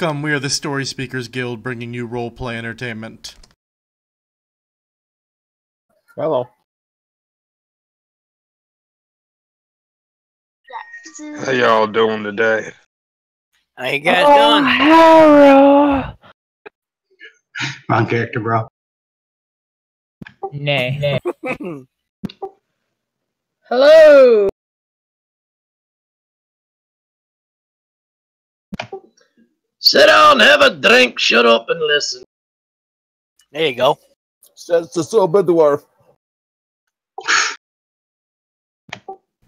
Welcome, we are the Story Speakers Guild, bringing you roleplay entertainment. Hello. How y'all doing today? How you guys doing? Hello. Wrong character, bro. Nay. Hello. Sit down, have a drink, shut up, and listen. There you go. Says the sober dwarf.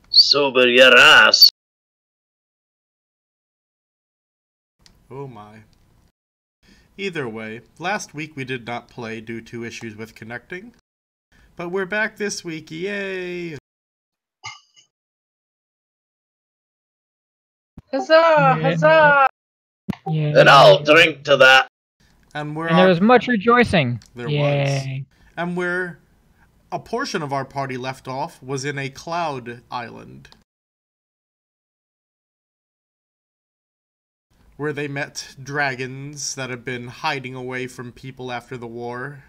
Sober your ass. Oh my. Either way, last week we did not play due to issues with connecting. But we're back this week, yay! Huzzah, huzzah. Yeah. And I'll drink to that. And there was much rejoicing. There Yay. was. And where a portion of our party left off was in a cloud island. Where they met dragons that had been hiding away from people after the war.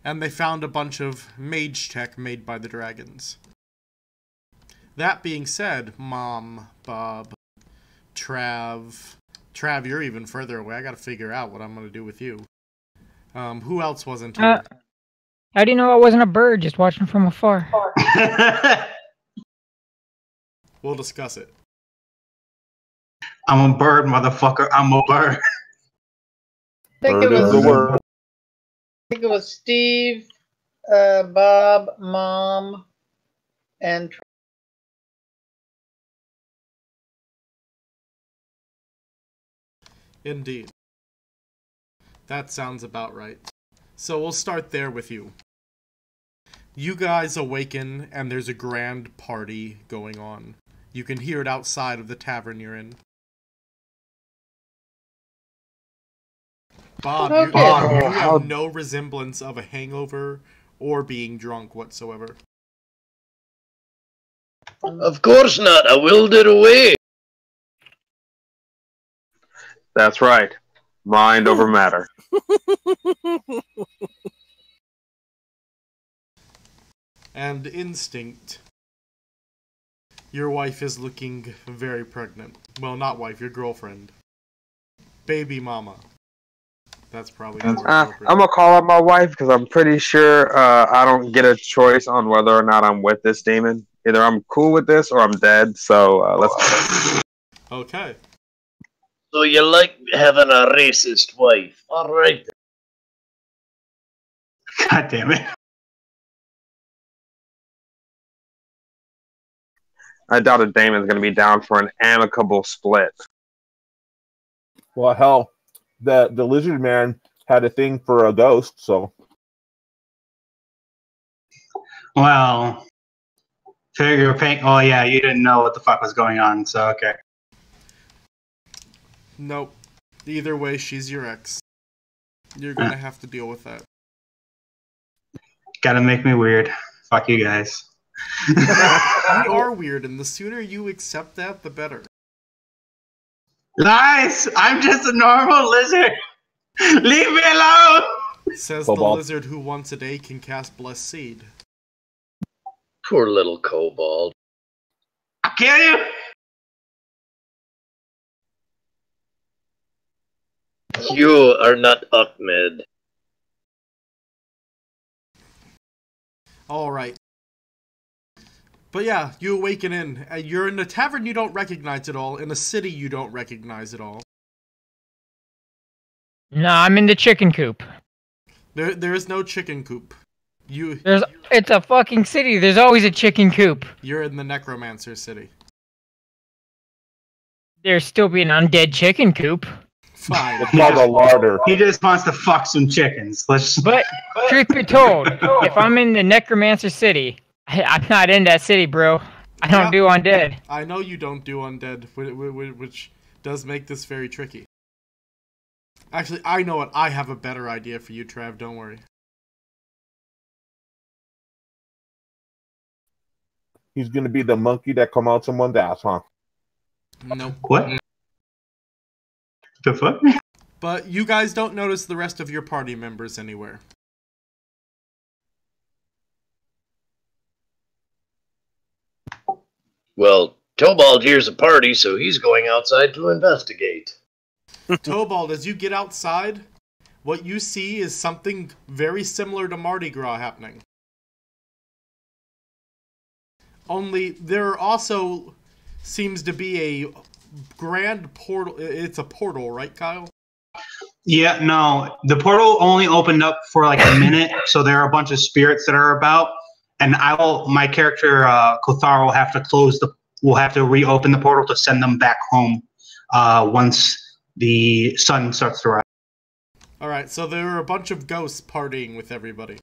And they found a bunch of mage tech made by the dragons. That being said, Mom, Bob, Trav, you're even further away. I gotta figure out what I'm gonna do with you. Who else wasn't here? How do you know I wasn't a bird just watching from afar? We'll discuss it. I'm a bird, motherfucker. I'm a bird. I think Bird is the word. it was Steve, Bob, Mom, and Indeed. That sounds about right. So we'll start there with you. You guys awaken and there's a grand party going on. You can hear it outside of the tavern you're in. Bob, you have no resemblance of a hangover or being drunk whatsoever. Of course not. I willed it away. That's right. Mind over matter. And instinct. Your wife is looking very pregnant. Well, not wife, your girlfriend. Baby mama. That's probably more appropriate. I'm gonna call up my wife because I'm pretty sure I don't get a choice on whether or not I'm with this demon. Either I'm cool with this or I'm dead. So let's. Okay. So you like having a racist wife. Alright. God damn it. I doubt a demon's gonna be down for an amicable split. Well, hell, the lizard man had a thing for a ghost, so. Well, figure you're paying. Oh, yeah, you didn't know what the fuck was going on, so okay. Nope. Either way, she's your ex. You're gonna have to deal with that. Gotta make me weird. Fuck you guys. You are weird, and the sooner you accept that, the better. Lies! I'm just a normal lizard! Leave me alone! Says Cobalt. the lizard who once a day can cast Blessed Seed. Poor little kobold. I'll kill you! You are not Ahmed. Alright. But yeah, you awaken in. You're in a tavern you don't recognize at all, in a city you don't recognize at all. Nah, I'm in the chicken coop. There is no chicken coop. It's a fucking city. There's always a chicken coop. You're in the Necromancer city. There's still be an undead chicken coop. Fine. It's called a larder. He just wants to fuck some chickens. But truth be told, if I'm in the Necromancer city, I'm not in that city, bro. I don't do undead. I know you don't do undead, which does make this very tricky. Actually, I know what. I have a better idea for you, Trav. Don't worry. He's gonna be the monkey that come out someone's ass, huh? Nope. What? The fuck? But you guys don't notice the rest of your party members anywhere. Well, Tobald hears a party, so he's going outside to investigate. Tobald, as you get outside, what you see is something very similar to Mardi Gras happening. Only there also seems to be a grand portal. It's a portal, right, Kyle? Yeah, no. The portal only opened up for like a minute, so there are a bunch of spirits that are about. And my character, Kothar, will have to reopen the portal to send them back home once the sun starts to rise. Alright, so there are a bunch of ghosts partying with everybody.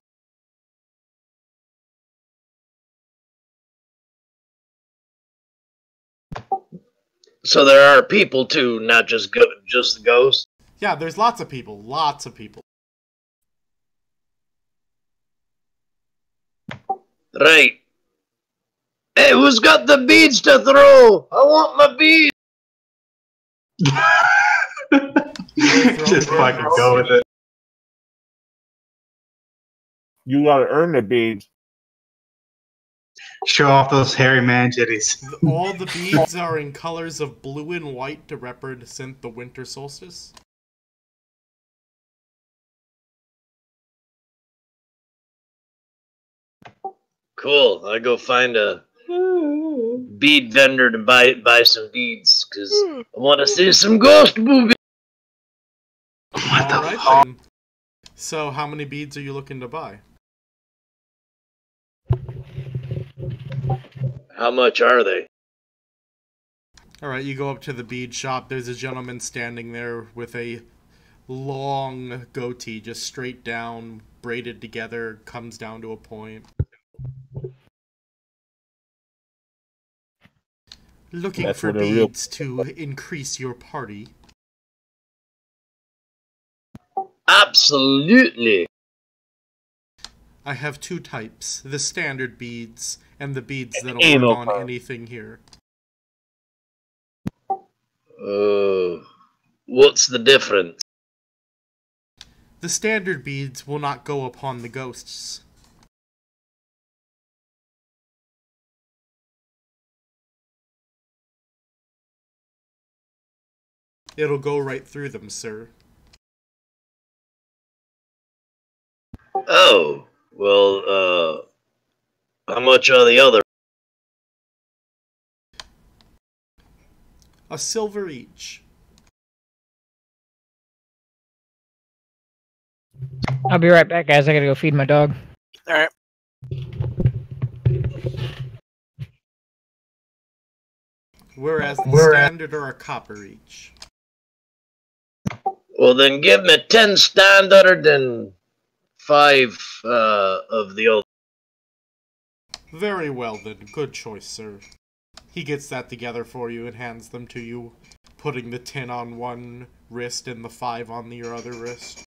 So there are people too, not just the ghosts. Yeah, there's lots of people. Lots of people. Right. Hey, who's got the beads to throw? I want my beads. Just fucking go with it. You gotta earn the beads. Show off those hairy man titties. All the beads are in colors of blue and white to represent the winter solstice. Cool. I go find a bead vendor to buy some beads because I want to see some ghost movies. Alright then. So how many beads are you looking to buy? How much are they? Alright, you go up to the bead shop. There's a gentleman standing there with a long goatee, just straight down, braided together, comes down to a point. Looking That's for what a real- beads to increase your party. Absolutely. I have two types, the standard beads and the beads that'll Ain't work no on problem. anything here. What's the difference? The standard beads will not go upon the ghosts. It'll go right through them, sir. Oh, well, how much are the other? A silver each. I'll be right back, guys. I gotta go feed my dog. All right. Whereas the standard are a copper each. Well, then give me 10 standard and 5 of the other. Very well then, good choice, sir. He gets that together for you and hands them to you, putting the 10 on one wrist and the 5 on your other wrist.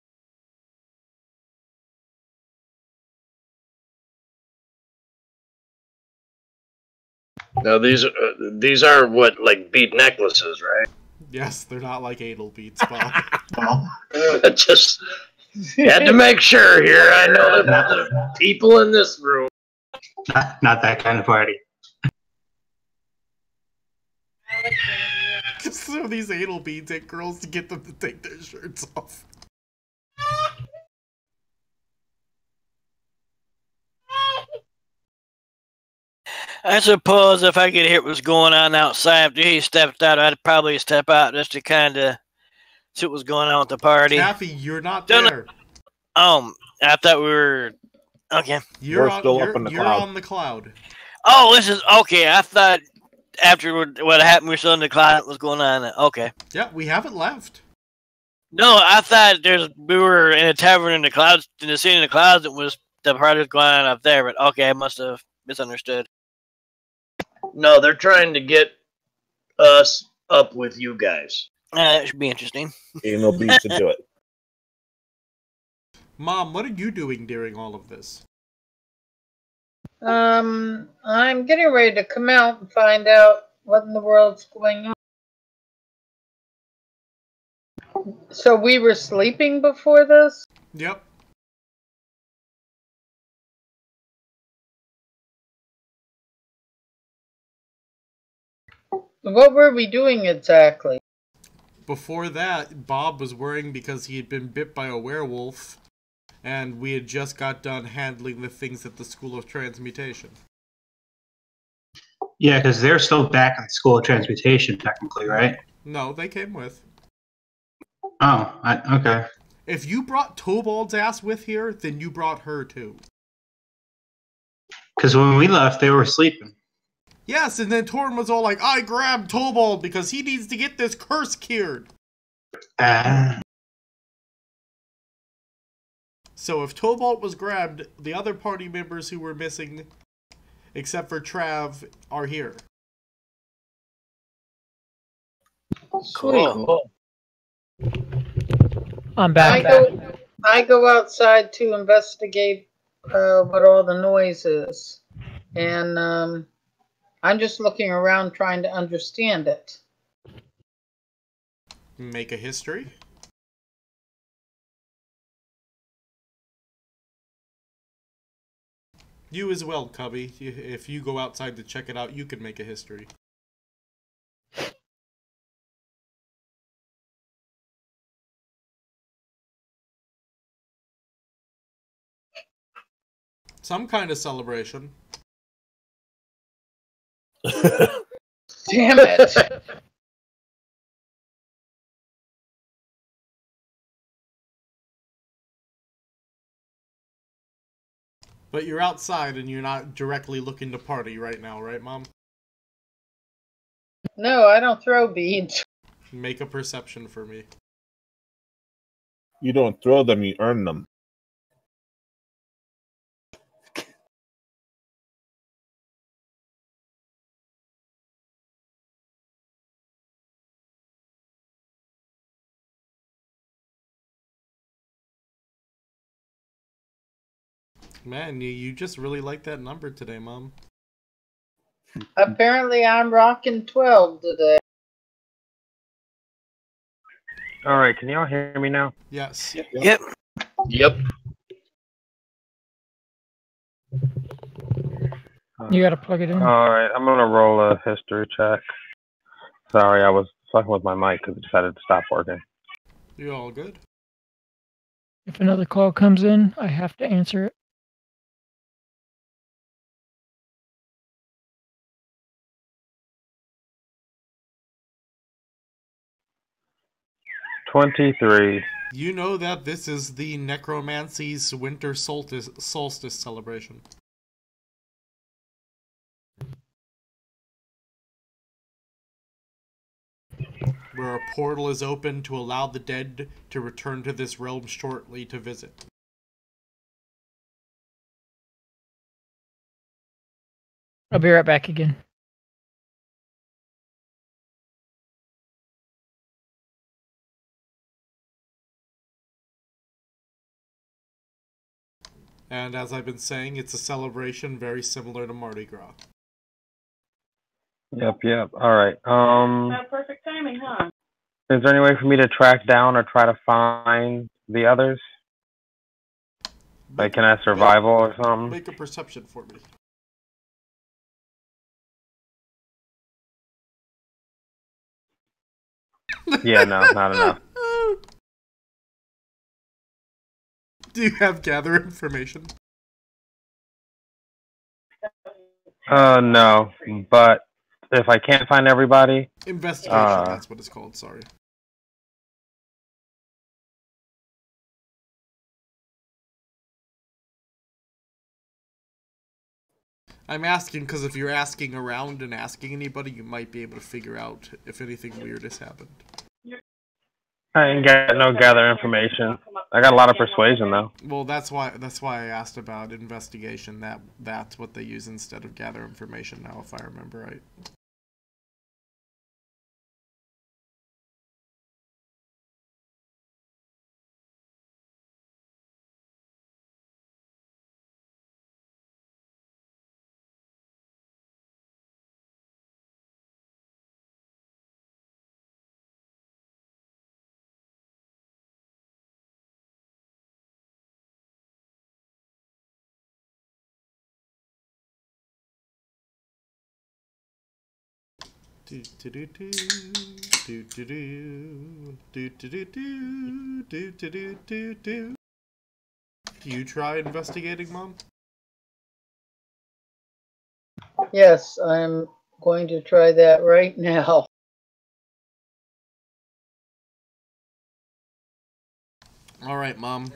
Now these are what, like bead necklaces, right? Yes, they're not like anal beads, Bob. Just had to make sure here. I know that the people in this room. Not that kind of party. Just throw these anal beads at girls to get them to take their shirts off. I suppose if I could hear what was going on outside after he stepped out, I'd probably step out just to kind of see what was going on with the party. Taffy, you're not Don't- there. I thought we were... Okay. You're We're still up in the you're cloud. on the cloud. Oh, this is... Okay, I thought after what happened, we were still in the cloud. What was going on? Okay. Yeah, we haven't left. No, I thought we were in a tavern in the clouds, in the scene in the clouds. It was the party was going on up there, but okay, I must have misunderstood. No, they're trying to get us up with you guys. That should be interesting. Anal beads to do it. Mom, what are you doing during all of this? I'm getting ready to come out and find out what in the world's going on. So we were sleeping before this? Yep. What were we doing exactly? Before that, Bob was worrying because he had been bit by a werewolf, and we had just got done handling the things at the School of Transmutation. Yeah, because they're still back in the School of Transmutation, technically, right? No, they came with. Oh, okay. If you brought Tobald's ass with here, then you brought her too. Because when we left, they were sleeping. Yes, and then Torn was all like, I grabbed Tobald because he needs to get this curse cured. So if Tobald was grabbed, the other party members who were missing, except for Trav, are here. Sweet. Cool. I'm back. I go outside to investigate what all the noise is. And I'm just looking around trying to understand it. Make a history. You as well, Cubby. If you go outside to check it out, you can make a history. Some kind of celebration. Damn it. But you're outside and you're not directly looking to party right now, right, Mom? No, I don't throw beads. Make a perception for me. You don't throw them, you earn them. Man, you just really like that number today, Mom. Apparently I'm rocking 12 today. All right, can y'all hear me now? Yes. Yep. Yep. You gotta plug it in. All right, I'm gonna roll a history check. Sorry, I was fucking with my mic because it decided to stop working. You all good? If another call comes in, I have to answer it. $23. You know that this is the Necromancy's winter solstice celebration. Where a portal is open to allow the dead to return to this realm shortly to visit. I'll be right back again. And as I've been saying, it's a celebration very similar to Mardi Gras. Yep. All right. Perfect timing, huh? Is there any way for me to track down or try to find the others? Like, can I survival or something? Make a perception for me. Yeah, no, not enough. Do you have gather information? No, but if I can't find everybody... Investigation, that's what it's called, sorry. I'm asking because if you're asking around and asking anybody, you might be able to figure out if anything weird has happened. I ain't got no gather information. I got a lot of persuasion, though. Well, that's why I asked about investigation. That's what they use instead of gather information now, if I remember right. Do you try investigating, Mom? Yes, I'm going to try that right now. All right, Mom.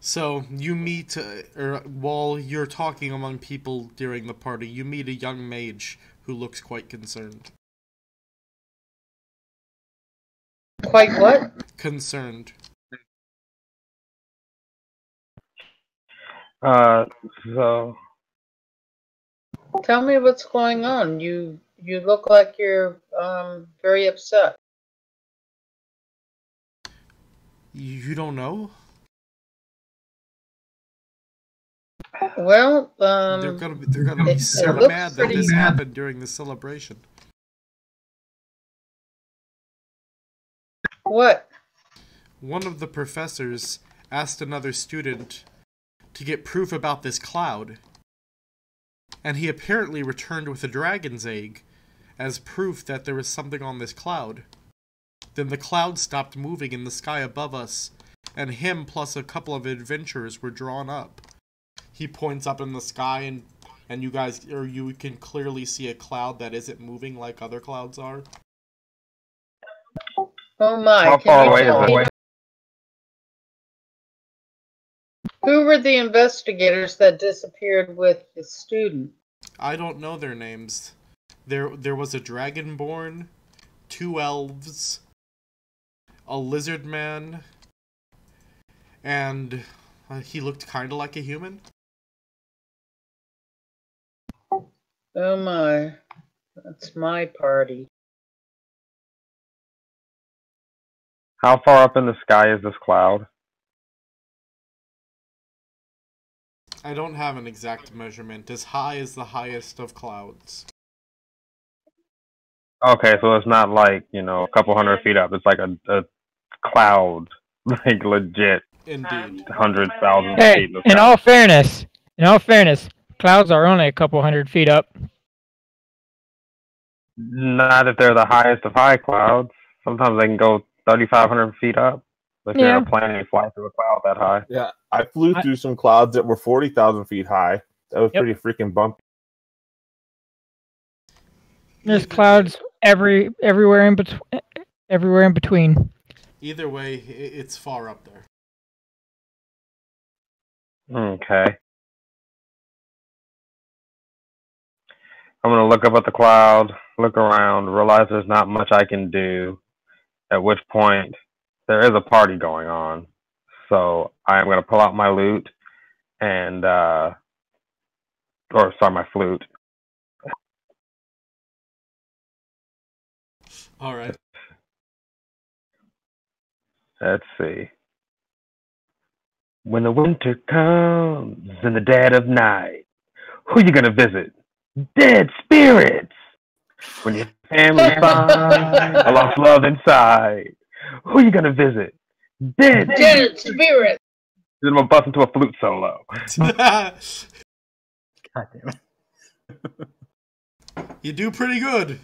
So you meet, or while you're talking among people during the party, you meet a young mage who looks quite concerned. Quite what? Concerned. So Tell me what's going on. You look like you're very upset. You don't know? Well, They're gonna be so looks mad that pretty this bad. happened during the celebration. What? One of the professors asked another student to get proof about this cloud, and he apparently returned with a dragon's egg as proof that there was something on this cloud. Then the cloud stopped moving in the sky above us, and him plus a couple of adventurers were drawn up. He points up in the sky, and you guys, or you can clearly see a cloud that isn't moving like other clouds are. Oh my! how Can far you away tell is me it? who were the investigators that disappeared with the student? I don't know their names. There was a dragonborn, 2 elves, a lizard man, and he looked kind of like a human. Oh my! That's my party. How far up in the sky is this cloud? I don't have an exact measurement. As high as the highest of clouds. Okay, so it's not like, a couple hundred feet up. It's like a cloud, like legit Indeed. 100,000 Hey, feet. in all fairness, clouds are only a couple hundred feet up. Not if they're the highest of high clouds. Sometimes they can go 3,500 feet up. If you're in a plane and you fly through a cloud that high. Yeah, I flew through some clouds that were 40,000 feet high. That was pretty freaking bumpy. There's clouds everywhere in between. Either way, it's far up there. Okay. I'm going to look up at the cloud, look around, realize there's not much I can do, at which point there is a party going on. So I'm going to pull out my lute and, my flute. All right. Let's see. When the winter comes in the dead of night, who you going to visit? Dead spirits. When your family finds a lost love inside, who you gonna visit? Dead spirit. Then I'm gonna bust into a flute solo. God damn it. You do pretty good.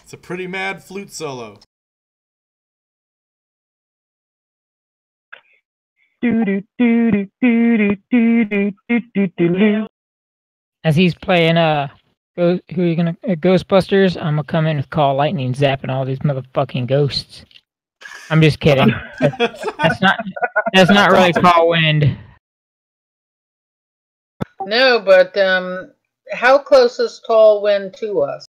It's a pretty mad flute solo. As he's playing who are you gonna Ghostbusters? I'm gonna come in with Call Lightning, zapping all these motherfucking ghosts. I'm just kidding. That's not really Call Wind. No, but how close is Tall Wind to us?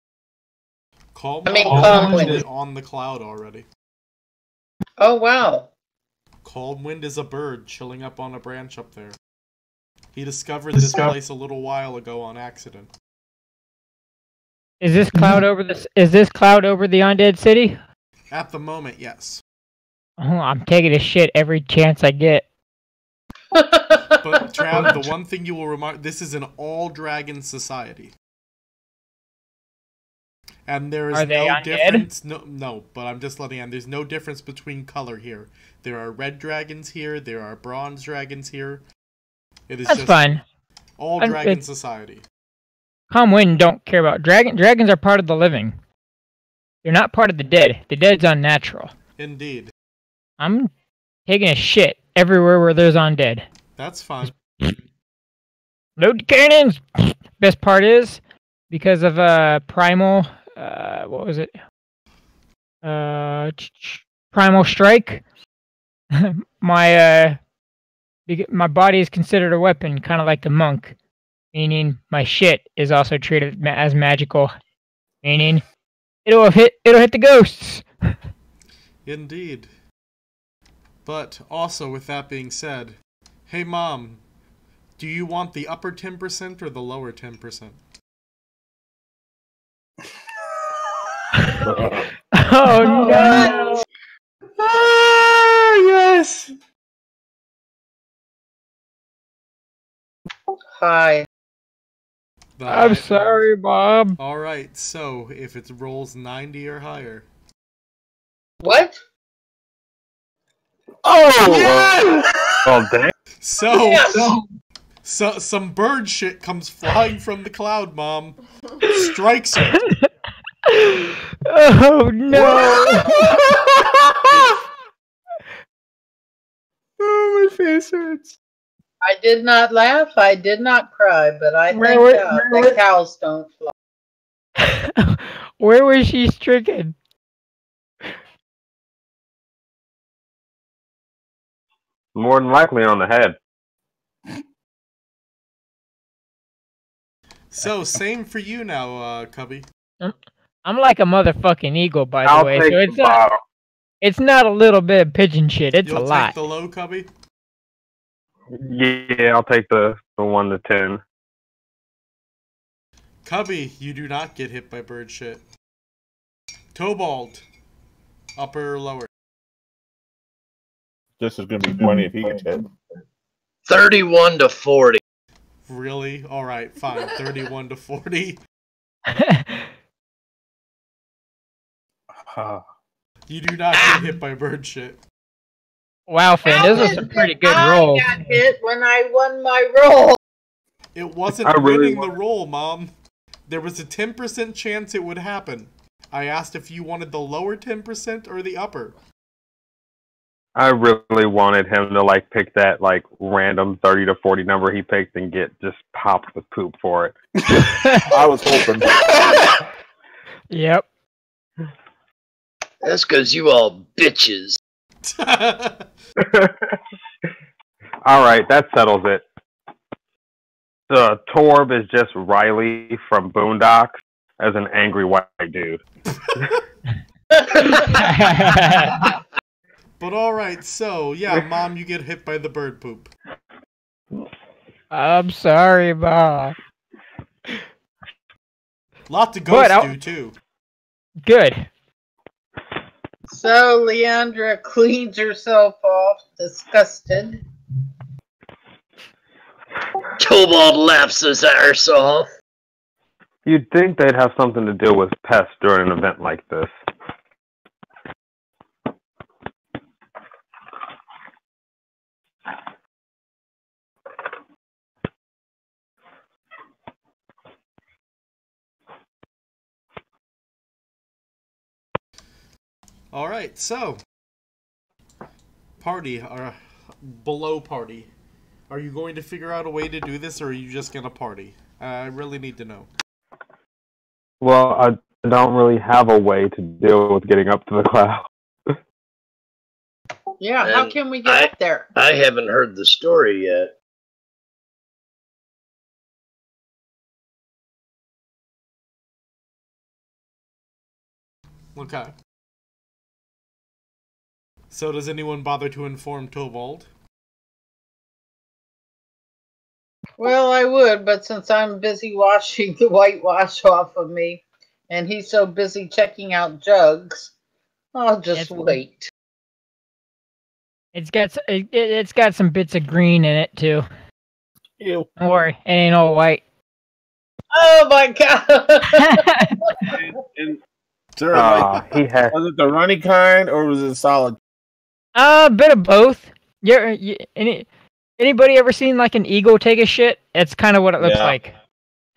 Calm Wind is on the cloud already. Oh wow. Calm Wind is a bird chilling up on a branch up there. He discovered this place a little while ago on accident. Is this cloud over the undead city? At the moment, yes. Oh, I'm taking a shit every chance I get. But Trav, the one thing you will remark, this is an all-dragon society. And there is no difference. No, but I'm just letting on. There's no difference between color here. There are red dragons here. There are bronze dragons here. It is That's fine. All dragon society. Calm Wind don't care about dragons are part of the living. They're not part of the dead. The dead's unnatural. Indeed. I'm taking a shit everywhere where there's undead. That's fine. Load cannons! Best part is, because of Primal, what was it? Primal Strike. My body is considered a weapon, kind of like the monk. Meaning my shit is also treated as magical. Meaning it'll hit the ghosts. Indeed. But also, with that being said, hey Mom, do you want the upper 10% or the lower 10%? Oh no! Ah, yes. Hi. I'm sorry, Bob. Alright, so if it rolls 90 or higher. What? Oh! Yeah! Well, dang. So, Yes. so, some bird shit comes flying from the cloud, Mom. Strikes her. Oh no! Oh, my face hurts. I did not laugh. I did not cry, but I thank God that cows don't fly. Where was she stricken? More than likely on the head. So, same for you now, Cubby. I'm like a motherfucking eagle, by the I'll way. take So the bottom. it's not a little bit of pigeon shit. It's You'll a lot. take the low, Cubby? Yeah, I'll take the 1 to 10. Cubby, you do not get hit by bird shit. Tobald, upper or lower? This is going to be funny if he gets hit. 31 to 40. Really? Alright, fine. 31 to 40. You do not get hit by bird shit. Wow, Finn, this was a pretty good roll. I got hit when I won my roll. It wasn't winning the roll, Mom. There was a 10% chance it would happen. I asked if you wanted the lower 10% or the upper. I really wanted him to like pick that like random 30 to 40 number he picked and get just popped with poop for it. I was hoping. Yep. That's because you all bitches. All right, that settles it. Torb is just Riley from Boondocks as an angry white dude. But alright, so, yeah, Mom, you get hit by the bird poop. I'm sorry, Bob. Lots of ghosts do, too. Good. So Leandra cleans herself off, disgusted. Tobald laughs his arse off. You'd think they'd have something to do with pests during an event like this. Alright, so. Party, or below party. Are you going to figure out a way to do this, or are you just going to party? I really need to know. Well, I don't really have a way to deal with getting up to the cloud. Yeah, how can we get up there? I haven't heard the story yet. Okay. So does anyone bother to inform Tobald? Well, I would, but since I'm busy washing the whitewash off of me, and he's so busy checking out jugs, I'll just wait. It's got some bits of green in it too. Ew. Don't worry, it ain't all white. Oh my god! Was it the runny kind or was it solid? A bit of both. Anybody ever seen like an eagle take a shit? It's kind of what it looks like.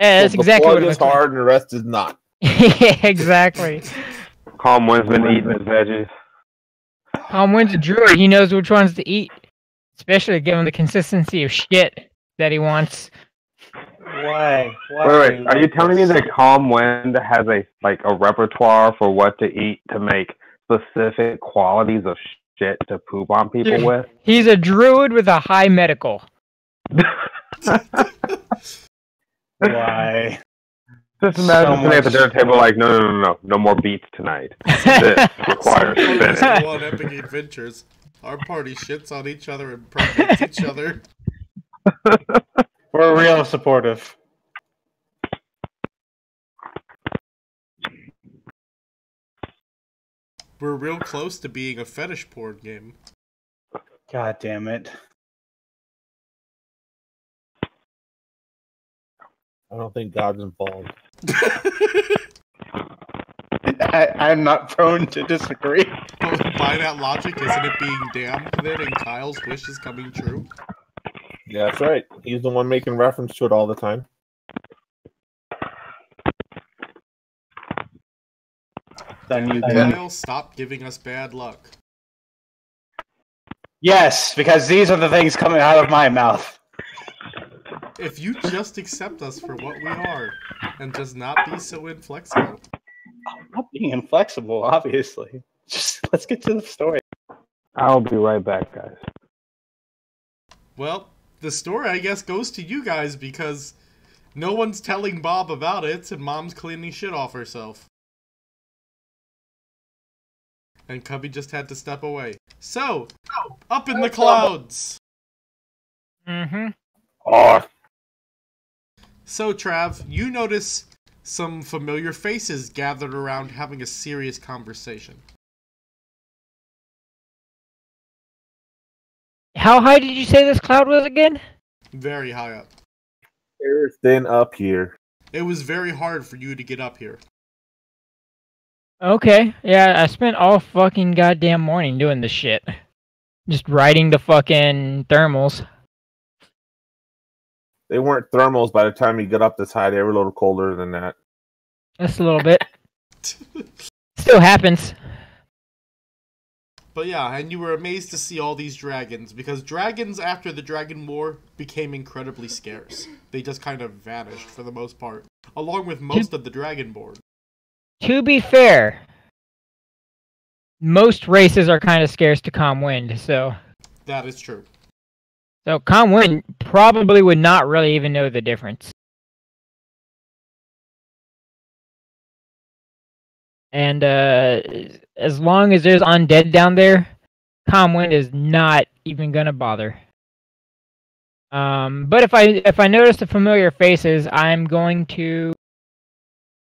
Yeah, that's So exactly the what plug it is looks like. hard and the rest is not. Yeah, exactly. Calm Wind's been eating his veggies. Calm Wind's a druid. He knows which ones to eat, especially given the consistency of shit that he wants. Why? Wait. Are you telling me that Calm Wind has a repertoire for what to eat to make specific qualities of shit to poop on people Dude, with? He's a druid with a high medical. Why? Just imagine sitting at the dinner table like, no more beets tonight. This requires spinach. Go on epic adventures. Our party shits on each other and impregnates each other. We're real supportive. We're real close to being a fetish porn game. God damn it. I don't think God's involved. I'm not prone to disagree. By that logic, isn't it being damned then and Kyle's wish is coming true? Yeah, that's right. He's the one making reference to it all the time. Then you Kyle, stop giving us bad luck. Yes, because these are the things coming out of my mouth. If you just accept us for what we are, and just not be so inflexible. I'm not being inflexible, obviously. Just let's get to the story. I'll be right back, guys. Well, the story, I guess, goes to you guys because no one's telling Bob about it, and Mom's cleaning shit off herself. And Cubby just had to step away. So, up in the clouds! Mm-hmm. Oh, So, Trav, you notice some familiar faces gathered around having a serious conversation. How high did you say this cloud was again? Very high up. there's thin up here. It was very hard for you to get up here. Okay, yeah, I spent all fucking goddamn morning doing this shit. Just riding the fucking thermals. They weren't thermals by the time you get up this high. They were a little colder than that. Just a little bit. Still happens. But yeah, and you were amazed to see all these dragons, because dragons after the Dragon War became incredibly scarce. They just kind of vanished for the most part, along with most of the Dragonborn. To be fair, most races are kind of scarce to Calm Wind, so... That is true. So Calm Wind probably would not really even know the difference. And as long as there's undead down there, Calm Wind is not even gonna bother. But if I notice the familiar faces, I'm going to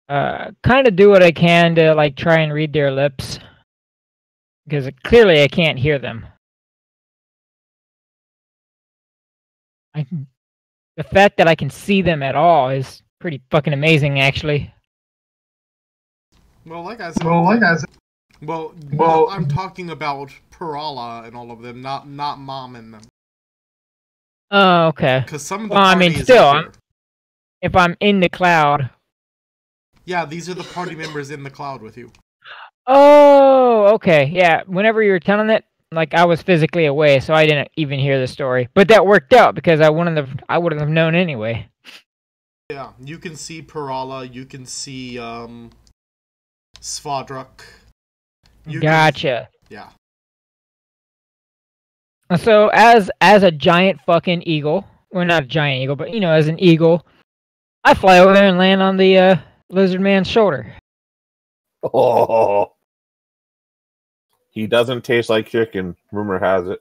kind of do what I can to like try and read their lips, because clearly I can't hear them. The fact that I can see them at all is pretty fucking amazing, actually. Well, like I said, well, I'm talking about Parala and all of them, not Mom and them. Oh, okay. Because some of the Well, I party mean, is still, up here. if I'm in the cloud. Yeah, these are the party members in the cloud with you. Oh, okay. Yeah, whenever you were telling it, like I was physically away, so I didn't even hear the story. But that worked out because I wouldn't have known anyway. Yeah, you can see Parala, you can see Svadruk. Gotcha. Yeah. So as a giant fucking eagle, well, not a giant eagle, but as an eagle, I fly over there and land on the lizard man's shoulder. Oh, he doesn't taste like chicken. Rumor has it.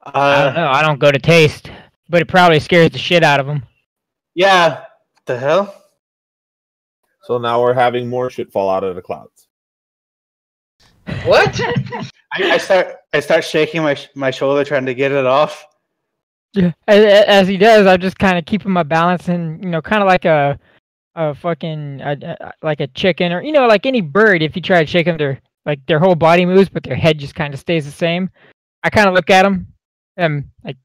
I don't know. I don't go to taste, but it probably scares the shit out of him. Yeah. What the hell? So now we're having more shit fall out of the clouds. What? I start shaking my shoulder trying to get it off. Yeah, as he does, I'm just kind of keeping my balance, and kind of like a fucking like a chicken, or like any bird. If you try to shake them, their whole body moves, but their head just kind of stays the same. I kind of look at them, and like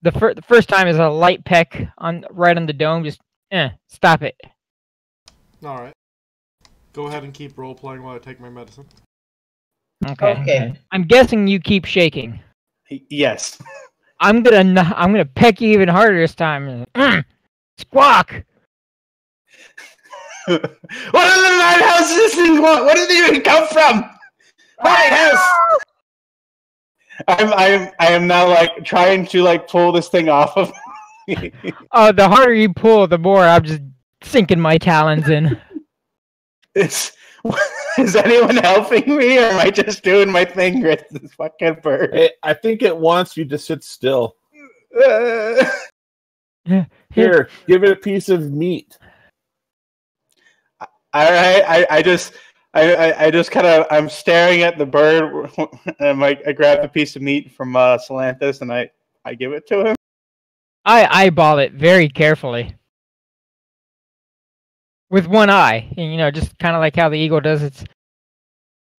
the first time is a light peck right on the dome. Just stop it. All right. Go ahead and keep role playing while I take my medicine. Okay. I'm guessing you keep shaking. Yes. I'm gonna peck you even harder this time. Squawk. What in the nine house does this thing want? Where did it even come from? Hi, house. I am now like trying to like pull this thing off of me. The harder you pull, the more I'm just sinking my talons in. Is anyone helping me, or am I just doing my thing with this fucking bird? I think it wants you to sit still. Here, give it a piece of meat. All right, I just kind of I'm staring at the bird, and I grab a piece of meat from Salanthus, and I give it to him. I eyeball it very carefully. With one eye, and, just kind of like how the eagle does its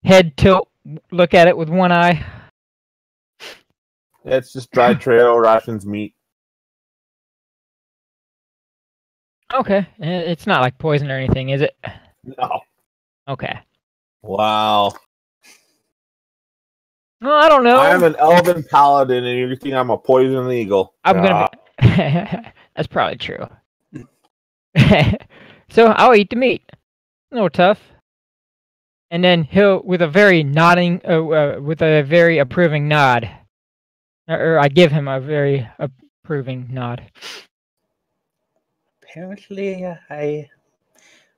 head tilt, look at it with one eye. It's just dry trail rations meat. Okay, it's not like poison or anything, is it? No. Okay. Wow. Well, I don't know. I'm an elven paladin, and you think I'm a poison eagle. I'm gonna be... That's probably true. So I'll eat the meat. No tough. And then he'll, with a very approving nod, or I give him a very approving nod. Apparently,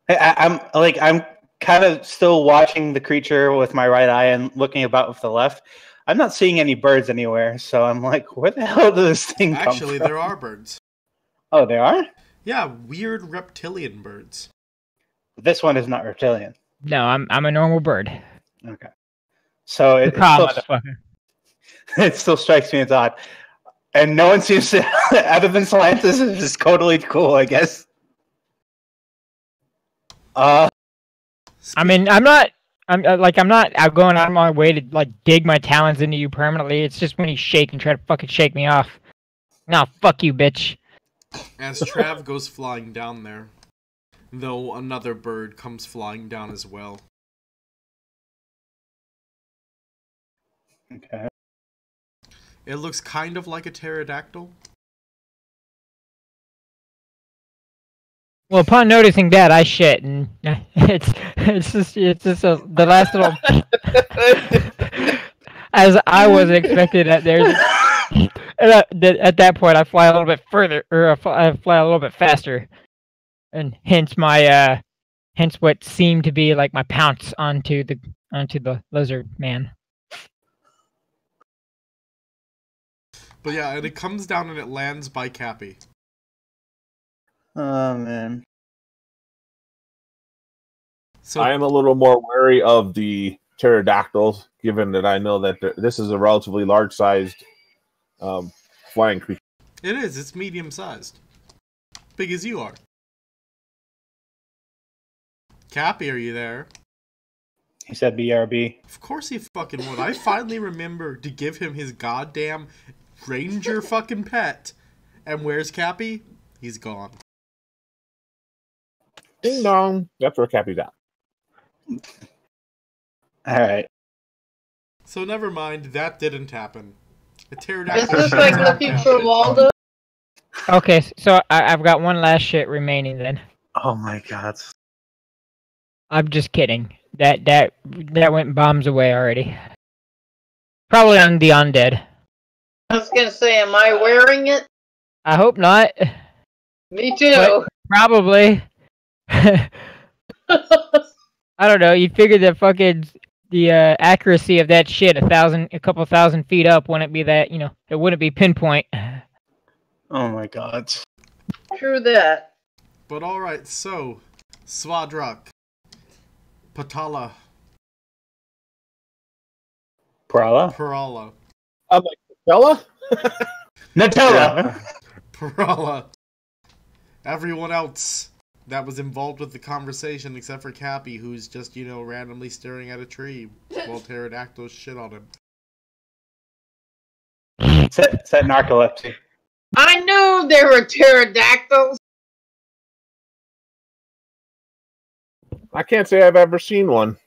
I'm kind of still watching the creature with my right eye and looking about with the left. I'm not seeing any birds anywhere, so I'm like, where the hell did this thing come from? Actually, there are birds. Oh, there are? Yeah, weird reptilian birds. This one is not reptilian. No, I'm a normal bird. Okay. So it still strikes me as odd. And no one seems to, other than Salanthus, is totally cool, I guess. I mean, I'm not out going out of my way to like dig my talons into you permanently. It's just when you shake and try to fucking shake me off. Nah, fuck you, bitch. As Trav goes flying down there, though another bird comes flying down as well. Okay. It looks kind of like a pterodactyl. Well, upon noticing that, I shit, and it's just the last little. As I wasn't expecting that there's. At that point, I fly a little bit further, or I fly a little bit faster, and hence what seemed to be like my pounce onto the lizard man. But yeah, and it comes down and it lands by Cappy. Oh, man. So I am a little more wary of the pterodactyls, given that I know that this is a relatively large-sized flying creature. it is. It's medium-sized. Big as you are. Cappy, are you there? He said BRB. Of course he fucking would. I finally remembered to give him his goddamn ranger fucking pet. And where's Cappy? He's gone. Ding dong. That's where Cappy's at. Alright. So never mind, that didn't happen. A Is pterodactyl. this like looking for Waldo? Okay, so I've got one last shit remaining then. Oh my god. I'm just kidding. That went bombs away already. Probably on the undead. I was gonna say, am I wearing it? I hope not. Me too. But probably. I don't know. You figure that fucking the accuracy of that shit a couple thousand feet up wouldn't be that, it wouldn't be pinpoint. Oh my god. True that. But alright, so Svadrak, Patala, Parala, I'm like, Nutella? Nutella! Parala. Everyone else that was involved with the conversation except for Cappy, who's just, randomly staring at a tree while pterodactyls shit on him. Set narcolepsy. I knew there were pterodactyls. I can't say I've ever seen one.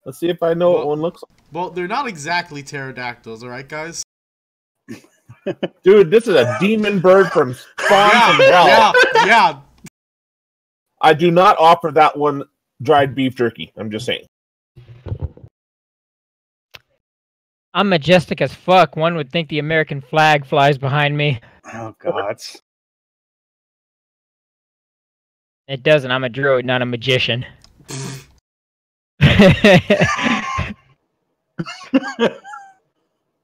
Let's see if I know what one looks like. Well, they're not exactly pterodactyls, alright, guys? Dude, this is a demon bird from Spawn from Hell. Yeah. I do not offer that one dried beef jerky. I'm just saying. I'm majestic as fuck. One would think the American flag flies behind me. Oh, God. It doesn't. I'm a druid, not a magician.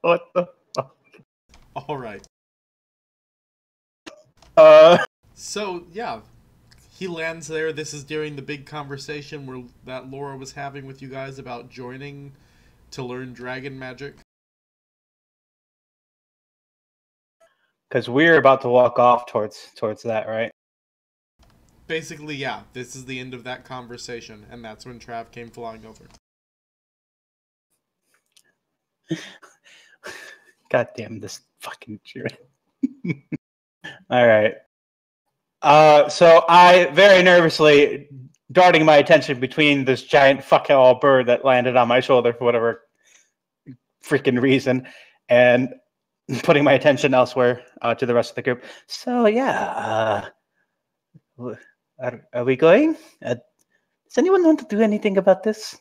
What the fuck? Alright. So, yeah. He lands there. This is during the big conversation that Laura was having with you guys about joining to learn dragon magic. Because we're about to walk off towards that, right? Basically, yeah. This is the end of that conversation, and that's when Trav came flying over. God damn this fucking druid. All right. So I very nervously darting my attention between this giant fucking all bird that landed on my shoulder for whatever freaking reason, and putting my attention elsewhere to the rest of the group. So yeah, are we going? Does anyone want to do anything about this?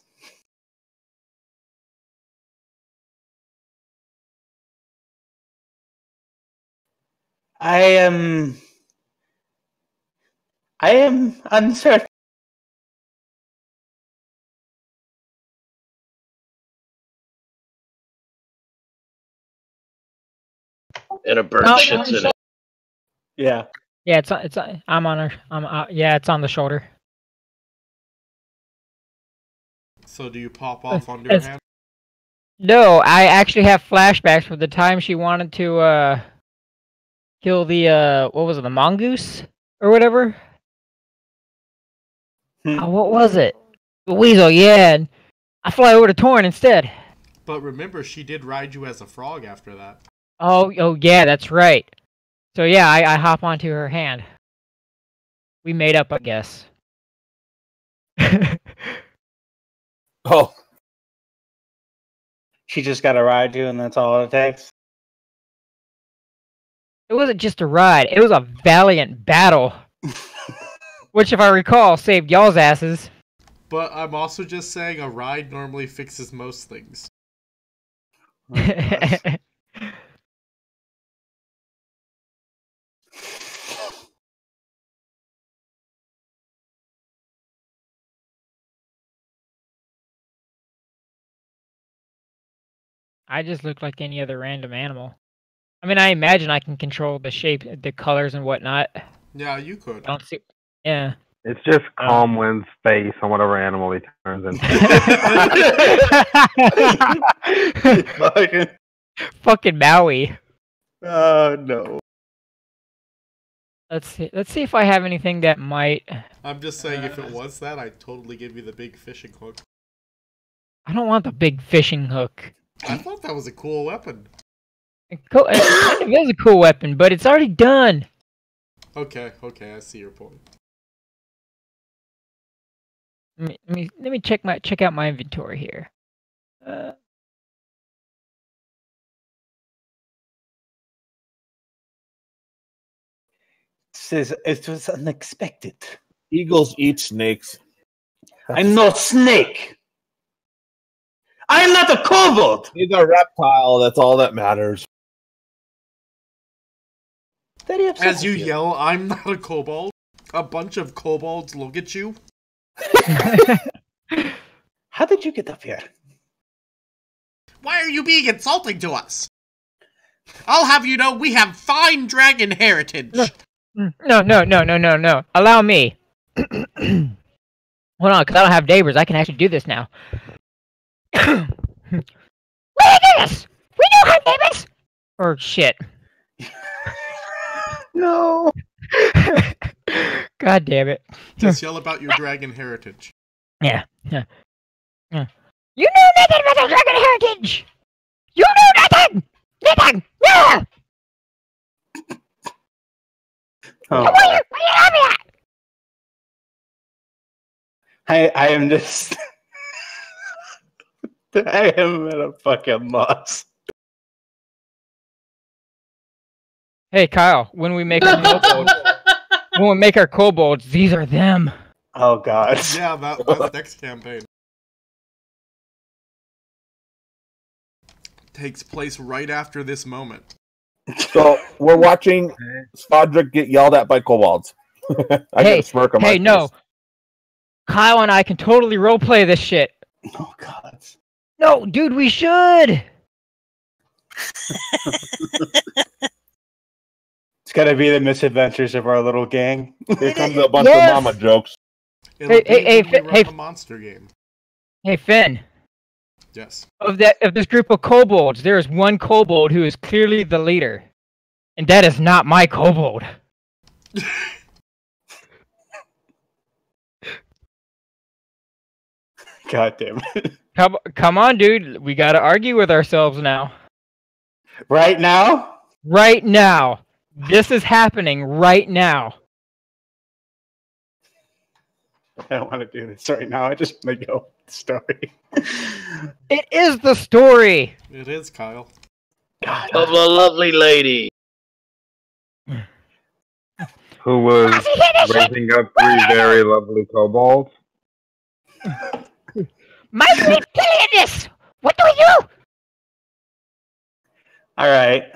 I am uncertain. And a bird shits in it. Yeah. Yeah, I'm on her. Yeah, it's on the shoulder. So do you pop off onto her hand? No, I actually have flashbacks for the time she wanted to kill the what was it, the mongoose or whatever? What was it? The weasel, yeah. And I fly over to Torn instead. But remember, she did ride you as a frog after that. Oh yeah, that's right. So yeah, I hop onto her hand. We made up, I guess. Oh. She just got to ride you, and that's all it takes? It wasn't just a ride. It was a valiant battle. Which, if I recall, saved y'all's asses. But I'm also just saying a ride normally fixes most things. I just look like any other random animal. I mean, I imagine I can control the shape, the colors, and whatnot. Yeah, you could. I don't see. Yeah. It's just Calm Wind's face on whatever animal he turns into. Fucking Maui. Oh no. Let's see if I have anything that might. I'm just saying, if it was that, I'd totally give you the big fishing hook. I don't want the big fishing hook. I thought that was a cool weapon. It is a cool weapon, but it's already done. Okay, I see your point. Let me check out my inventory here. Says it was unexpected. Eagles eat snakes. I'm not snake. I'm not a kobold. He's a reptile. That's all that matters. As you yell, I'm not a kobold. A bunch of kobolds look at you. How did you get up here? Why are you being insulting to us? I'll have you know we have fine dragon heritage. No. Allow me. Hold on, because I don't have neighbors. I can actually do this now. We can do this! We don't have neighbors! Or shit. No. God damn it. Just yell about your dragon heritage. Yeah. You know nothing about the dragon heritage! You know nothing! Nothing! Yeah! Oh. Where you at me at? I am just. I am at a fucking loss. Hey Kyle, when we make our kobolds, these are them. Oh god. Yeah, that's next campaign. Takes place right after this moment. So we're watching Spadrick get yelled at by kobolds. I get a smirk on my face. No. Kyle and I can totally roleplay this shit. Oh god. No, dude, we should. It's gotta be the misadventures of our little gang. Here comes a bunch of mama jokes. Hey, a monster game. Hey, Finn. Yes. Of this group of kobolds, there is one kobold who is clearly the leader, and that is not my kobold. God damn it. Come on, dude. We gotta argue with ourselves now. Right now? Right now. This is happening right now. I don't want to do this right now. I just want to go with the story. It is the story. It is, Kyle. God. Of a lovely lady. Who was raising up 3 very lovely kobolds. My great this. What do we do? All right.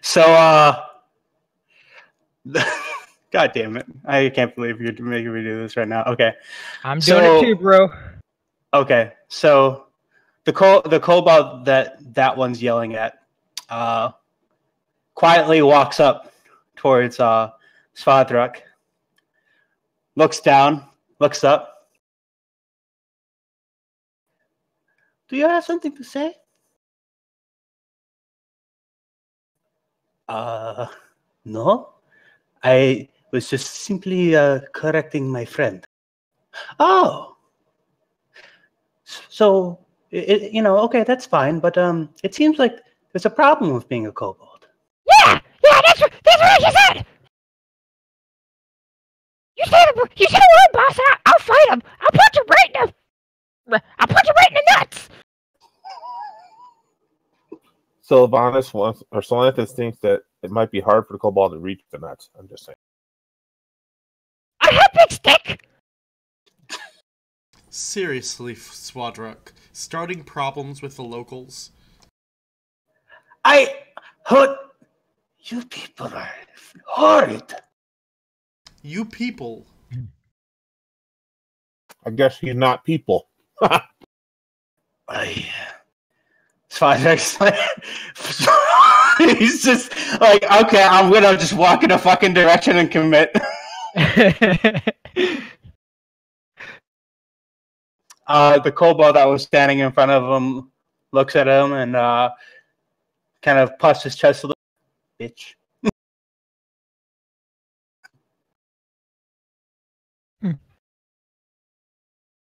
So, God damn it. I can't believe you're making me do this right now. Okay. I'm doing it too, bro. Okay. So, the kobold that one's yelling at quietly walks up towards Svadruk, looks down, looks up. Do you have something to say? No. I was just simply correcting my friend. Oh. So, okay, that's fine, but it seems like there's a problem with being a kobold. Yeah, that's what you said. You said a word, boss. I'll fight him. I'll punch him right in the nuts. Solanthus thinks that it might be hard for the kobold to reach the nuts. I'm just saying. I have big stick. Seriously, Swadruk. Starting problems with the locals. You people are horrid. You people. I guess he's not people. Svadruk's like, he's just like, okay, I'm gonna just walk in a fucking direction and commit. The kobold that was standing in front of him looks at him and kind of puffs his chest a little. Bitch.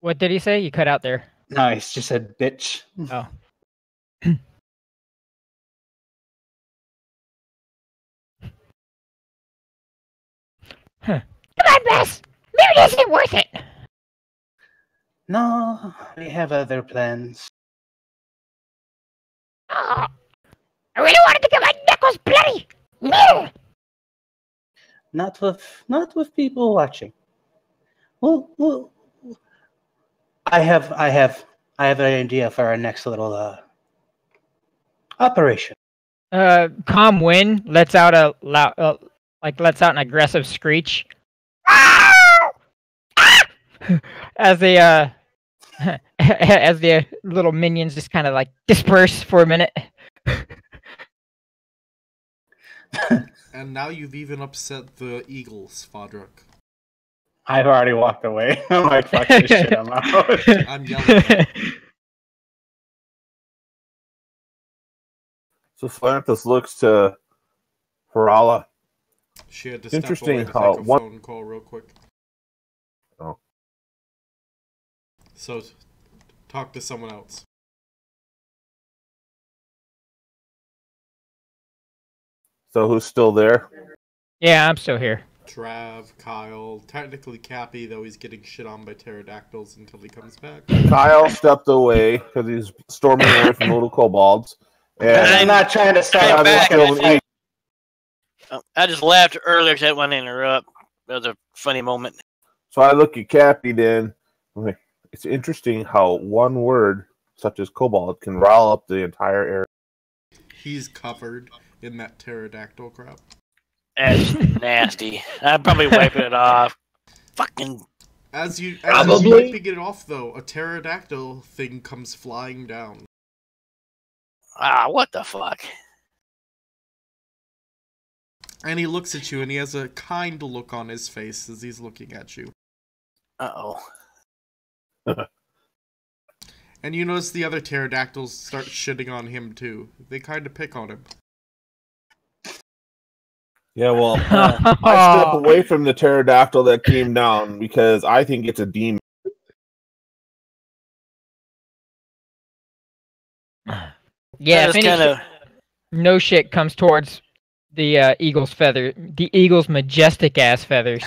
What did he say? You cut out there. No, he just said bitch. Oh. Huh. Come on, Bess. Maybe this isn't worth it. No, we have other plans. Oh, I really wanted to get my knuckles bloody. No. Not with people watching. Well, I have an idea for our next little operation. Calm Win lets out an aggressive screech. As the as the little minions just kind of like disperse for a minute. And now you've even upset the eagles, Svadruk. I've already walked away. I'm like, fuck this shit, I'm out. I'm yelling. So Solanthus looks to Harala. She had to It's step interesting away to how take a one- phone call real quick. Oh. So, talk to someone else. So who's still there? Yeah, I'm still here. Trav, Kyle, technically Cappy, though he's getting shit on by pterodactyls until he comes back. Kyle stepped away because he's storming away from the little kobolds. And I'm not trying to start Travis back. still in- I just laughed earlier because I didn't want to interrupt. That was a funny moment. So I look at Cappy then. I'm like, it's interesting how one word, such as kobold, can rile up the entire area. He's covered in that pterodactyl crap. That's nasty. I'm probably wiping it off. Fucking. As you're Probably. wiping it off, though, a pterodactyl thing comes flying down. What the fuck? And he looks at you, and he has a kind look on his face as he's looking at you. Uh-oh. And you notice the other pterodactyls start shitting on him, too. They kind of pick on him. Yeah, well, I step away from the pterodactyl that came down because I think it's a demon. Yeah, if any kinda... no shit comes towards the eagle's feather, the eagle's majestic ass feathers.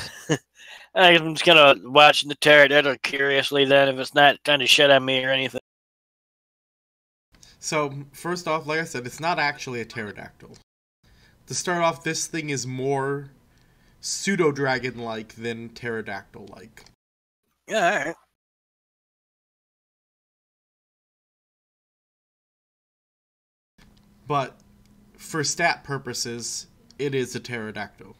I'm just gonna watch the pterodactyl curiously then if it's not trying to shit on me or anything. So, first off, like I said, it's not actually a pterodactyl. To start off, this thing is more pseudo-dragon-like than pterodactyl-like. Yeah, alright. But, for stat purposes, it is a pterodactyl.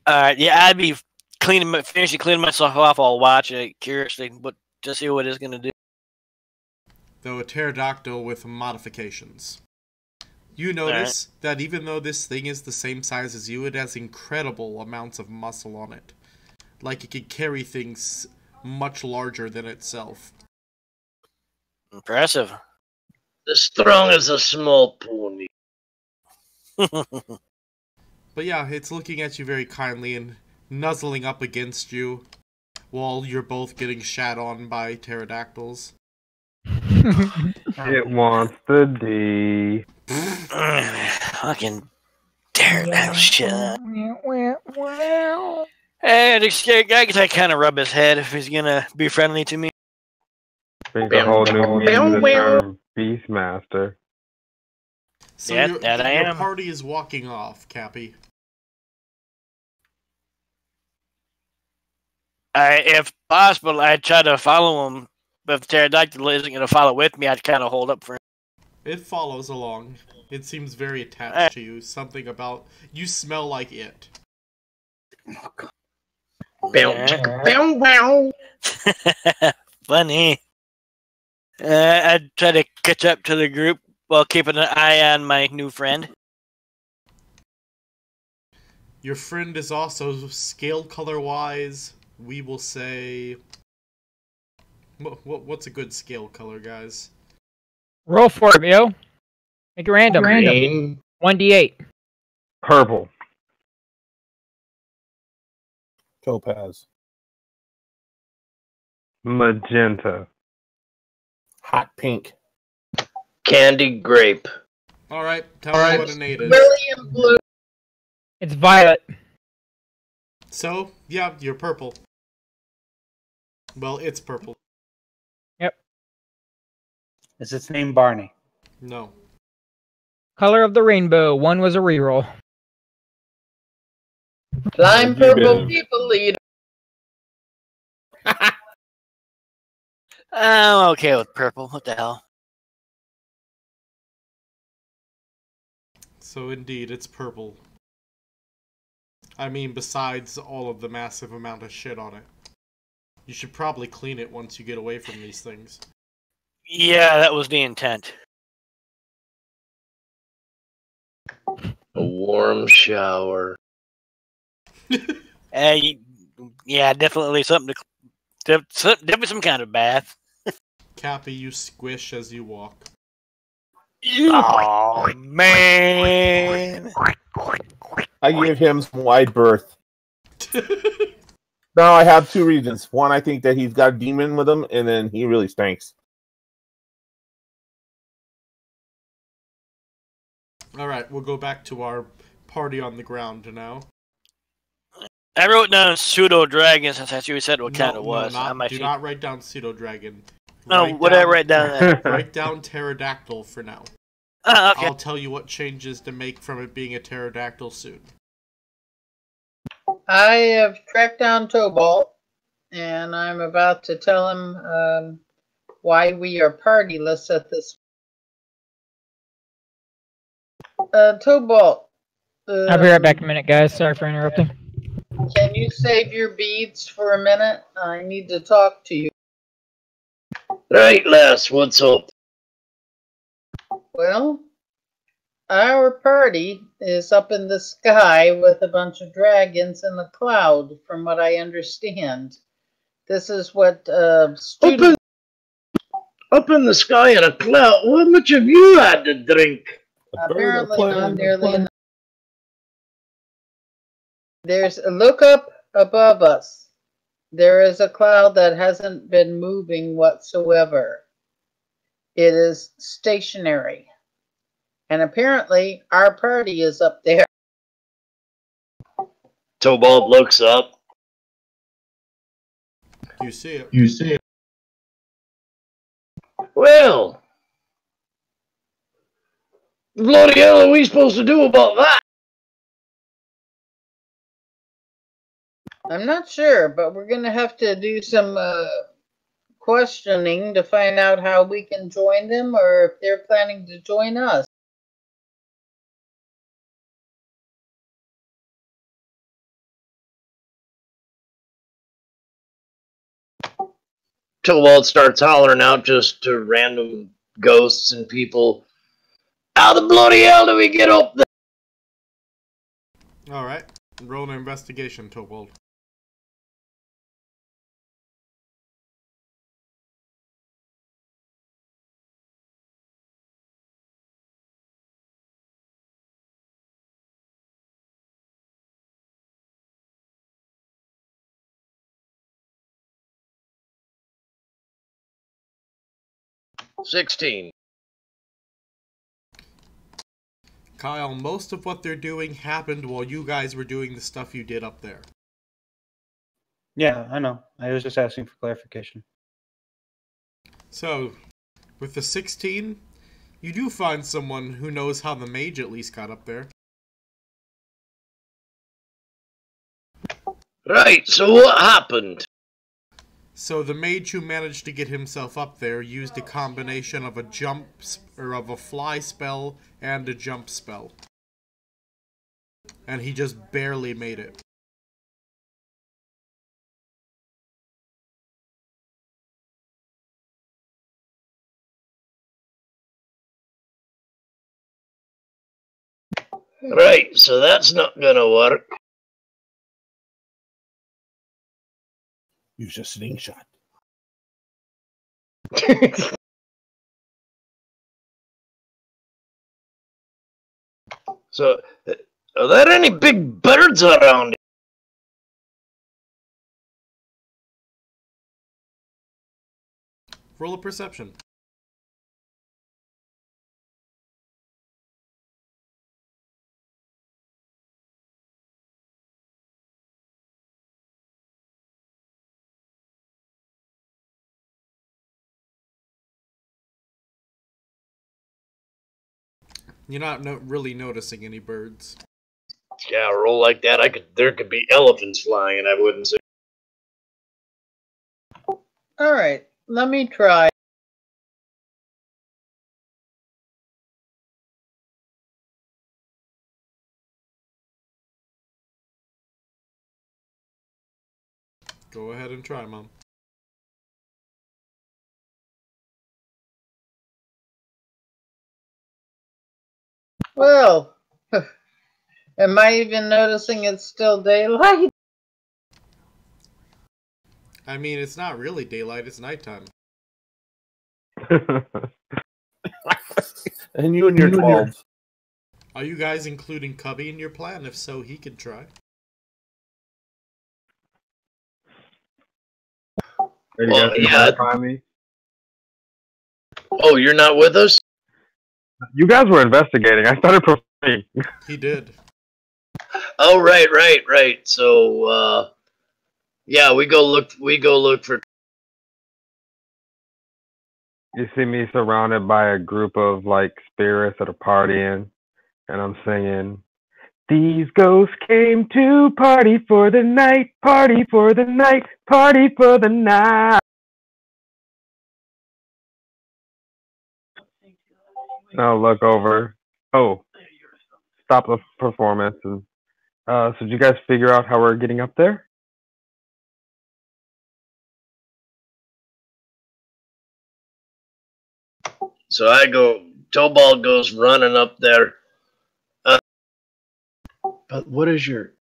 Alright, yeah, I'd be finishing cleaning myself off while watching it curiously, but to see what it's gonna do. Though a pterodactyl with modifications. You notice that even though this thing is the same size as you, it has incredible amounts of muscle on it. Like it can carry things much larger than itself. Impressive. As strong as a small pony. But yeah, it's looking at you very kindly and nuzzling up against you while you're both getting shat on by pterodactyls. It wants the D. Fucking pterodactyl shit. Hey, the scared guy can kind of rub his head if he's gonna be friendly to me. Brings a whole new meaning to the term Beastmaster. So Yeah, your that I am. party is walking off, Cappy. If possible, I'd try to follow him. But if the pterodactyl isn't going to follow with me, I'd kind of hold up for him. It follows along. It seems very attached to you. Something about... You smell like it. Funny. I'd try to catch up to the group while keeping an eye on my new friend. Your friend is also scale color-wise, we will say... What's a good scale color, guys? Roll for it, yo. Make it random. Green. 1d8. Purple. Topaz. Magenta. Hot pink. Candy grape. Alright, tell me what an 8 is. Brilliant blue. It's violet. So, yeah, you're purple. Well, it's purple. Is its name Barney? No. Color of the rainbow. 1 was a reroll. Lime purple people leader. I'm okay with purple. What the hell? So indeed, it's purple. I mean, besides all of the massive amount of shit on it. You should probably clean it once you get away from these things. Yeah, that was the intent. A warm shower. Yeah, definitely something to... Definitely some kind of bath. Cappy, you squish as you walk. Oh, man. I give him some wide berth. No, I have 2 reasons. One, I think that he's got a demon with him, and then he really stinks. Alright, we'll go back to our party on the ground now. I wrote down pseudo dragon since that's what you said what kind it was. Do not write down pseudo dragon. No, what did I write down there? Write down pterodactyl for now. Okay. I'll tell you what changes to make from it being a pterodactyl soon. I have tracked down Tobalt, and I'm about to tell him why we are partyless at this. Tobalt. I'll be right back in a minute, guys. Sorry for interrupting. Can you save your beads for a minute? I need to talk to you. Right, Les, what's up? Well, our party is up in the sky with a bunch of dragons in the cloud, from what I understand. This is what students... Up in the sky in a cloud? How much have you had to drink? Apparently not nearly enough. There's a look up above us. There is a cloud that hasn't been moving whatsoever. It is stationary. And apparently our party is up there. Tobalt looks up. You see it. You see it. Well, bloody hell are we supposed to do about that? I'm not sure, but we're going to have to do some questioning to find out how we can join them or if they're planning to join us. Tobalt starts hollering out just to random ghosts and people. How the bloody hell do we get up there? Alright, roll an investigation, Tobalt. $16. Kyle, most of what they're doing happened while you guys were doing the stuff you did up there. Yeah, I know. I was just asking for clarification. So, with the 16, you do find someone who knows how the mage at least got up there. Right, so what happened? So the mage who managed to get himself up there used a combination of of a fly spell and a jump spell. And he just barely made it. Right, so that's not gonna work. Use a slingshot. So, are there any big birds around here? Roll a perception. You're not really noticing any birds. Yeah, a roll like that, there could be elephants flying, and I wouldn't say. All right, let me try. Go ahead and try, Mom. Well, am I even noticing it's still daylight? I mean, it's not really daylight, it's nighttime. And you and your 12. Are you guys including Cubby in your plan? If so, he can try. Find me? Oh, you're not with us? You guys were investigating. I started me. He did. Oh, right. So, yeah, we go look for. You see me surrounded by a group of like spirits that are partying, and I'm singing. These ghosts came to party for the night, party for the night, party for the night. Now look over. Oh, stop the performance. And so did you guys figure out how we're getting up there? So Tobal goes running up there. But what is your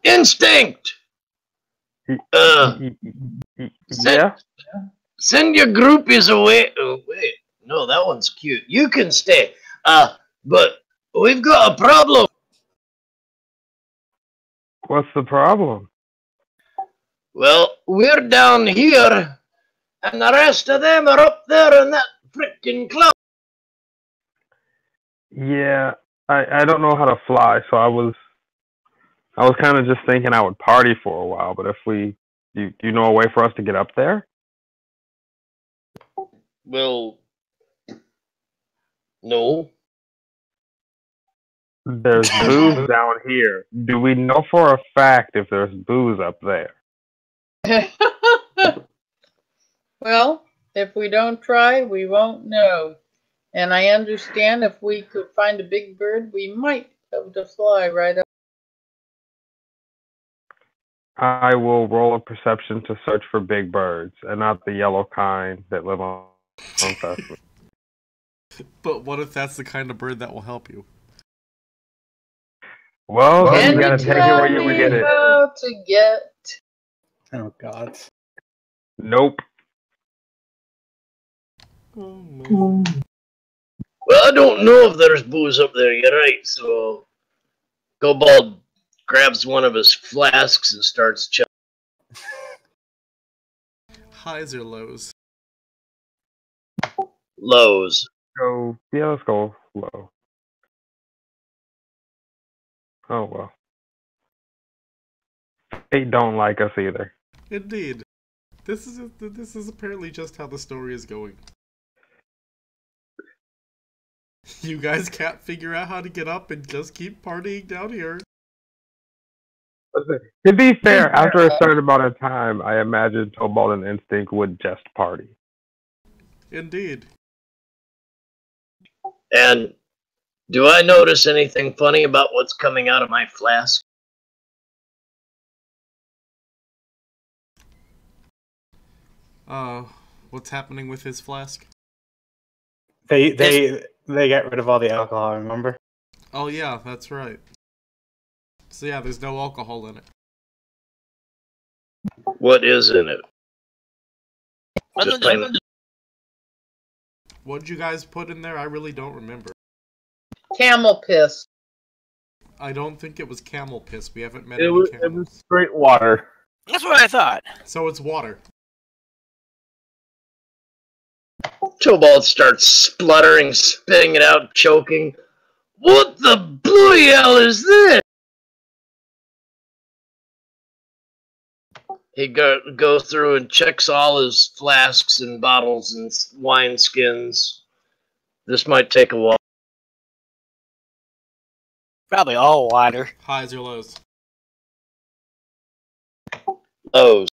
instinct? Yeah. Send your groupies away. Oh, wait. No, that one's cute. You can stay. But we've got a problem. What's the problem? Well, we're down here, and the rest of them are up there in that frickin' cloud. Yeah, I don't know how to fly, so I was kind of just thinking I would party for a while. But if do you know a way for us to get up there? Well, no. There's booze down here. Do we know for a fact if there's booze up there? Well, if we don't try, we won't know. And I understand if we could find a big bird, we might be able to fly right up. I will roll a perception to search for big birds, and not the yellow kind that live on pheasants. But what if that's the kind of bird that will help you? Well, then you gotta take it where you can get it. How to get? Oh God. Nope. Well, I don't know if there's booze up there. You're right. So, Kobold grabs one of his flasks and starts chugging. Highs or lows? Lows. Let's go low. Oh well. They don't like us either. Indeed. This is apparently just how the story is going. You guys can't figure out how to get up and just keep partying down here. To be fair, after a certain amount of time, I imagine Tobal and Instinct would just party. Indeed. And do I notice anything funny about what's coming out of my flask? What's happening with his flask? They got rid of all the alcohol, remember? Oh yeah, that's right. So yeah, there's no alcohol in it. What is in it? Just plain. What'd you guys put in there? I really don't remember. Camel piss. I don't think it was camel piss. We haven't met It any was camels. straight water. That's what I thought. So it's water. Tobald starts spluttering, spitting it out, choking. What the blue hell is this? He goes through and checks all his flasks and bottles and wine skins. This might take a while. Probably all water. Highs or lows? Lows.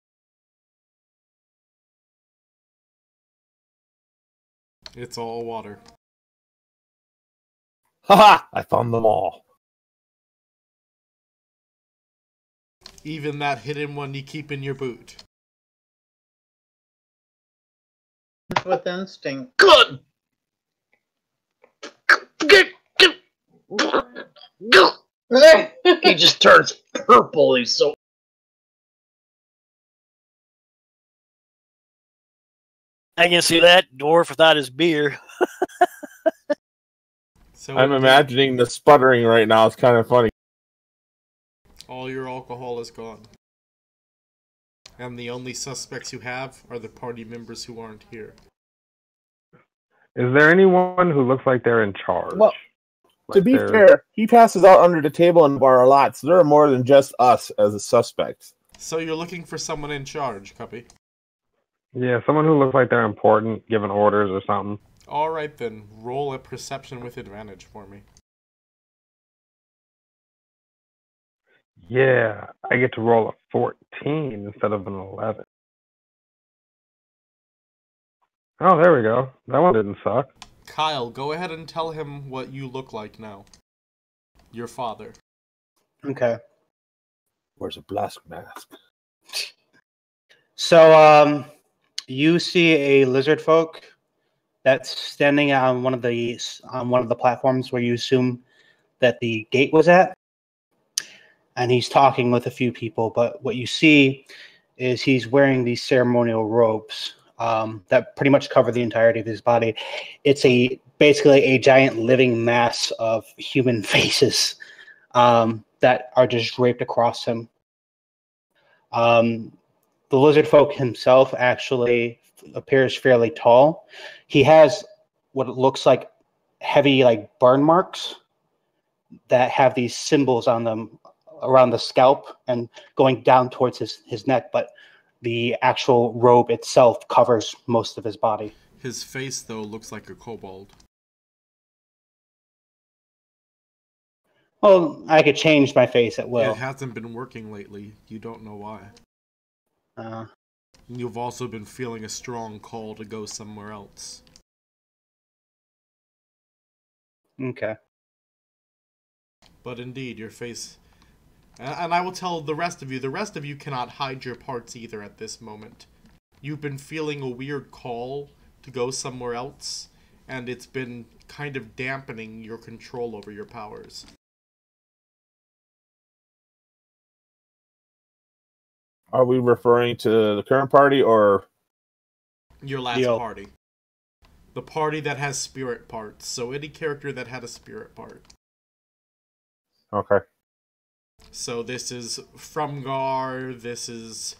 It's all water. Haha! I found them all. Even that hidden one you keep in your boot. With instinct. Good. He just turns purple. He's so. I can see that dwarf without his beer. So I'm imagining the sputtering right now. It's kind of funny. all your alcohol is gone. And the only suspects you have are the party members who aren't here. Is there anyone who looks like they're in charge? Well, to Like be they're- fair, he passes out under the table in the bar a lot, so there are more than just us as a suspect. So you're looking for someone in charge, Cuppy. Yeah, someone who looks like they're important, giving orders or something. All right, then. Roll a perception with advantage for me. Yeah, I get to roll a 14 instead of an 11. Oh, there we go. That one didn't suck. Kyle, go ahead and tell him what you look like now. Your father. Okay. Where's a black mask? So, you see a lizard folk that's standing on one of the platforms where you assume that the gate was at, and he's talking with a few people. But what you see is he's wearing these ceremonial robes that pretty much cover the entirety of his body. It's basically a giant living mass of human faces that are just draped across him. The lizard folk himself actually appears fairly tall. He has what it looks like heavy burn marks that have these symbols on them around the scalp and going down towards his neck, but the actual robe itself covers most of his body. His face, though, looks like a kobold. Well, I could change my face at will. It hasn't been working lately. You don't know why. You've also been feeling a strong call to go somewhere else. Okay. But indeed, your face... And I will tell the rest of you cannot hide your parts either at this moment. You've been feeling a weird call to go somewhere else, and it's been kind of dampening your control over your powers. Are we referring to the current party or your last party? The party that has spirit parts. So any character that had a spirit part. Okay. So this is Frumgar, this is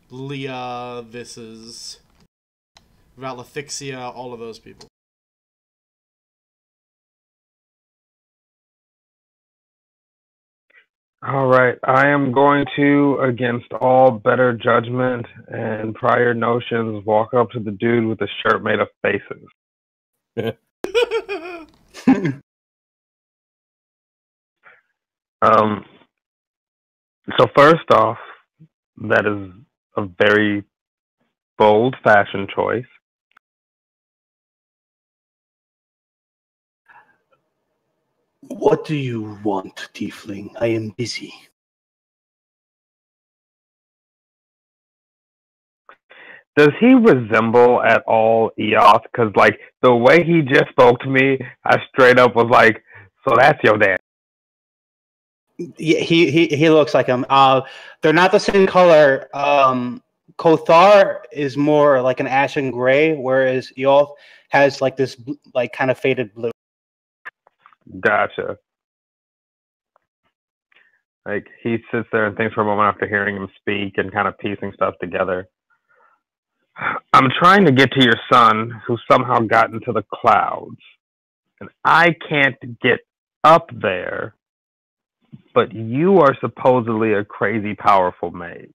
Leah, this is Valethixia, all of those people. All right, I am going to, against all better judgment and prior notions, walk up to the dude with the shirt made of faces. So first off, that is a very bold fashion choice. What do you want, Tiefling? I am busy. Does he resemble at all Eoth? Because, the way he just spoke to me, I straight up was like, so that's your dad. Yeah, he looks like him. They're not the same color. Kothar is more like an ashen gray, whereas Eoth has this kind of faded blue. Gotcha. He sits there and thinks for a moment after hearing him speak and kind of piecing stuff together. I'm trying to get to your son, who somehow got into the clouds, and I can't get up there, but you are supposedly a crazy powerful mage.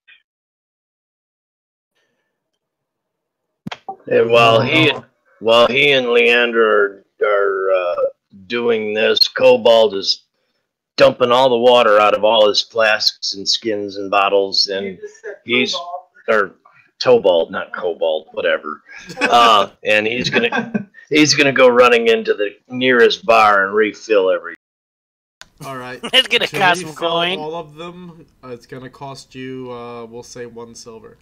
And while he and Leander are doing this, Cobalt is dumping all the water out of all his flasks and skins and bottles, and or Tobalt, not Cobalt, whatever. And he's gonna go running into the nearest bar and refill everything. All right. It's gonna cost some coin. All of them. It's gonna cost you, we'll say 1 silver.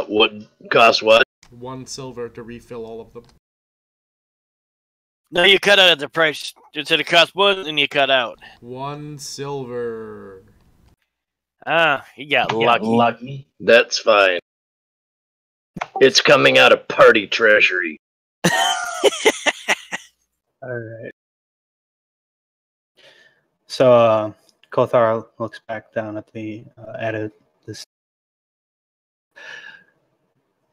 What cost what? 1 silver to refill all of them. No, you cut out at the price. Instead of cost 1, and you cut out. 1 silver. Ah, you got lucky. That's fine. It's coming out of party treasury. All right. So Kothar looks back down at this.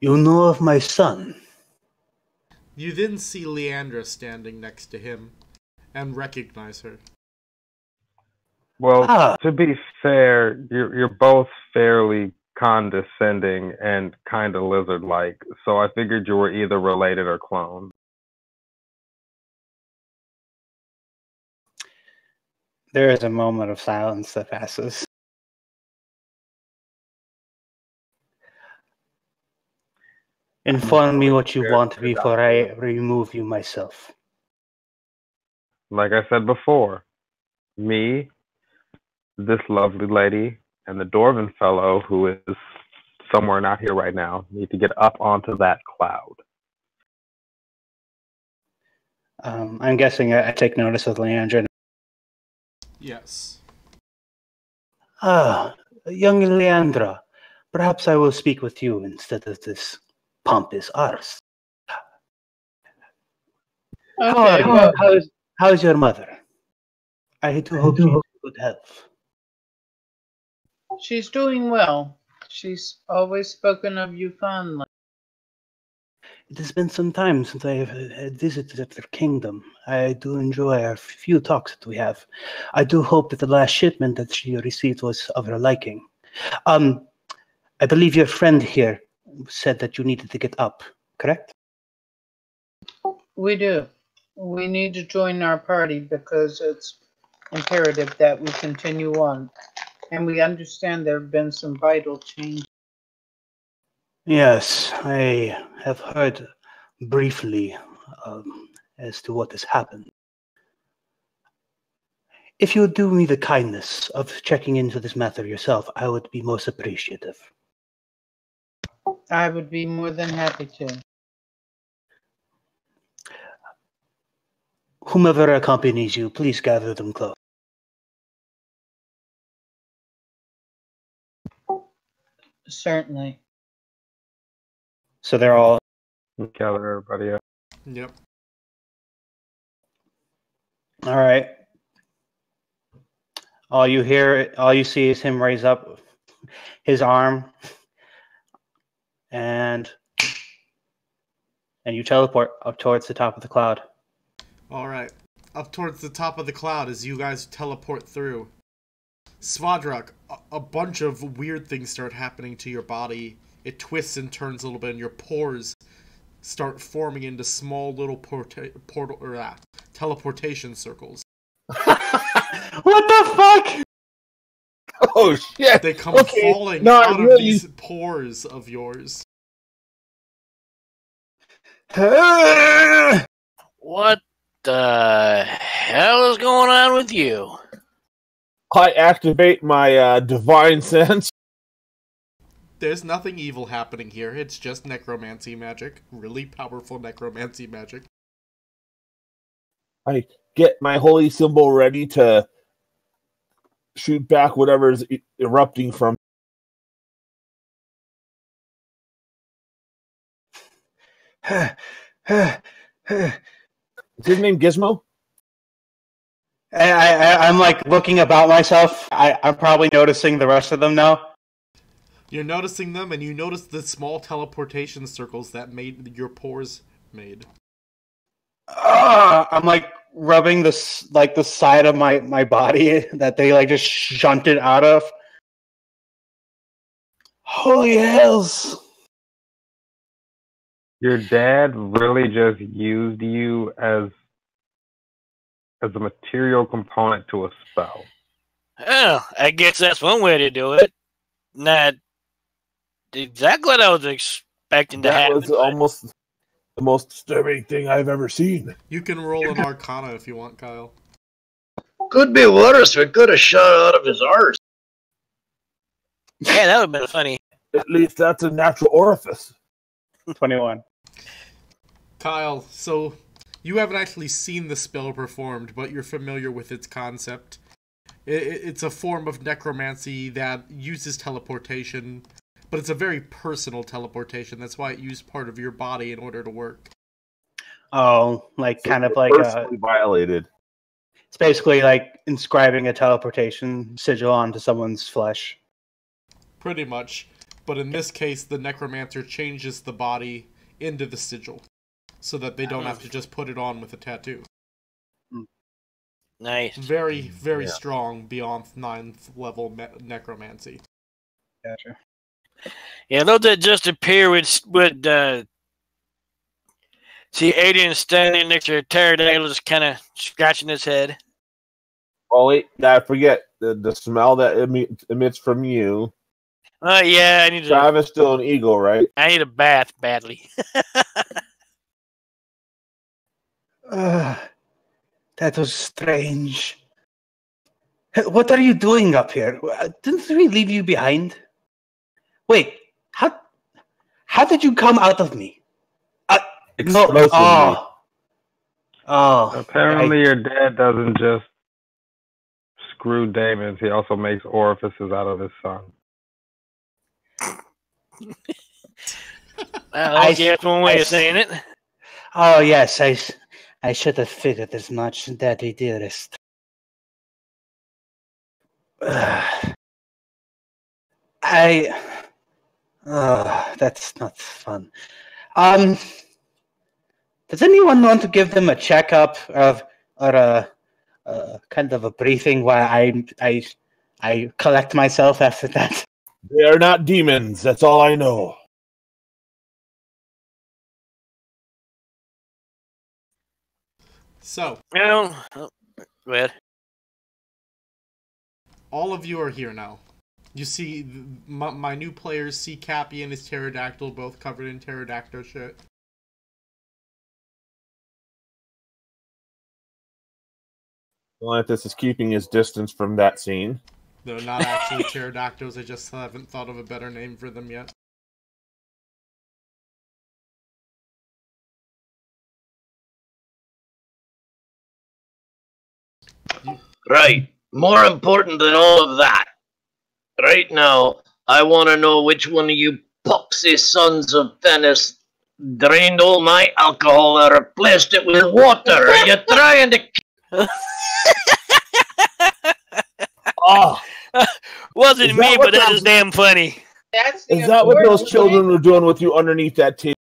You know of my son? You then see Leandra standing next to him and recognize her. Well, to be fair, you're both fairly condescending and kind of lizard-like, so I figured you were either related or cloned. There is a moment of silence that passes. Inform me what you want before I remove you myself. Like I said before, me, this lovely lady, and the Dwarven fellow who is somewhere not here right now need to get up onto that cloud. I'm guessing I take notice of Leandra. Yes. Young Leandra, perhaps I will speak with you instead of this pompous arse. Okay, How's your mother? I do hope she's in good health. she's doing well. She's always spoken of you fondly. It has been some time since I have visited their kingdom. I do enjoy our few talks that we have. I do hope that the last shipment that she received was of her liking. I believe your friend here said that you needed to get up, correct? We do. We need to join our party because it's imperative that we continue on. And we understand there have been some vital changes. Yes, I have heard briefly as to what has happened. If you would do me the kindness of checking into this matter yourself, I would be most appreciative. I would be more than happy to. Whomever accompanies you, please gather them close. Certainly. So they're all... Gather everybody up. Yep. All right. All you see is him raise up his arm, and you teleport up towards the top of the cloud. All right. Up towards the top of the cloud as you guys teleport through. Svadrak, a bunch of weird things start happening to your body. It twists and turns a little bit, and your pores start forming into small little teleportation circles. What the fuck? Oh shit! They come falling out of these pores of yours. What the hell is going on with you? I activate my divine sense. There's nothing evil happening here. It's just necromancy magic. Really powerful necromancy magic. I get my holy symbol ready to shoot back whatever's erupting from. Is his name Gizmo? I'm like looking about myself. I'm probably noticing the rest of them now. You're noticing them, and you notice the small teleportation circles that made your pores made. I'm like rubbing the side of my body that they like just shunted out of. Holy hells! Your dad really just used you as a material component to a spell. Oh, I guess that's one way to do it. Not exactly what I was expecting to happen. That was almost the most disturbing thing I've ever seen. You can roll an Arcana if you want, Kyle. Could be worse. We could have shot out of his arse. Yeah, that would have been funny. At least that's a natural orifice. 21. Kyle, so you haven't actually seen the spell performed, but you're familiar with its concept. It's a form of necromancy that uses teleportation, but it's a very personal teleportation. That's why it used part of your body in order to work. Oh, like So kind of like personally violated. it's basically like inscribing a teleportation sigil onto someone's flesh. Pretty much. But in this case, the necromancer changes the body into the sigil so that they don't have to just put it on with a tattoo. Nice. Very, very strong beyond 9th level necromancy. Gotcha. Yeah, those that just appear would see Adrian standing next to a pterodactyl just kind of scratching his head. Oh, wait, I forget the smell that emits from you. Yeah, I need Travis still an eagle, right? I need a bath badly. That was strange. What are you doing up here? Didn't we leave you behind? Wait, how did you come out of me? Explosively. Apparently your dad doesn't just screw demons, he also makes orifices out of his son. Well, that's one way of saying it. Oh, yes, I should have figured as much, Daddy dearest. That's not fun. Does anyone want to give them a checkup or a kind of a briefing while I collect myself after that? They are not demons. That's all I know. So, go ahead. All of you are here now. You see, my new players see Cappy and his pterodactyl both covered in pterodactyl shit. Atlantis is keeping his distance from that scene. They're not actually pterodactyls, I just haven't thought of a better name for them yet. Right. More important than all of that. Right now, I want to know which one of you poxy sons of Venice drained all my alcohol and replaced it with water. Are you trying to... Oh, wasn't me, but that is damn funny. Is that what those children were doing with you underneath that table?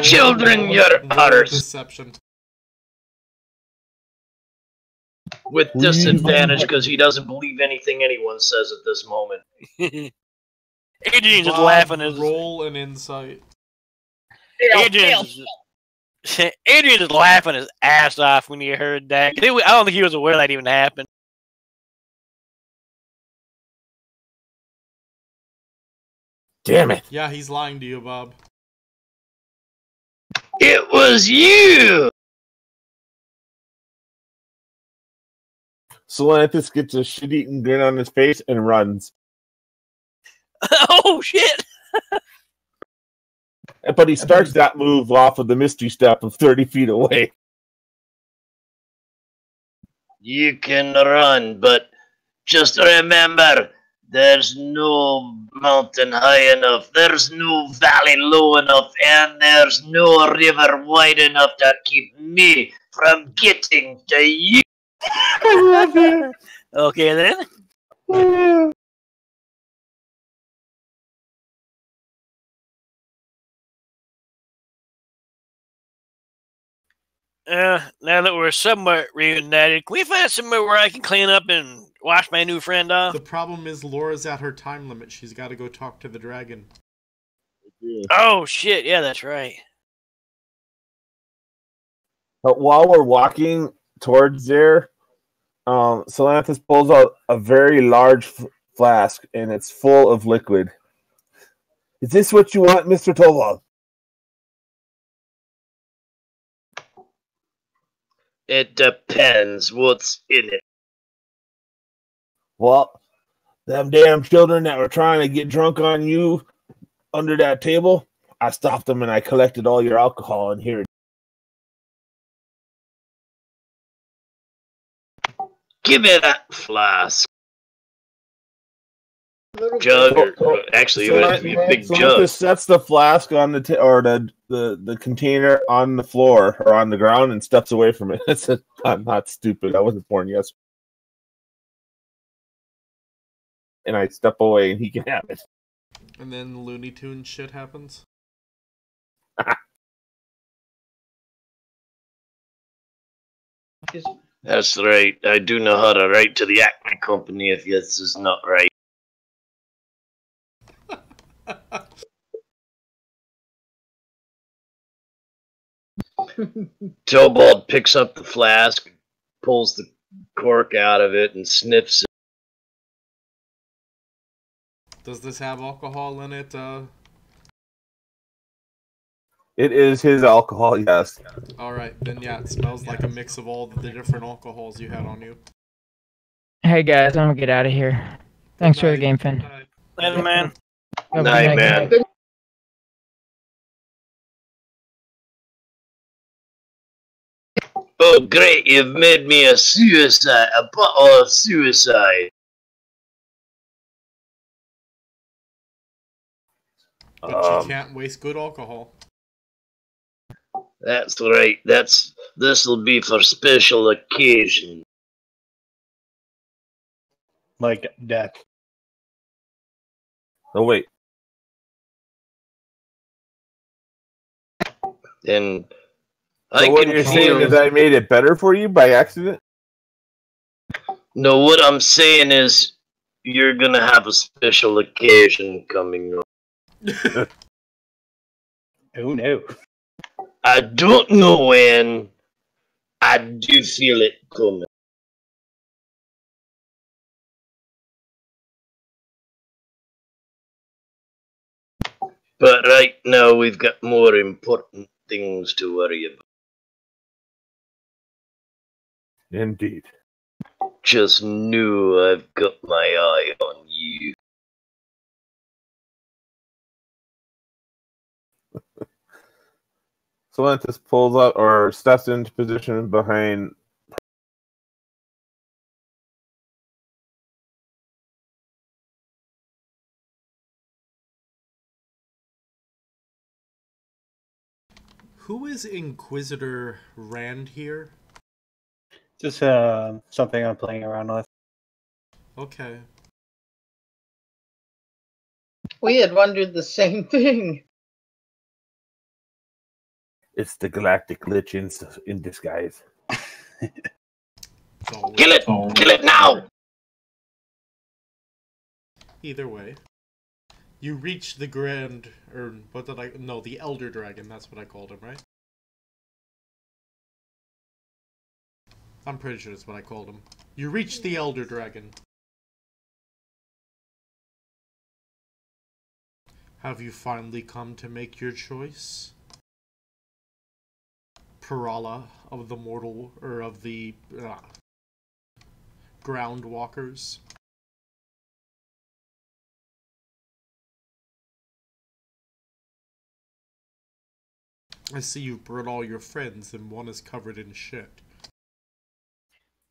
Children, you're utters. Deception. With disadvantage because he doesn't believe anything anyone says at this moment. Adrian's just laughing. Roll an insight. Adrian's just laughing his ass off when he heard that. I don't think he was aware that even happened. Damn it. Yeah, he's lying to you, Bob. It was you! Solanthus gets a shit-eating grin on his face and runs. Oh, shit! But he starts that move off of the mystery step of 30 feet away. You can run, but just remember, there's no mountain high enough, there's no valley low enough, and there's no river wide enough to keep me from getting to you. I love it. Okay, then. Now that we're somewhat reunited, can we find somewhere where I can clean up and wash my new friend off? The problem is Laura's at her time limit. She's got to go talk to the dragon. Oh, shit. Yeah, that's right. But while we're walking towards there, Solanthus pulls out a very large flask, and it's full of liquid. Is this what you want, Mr. Tovald? It depends what's in it. Well, them damn children that were trying to get drunk on you under that table, I stopped them and I collected all your alcohol in here. Give me that flask. Jug, or actually, it would be a big jug. Sets the flask on the container on the floor or on the ground and steps away from it. I said, I'm not stupid. I wasn't born yesterday. and I step away, and he can have it. And then Looney Tunes shit happens. That's right. I do know how to write to the Acme Company if this is not right. Tobald picks up the flask, pulls the cork out of it, and sniffs it. Does this have alcohol in it? It is his alcohol, yes. Alright, then yeah, it smells like a mix of all the different alcohols you had on you. Hey guys, I'm gonna get out of here. Thanks for the game, Finn. Later, man. Night, man. Oh, great! You've made me a bottle of suicide. But you can't waste good alcohol. That's right. This'll be for special occasion. Like death. Oh, wait. And So what you're saying is I made it better for you by accident? No, what I'm saying is you're gonna have a special occasion coming up. Oh no. I don't know when. I do feel it coming. But right now we've got more important things to worry about. Indeed. Just knew I've got my eye on you. Solantis pulls out or steps into position behind. Who is Inquisitor Rand here? Just something I'm playing around with. Okay. We had wondered the same thing. It's the Galactic Lich in disguise. Kill it! Kill it now! Either way. You reach the the Elder Dragon, that's what I called him, right? I'm pretty sure that's what I called him. You reach the Elder Dragon. Have you finally come to make your choice? Pirala of the Ground Walkers. I see you brought all your friends and one is covered in shit.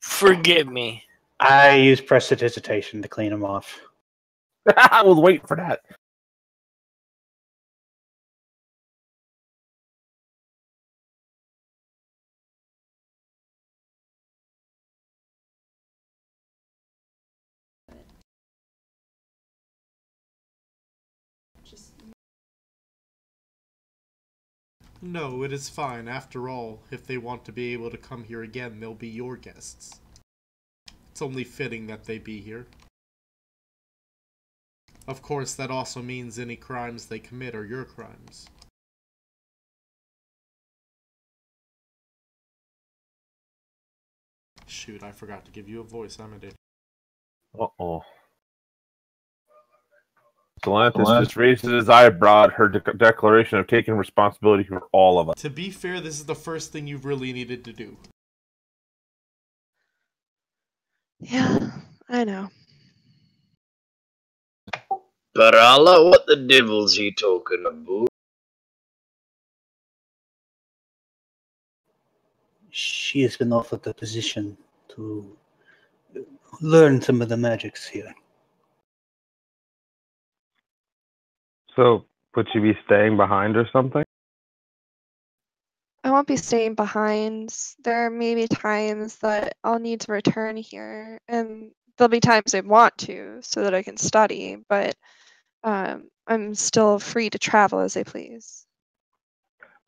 Forgive me. I use prestidigitation to clean them off. I was waiting for that. No, it is fine. After all, if they want to be able to come here again, they'll be your guests. It's only fitting that they be here. Of course, that also means any crimes they commit are your crimes. Shoot, I forgot to give you a voice. I'm an idiot. Uh-oh. Solantis just raises his eyebrow at her declaration of taking responsibility for all of us. To be fair, this is the first thing you've really needed to do. Yeah, I know. Pirala, what the devil's he talking about? She has been offered the position to learn some of the magics here. So, would she be staying behind or something? I won't be staying behind. There may be times that I'll need to return here, and there'll be times I want to so that I can study, but I'm still free to travel as I please.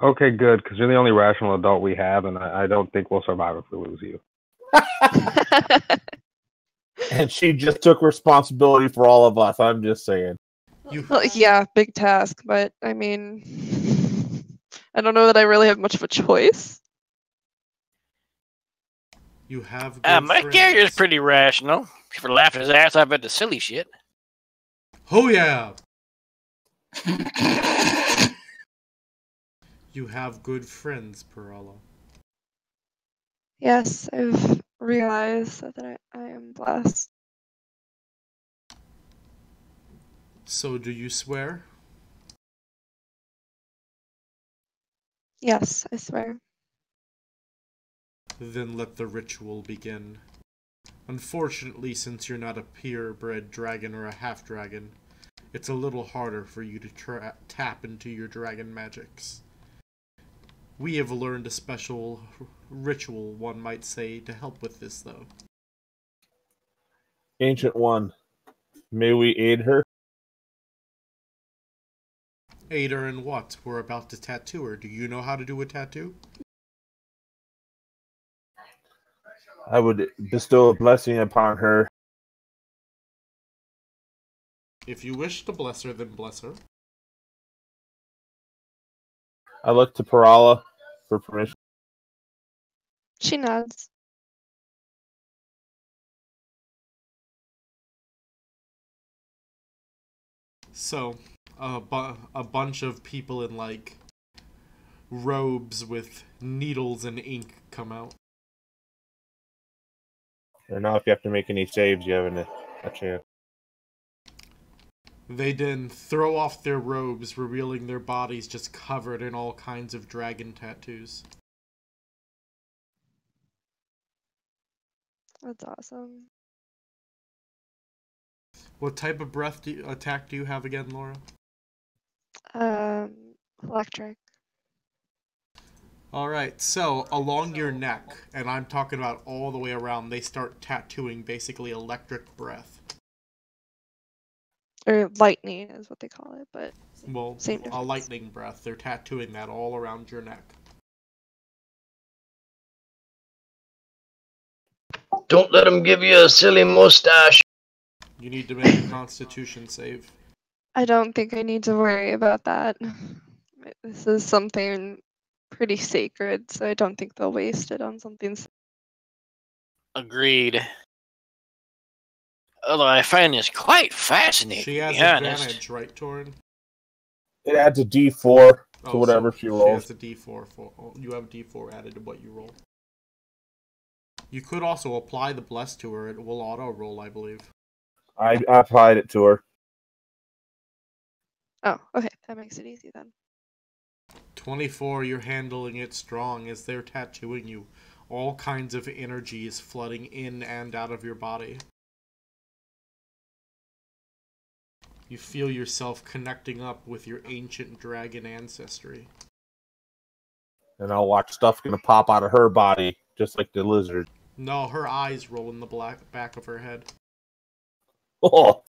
Okay, good, because you're the only rational adult we have, and I don't think we'll survive if we lose you. And she just took responsibility for all of us. I'm just saying. Well, yeah, big task, but I mean, I don't know that I really have much of a choice. You have good my friends. character's pretty rational. For laughing his ass off at the silly shit. Oh yeah. You have good friends, Perala. Yes, I've realized that I am blessed. So do you swear? Yes, I swear. Then let the ritual begin. Unfortunately, since you're not a purebred dragon or a half-dragon, it's a little harder for you to tap into your dragon magics. We have learned a special ritual, one might say, to help with this, though. Ancient One, may we aid her? Aid her in what? We're about to tattoo her. Do you know how to do a tattoo? I would bestow a blessing upon her. If you wish to bless her, then bless her. I look to Perala for permission. She nods. So, a bunch of people in, like, robes with needles and ink come out. And now if you have to make any saves, you have a chance. They then throw off their robes, revealing their bodies just covered in all kinds of dragon tattoos. That's awesome. What type of attack do you have again, Laura? Electric. Alright, so along your neck, and I'm talking about all the way around, they start tattooing basically electric breath. Or lightning is what they call it, but Well, same a difference. lightning breath. They're tattooing that all around your neck. Don't let him give you a silly mustache. You need to make a constitution save. I don't think I need to worry about that. This is something pretty sacred, so I don't think they'll waste it on something. Agreed. Although I find this quite fascinating, She has to be honest. advantage, right, Torin? It adds a D4 to whatever she rolls. She has a D4. You have a D4 added to what you roll. You could also apply the bless to her. It will auto-roll, I believe. I applied it to her. Oh, okay. That makes it easy then. 24, you're handling it strong as they're tattooing you. All kinds of energy is flooding in and out of your body. You feel yourself connecting up with your ancient dragon ancestry. And I'll watch stuff gonna pop out of her body, just like the lizard. No, her eyes roll in the back of her head. Oh.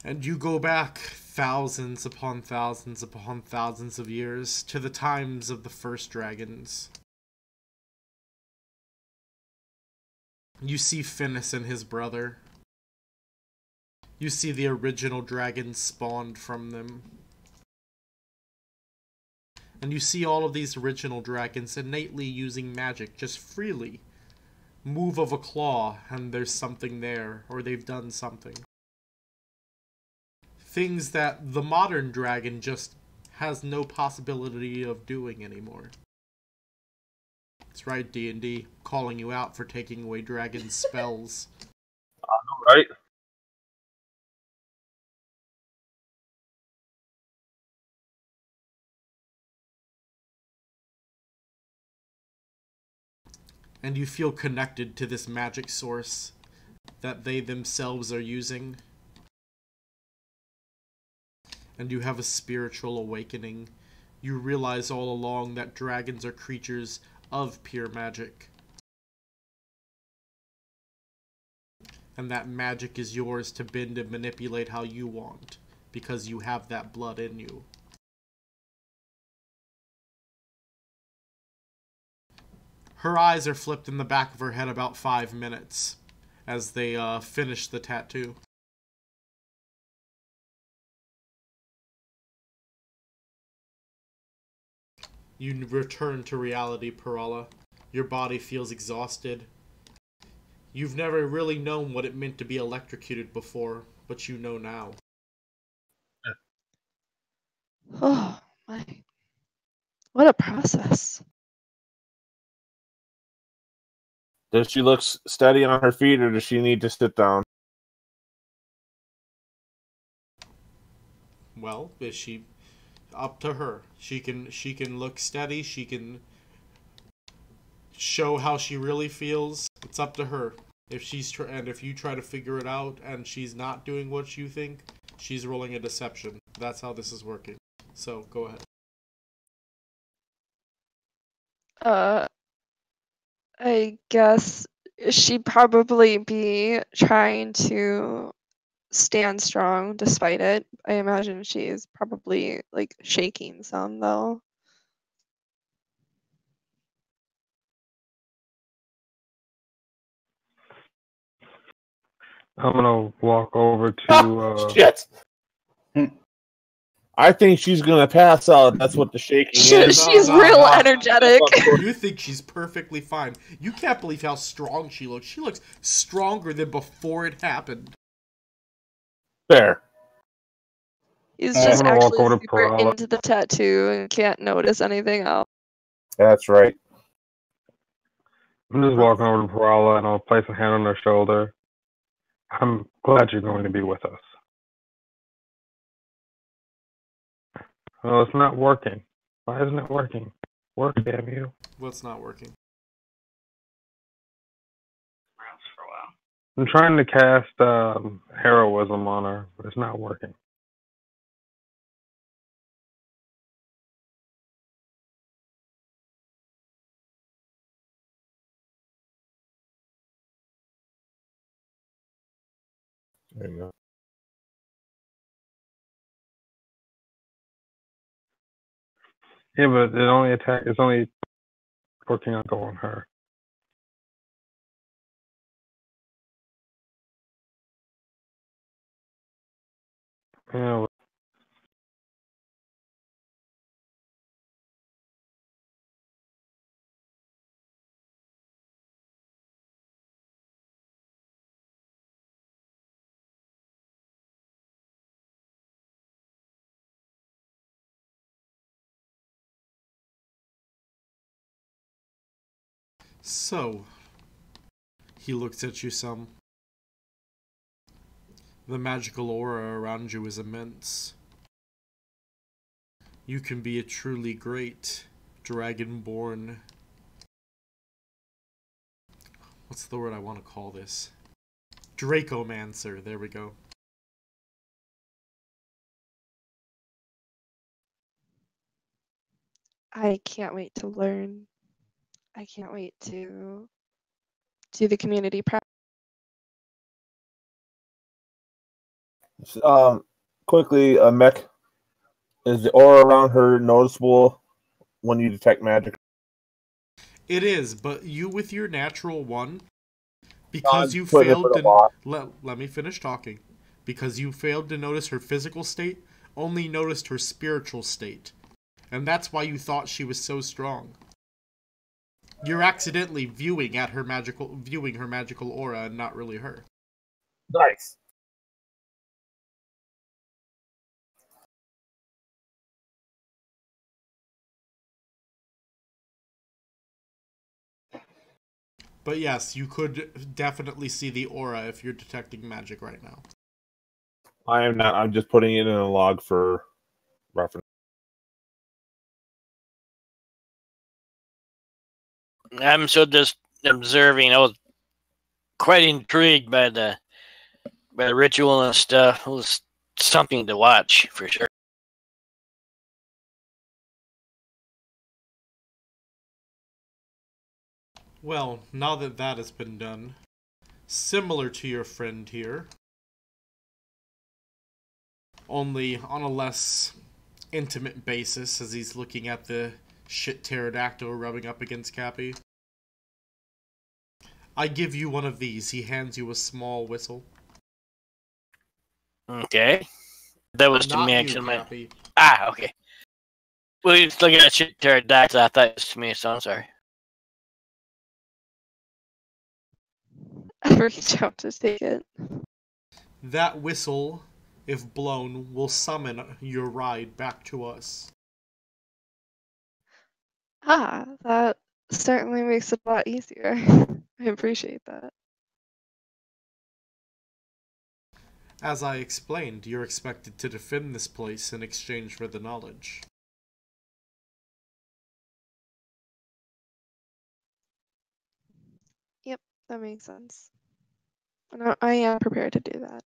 And you go back thousands upon thousands upon thousands of years to the times of the first dragons. You see Finnis and his brother. You see the original dragons spawned from them. And you see all of these original dragons innately using magic, just freely. Move of a claw, and there's something there, or they've done something. Things that the modern dragon just has no possibility of doing anymore. That's right, D&D, calling you out for taking away dragon spells. Right? And you feel connected to this magic source that they themselves are using. And you have a spiritual awakening. You realize all along that dragons are creatures of pure magic. And that magic is yours to bend and manipulate how you want, because you have that blood in you. Her eyes are flipped in the back of her head about 5 minutes as they finish the tattoo. You return to reality, Perala. Your body feels exhausted. You've never really known what it meant to be electrocuted before, but you know now. Oh my. What a process. Does she look steady on her feet, or does she need to sit down? Well, is she up to her? She can look steady. She can show how she really feels. It's up to her. If she's and if you try to figure it out and she's not doing what you think, she's rolling a deception. That's how this is working. So go ahead. I guess she'd probably be trying to stand strong despite it. I imagine she's probably like shaking some though. I'm gonna walk over to. Shit! I think she's gonna pass out. That's what the shaking is. She's real energetic. You think she's perfectly fine. You can't believe how strong she looks. She looks stronger than before it happened. Fair. He's just actually super into the tattoo and can't notice anything else. That's right. I'm just walking over to Perala and I'll place a hand on her shoulder. I'm glad you're going to be with us. Oh, it's not working. Why isn't it working? Work, damn you. What's not working? I'm trying to cast heroism on her, but it's not working. There you go. Yeah, but it's only working on her. Yeah. So, he looks at you some. The magical aura around you is immense. You can be a truly great dragonborn. What's the word I want to call this? Dracomancer. There we go. I can't wait to learn. I can't wait to do the community practice. Quickly, Mech, is the aura around her noticeable when you detect magic? It is, but you with your natural one, because you putting it failed for the to law. let me finish talking. Because you failed to notice her physical state, only noticed her spiritual state. And that's why you thought she was so strong. You're accidentally viewing her magical aura and not really her. Nice. But yes, you could definitely see the aura if you're detecting magic right now. I am not. I'm just putting it in a log for reference. I'm so just observing. I was quite intrigued by the ritual and stuff. It was something to watch for sure. Well, now that that has been done, similar to your friend here, only on a less intimate basis as he's looking at the shit pterodactyl rubbing up against Cappy. I give you one of these. He hands you a small whistle. Okay. That was to Not me, you, actually. Cappy. Okay. Well, you're just looking at shit pterodactyl. I thought it was to me, so I'm sorry. I reach out to take it. That whistle, if blown, will summon your ride back to us. That certainly makes it a lot easier. I appreciate that. As I explained, you're expected to defend this place in exchange for the knowledge. Yep, that makes sense. And I am prepared to do that.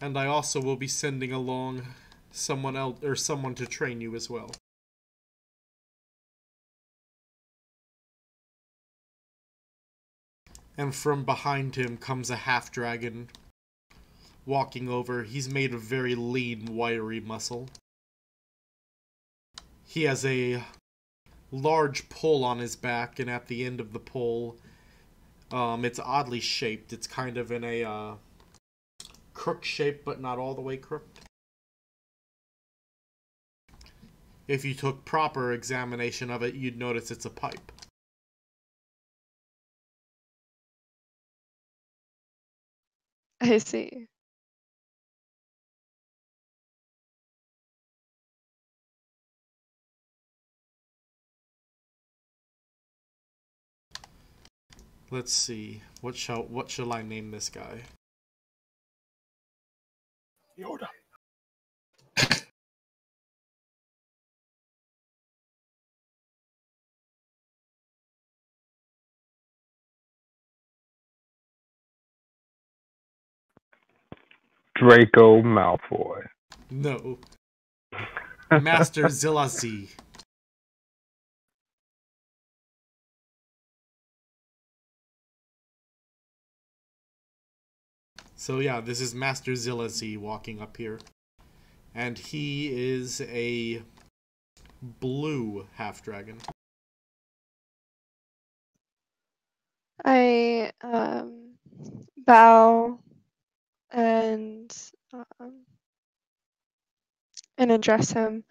And I also will be sending along someone else or someone to train you as well. And from behind him comes a half-dragon walking over. He's made of very lean, wiry muscle. He has a large pole on his back, and at the end of the pole, it's oddly shaped. It's kind of in a crook shape, but not all the way crooked. If you took proper examination of it, you'd notice it's a pipe. I see. Let's see. What shall I name this guy? Yoda. Draco Malfoy. No. Master Zillazi. So yeah, this is Master Zillazi walking up here. And he is a blue half-dragon. I bow and address him.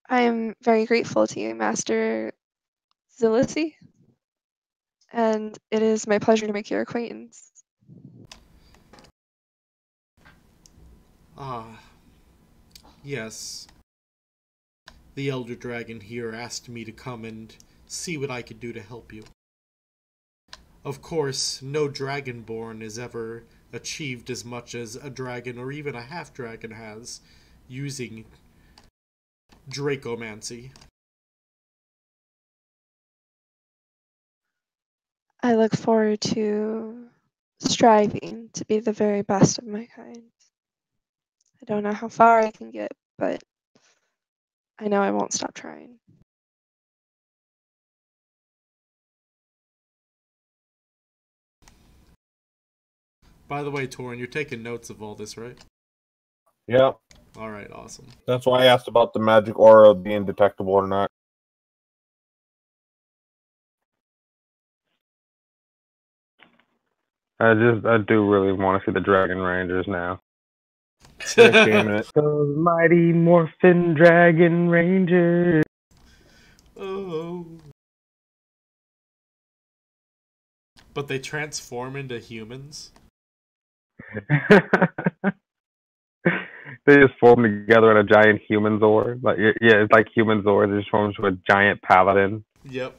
I am very grateful to you, Master Zilisi, and it is my pleasure to make your acquaintance. Yes. The Elder Dragon here asked me to come and see what I could do to help you. Of course, no Dragonborn has ever achieved as much as a dragon or even a half-dragon has using Dracomancy. I look forward to striving to be the very best of my kind. I don't know how far I can get, but I know I won't stop trying. By the way, Torin, you're taking notes of all this, right? Yeah. Alright, awesome. That's why I asked about the magic aura being detectable or not. I do really want to see the Dragon Rangers now. Damn it. Those mighty Morphin Dragon Rangers. Oh. But they transform into humans? They just form together in a giant human Zord. Like, yeah, it's like human Zord. They just form into a giant paladin. Yep.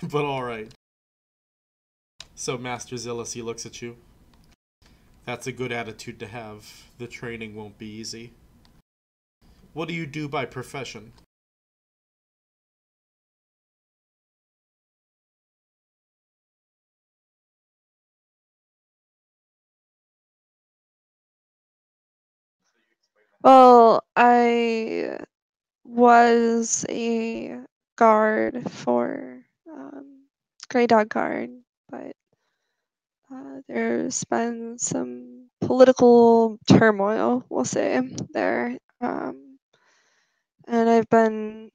But alright. So Master Zillus, he looks at you. That's a good attitude to have. The training won't be easy. What do you do by profession? Well, I was a guard for Grey Dog Guard, but there's been some political turmoil, we'll say, there. And I've been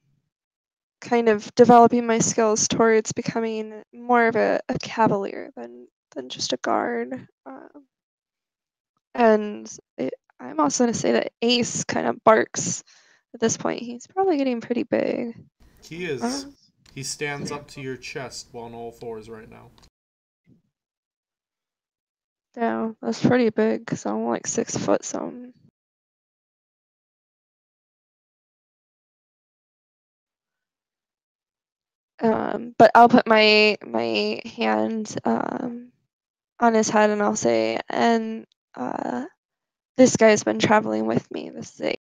kind of developing my skills towards becoming more of a cavalier than just a guard. And I'm also going to say that Ace kind of barks at this point. He's probably getting pretty big. He is. He stands up to your chest while on all fours right now. Yeah, that's pretty big because I'm like 6 foot something. But I'll put my hand on his head and I'll say, and this guy's been traveling with me. This is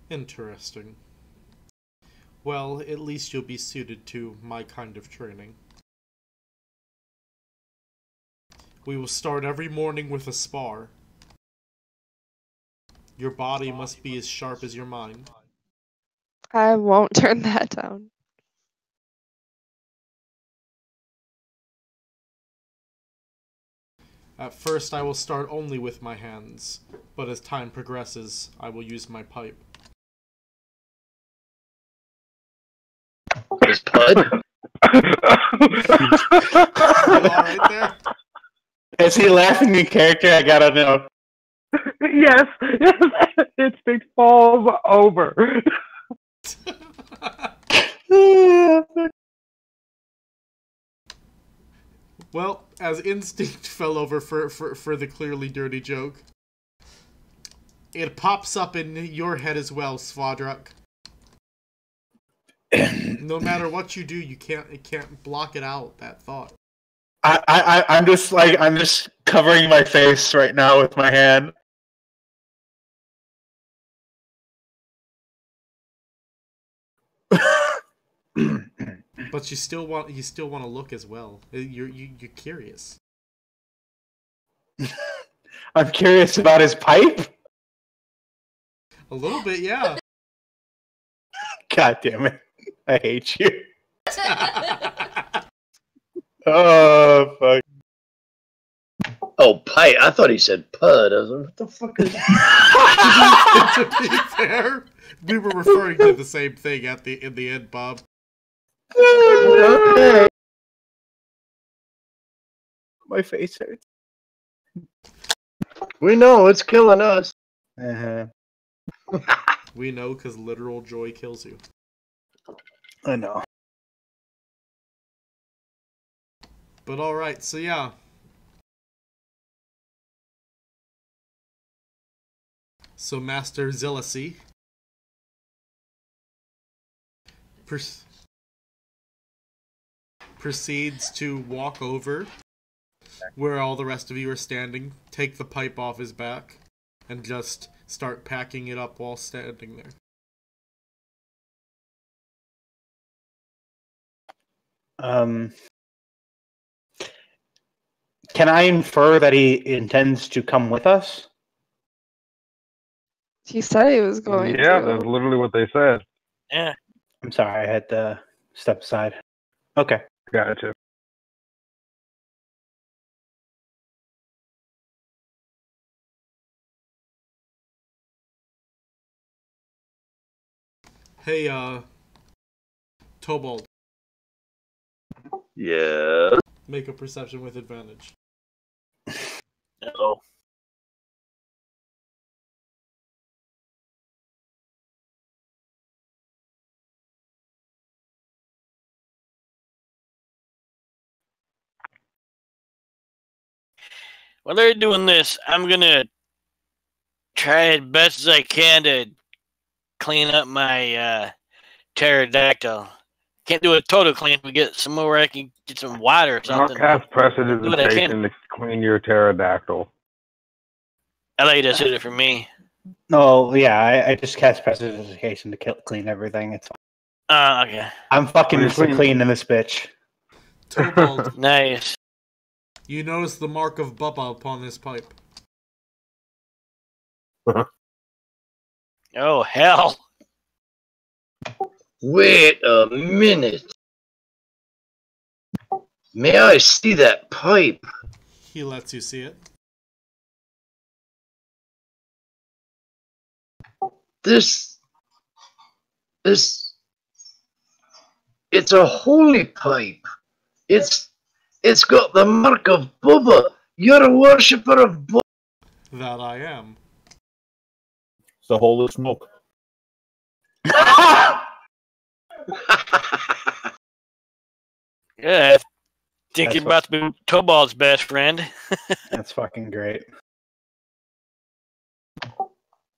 Interesting. Well, at least you'll be suited to my kind of training. We will start every morning with a spar. Your body must be as sharp as your mind. I won't turn that down. At first, I will start only with my hands, but as time progresses, I will use my pipe. Is Pud? Right there? Is he laughing in character? I gotta know. Yes, instinct falls over. Well, as instinct fell over for the clearly dirty joke, it pops up in your head as well, Svadruk. No matter what you do, it can't block it out, that thought. I'm just covering my face right now with my hand. But you still want to look as well. You're curious. I'm curious about his pipe. A little bit, yeah. God damn it! I hate you. Oh fuck. Oh, pipe. I thought he said Pud. I was like, what the fuck is To be fair, we were referring to the same thing in the end, Bob. Okay. My face hurts. We know it's killing us. Uh-huh. We know because literal joy kills you. I know. But alright, so yeah. So Master Zealousy proceeds to walk over where all the rest of you are standing, take the pipe off his back, and just start packing it up while standing there. Can I infer that he intends to come with us? He said he was going Yeah, to. that's literally what they said. Yeah. I'm sorry, I had to step aside. Okay. Gotcha. Hey, Tobald, Yeah. make a perception with advantage. Uh-oh. While they're doing this, I'm gonna try as best as I can to clean up my pterodactyl. Can't do a total clean. We get somewhere where I can get some water or I'll something. cast Do what I prestidigitation can. to clean your pterodactyl. I like that did it for me. No, yeah, I just cast prestidigitation to clean everything. It's fine. Okay. I'm fucking You're Mr. clean. Clean in this bitch. Tobald, Nice. you notice the mark of Bubba upon this pipe. Oh, hell. Wait a minute. May I see that pipe? He lets you see it. This, it's a holy pipe. It's got the mark of Bubba. You're a worshipper of Bubba. That I am. It's a holy smoke. Yeah, I think That's you're about to be Tobald's best friend. That's fucking great.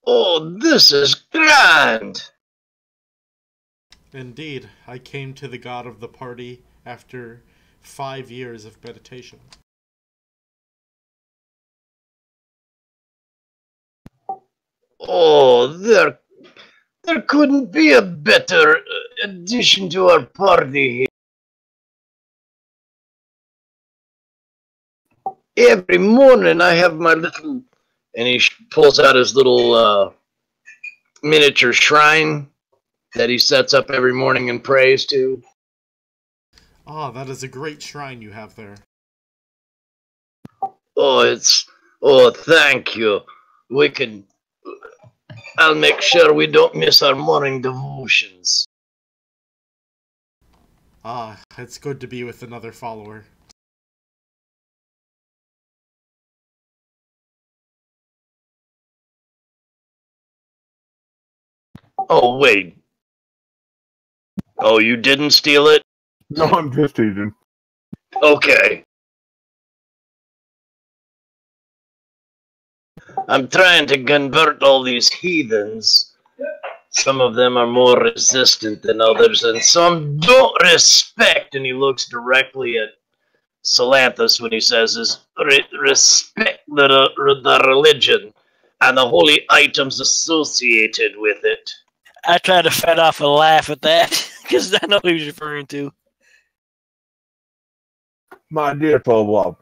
Oh, this is grand. Indeed, I came to the god of the party after 5 years of meditation. Oh, there couldn't be a better addition to our party here. Every morning I have my little, and he pulls out his little miniature shrine that he sets up every morning and prays to. Ah, that is a great shrine you have there. Oh, thank you. I'll make sure we don't miss our morning devotions. Ah, it's good to be with another follower. Oh, wait. Oh, you didn't steal it? No, I'm just teasing. Okay. I'm trying to convert all these heathens. Some of them are more resistant than others, and some don't respect. And he looks directly at Salanthus when he says, respect the religion and the holy items associated with it. I tried to fight off a laugh at that because I know who he's referring to. My dear Tobal,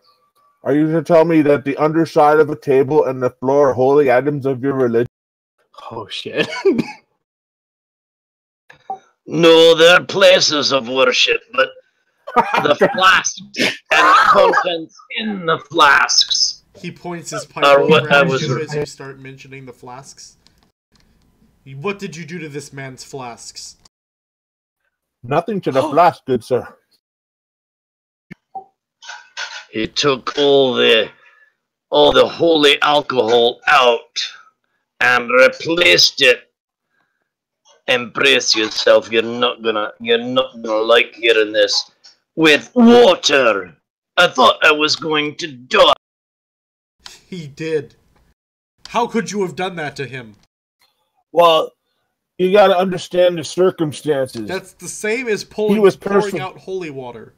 are you to tell me that the underside of a table and the floor are holy items of your religion? Oh shit. No, they're places of worship, but the flasks and contents in the flasks He points his pipe are over what I at was. you as you start mentioning the flasks. What did you do to this man's flasks? Nothing to the flask, good sir. He took all the holy alcohol out and replaced it. Embrace yourself. You're not gonna like hearing this. With water. I thought I was going to die. He did. How could you have done that to him? Well, you got to understand the circumstances. That's the same as pouring out holy water.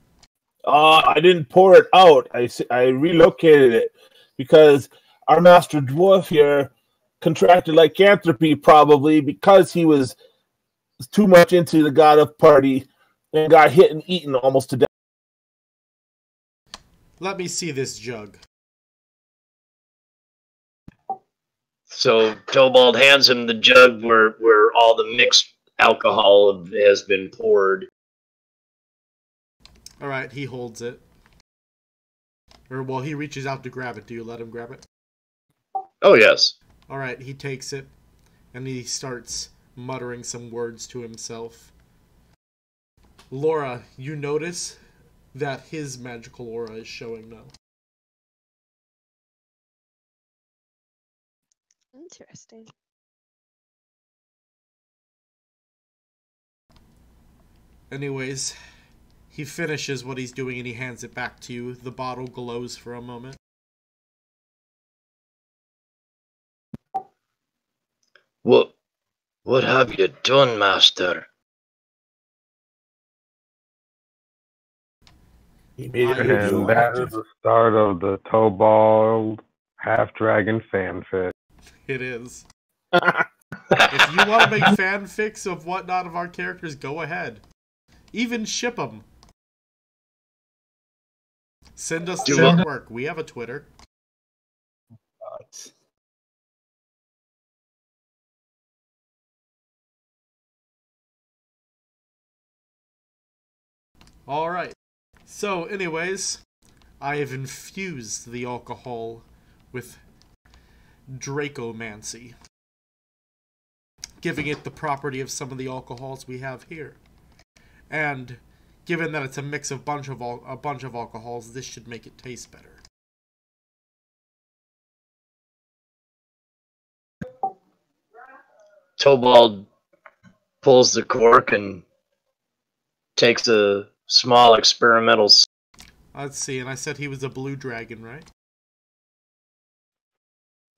I didn't pour it out. I relocated it because our master dwarf here contracted lycanthropy probably because he was too much into the god of party and got hit and eaten almost to death. Let me see this jug. So Tobald hands him the jug where all the mixed alcohol has been poured. Alright, he holds it. Or, he reaches out to grab it. Do you let him grab it? Oh, yes. Alright, he takes it, and he starts muttering some words to himself. Laura, you notice that his magical aura is showing now. Interesting. Anyways, he finishes what he's doing and he hands it back to you. The bottle glows for a moment. What have you done, master? He made it. And that is the start of the Tobald Half-Dragon fanfic. It is. If you want to make fanfics of whatnot of our characters, go ahead. Even ship them. Send us the artwork. We have a Twitter. All right. So, anyways, I have infused the alcohol with Dracomancy, giving it the property of some of the alcohols we have here. And given that it's a mix of a bunch of alcohols, this should make it taste better. Tobald pulls the cork and takes a small experimental. Let's see, and I said he was a blue dragon, right?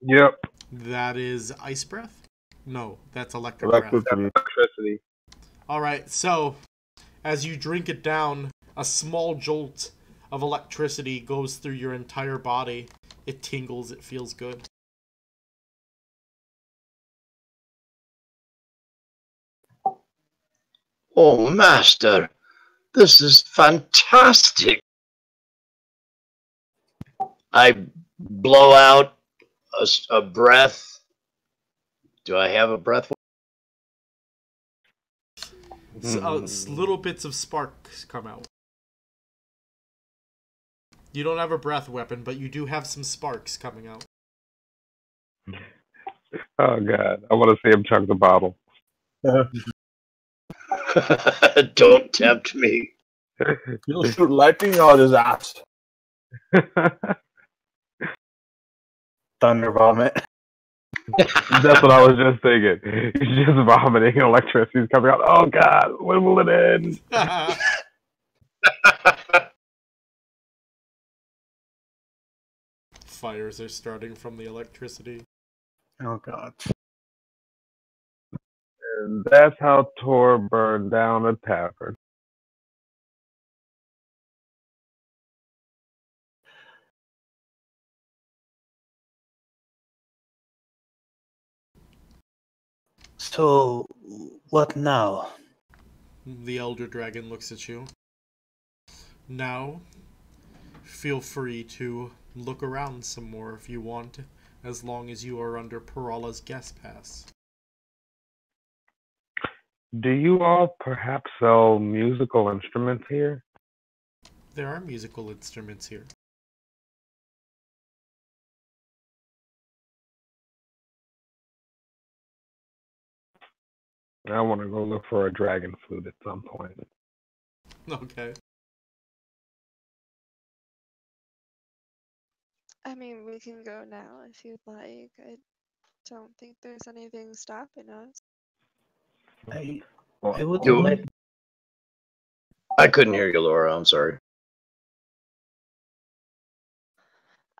Yep. That is ice breath? No, that's electric breath. Electricity. Alright, so as you drink it down, a small jolt of electricity goes through your entire body. It tingles, it feels good. Oh, Master, this is fantastic. I blow out a breath. Do I have a breath? Little bits of sparks come out. You don't have a breath weapon, but you do have some sparks coming out. Oh, God. I want to see him chug the bottle. Don't tempt me. You'll shoot lightning out his ass. Thunder vomit. That's what I was just thinking. He's just vomiting and electricity's coming out. Oh, God. When will it end? Fires are starting from the electricity. Oh, God. And that's how Tor burned down a tavern. So, what now? The Elder Dragon looks at you. Now, feel free to look around some more if you want, as long as you are under Parala's guest pass. Do you all perhaps sell musical instruments here? There are musical instruments here. I want to go look for a dragon flute at some point. Okay. I mean, we can go now if you'd like. I don't think there's anything stopping us. I Well, would Do like. I couldn't hear you, Laura. I'm sorry.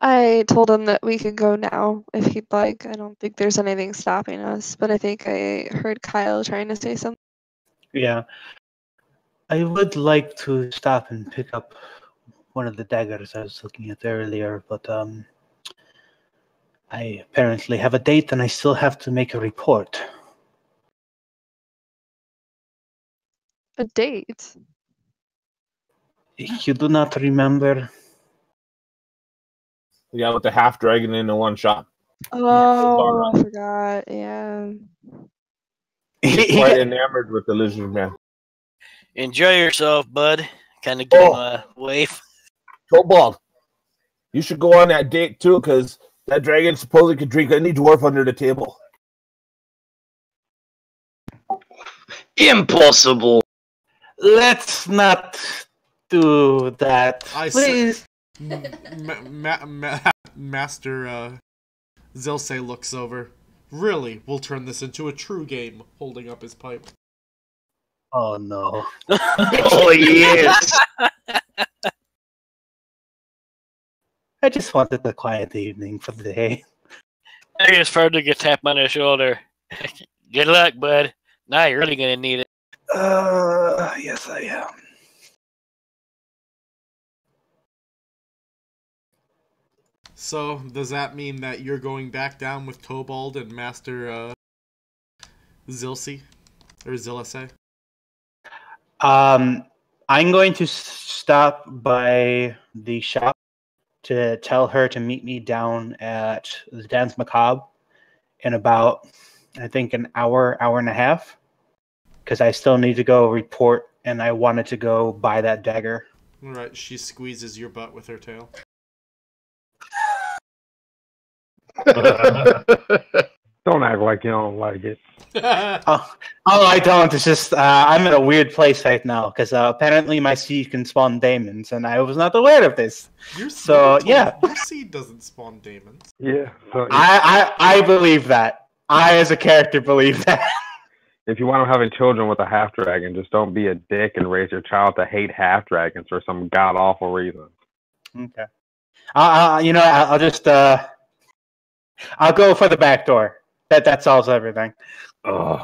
I told him that we could go now if he'd like. I don't think there's anything stopping us, but I think I heard Kyle trying to say something. Yeah. I would like to stop and pick up one of the daggers I was looking at earlier, but I apparently have a date and I still have to make a report. A date? You do not remember? Yeah, with the half dragon into one shot. Oh, I forgot. Yeah. He's quite enamored with the lizard man. Enjoy yourself, bud. Kind of give him a wave. Tobald, you should go on that date too, because that dragon supposedly could drink any dwarf under the table. Impossible. Let's not do that. Please. Master Zilse looks over. Really, we'll turn this into a true game, holding up his pipe. Oh, no. Oh, yes. I just wanted a quiet evening for the day. I just heard to get tapped on the shoulder. Good luck, bud. Now you're really going to need it. Yes, I am. So, does that mean that you're going back down with Tobald and Master Zilse? Or Zilase? I'm going to stop by the shop to tell her to meet me down at the Dance Macabre in about, I think, an hour and a half. Because I still need to go report and I wanted to go buy that dagger. All right, she squeezes your butt with her tail. Don't act like you don't like it. Oh, I don't. It's just I'm in a weird place right now because apparently my seed can spawn demons, and I was not aware of this. Your seed doesn't spawn demons. Yeah. So I believe that. I, as a character, believe that. if you want to having children with a half dragon, just don't be a dick and raise your child to hate half dragons for some god awful reason. Okay. I'll just I'll go for the back door. That solves everything. Oh.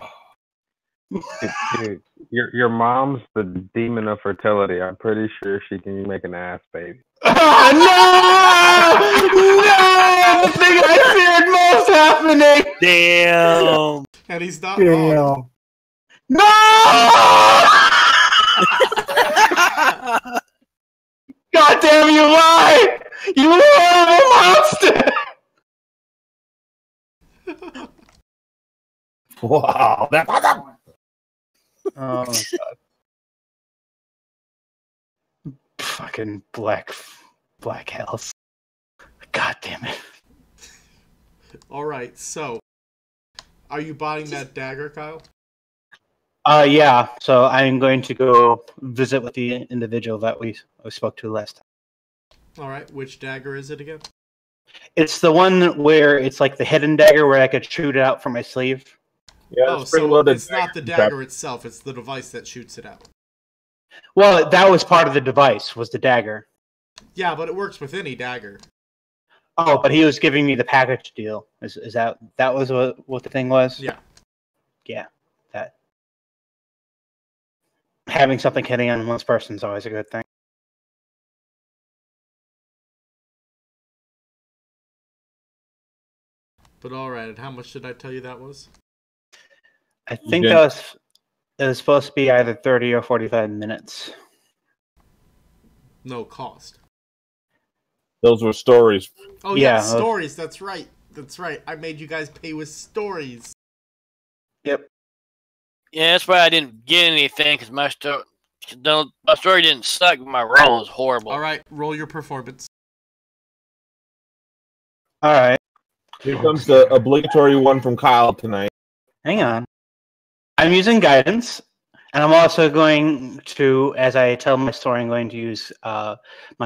Dude, your mom's the demon of fertility. I'm pretty sure she can make an ass baby. Oh, no! No! The thing I feared most happening! Damn! And he's not wrong. No! God damn, you lie! You horrible monster! Wow, that was Oh my god. Fucking black hells. God damn it. Alright, so are you buying that dagger, Kyle? Yeah, so I'm going to go visit with the individual that we spoke to last time. Alright, which dagger is it again? It's the one where it's like the hidden dagger where I could shoot it out from my sleeve. Yeah, so it's not the dagger itself, it's the device that shoots it out. Well, that was part of the device, was the dagger. Yeah, but it works with any dagger. Oh, but he was giving me the package deal. Is that was what the thing was? Yeah. Yeah, that. Having something hitting on one person is always a good thing. But alright, and how much did I tell you that was? I think it was supposed to be either 30 or 45 minutes. No cost. Those were stories. Oh yeah, stories. That's right. That's right. I made you guys pay with stories. Yep. Yeah, that's why I didn't get anything because my story didn't suck, but my roll was horrible. All right, roll your performance. All right. Here comes the obligatory one from Kyle tonight. Hang on. I'm using guidance, and I'm also going to, as I tell my story, I'm going to use my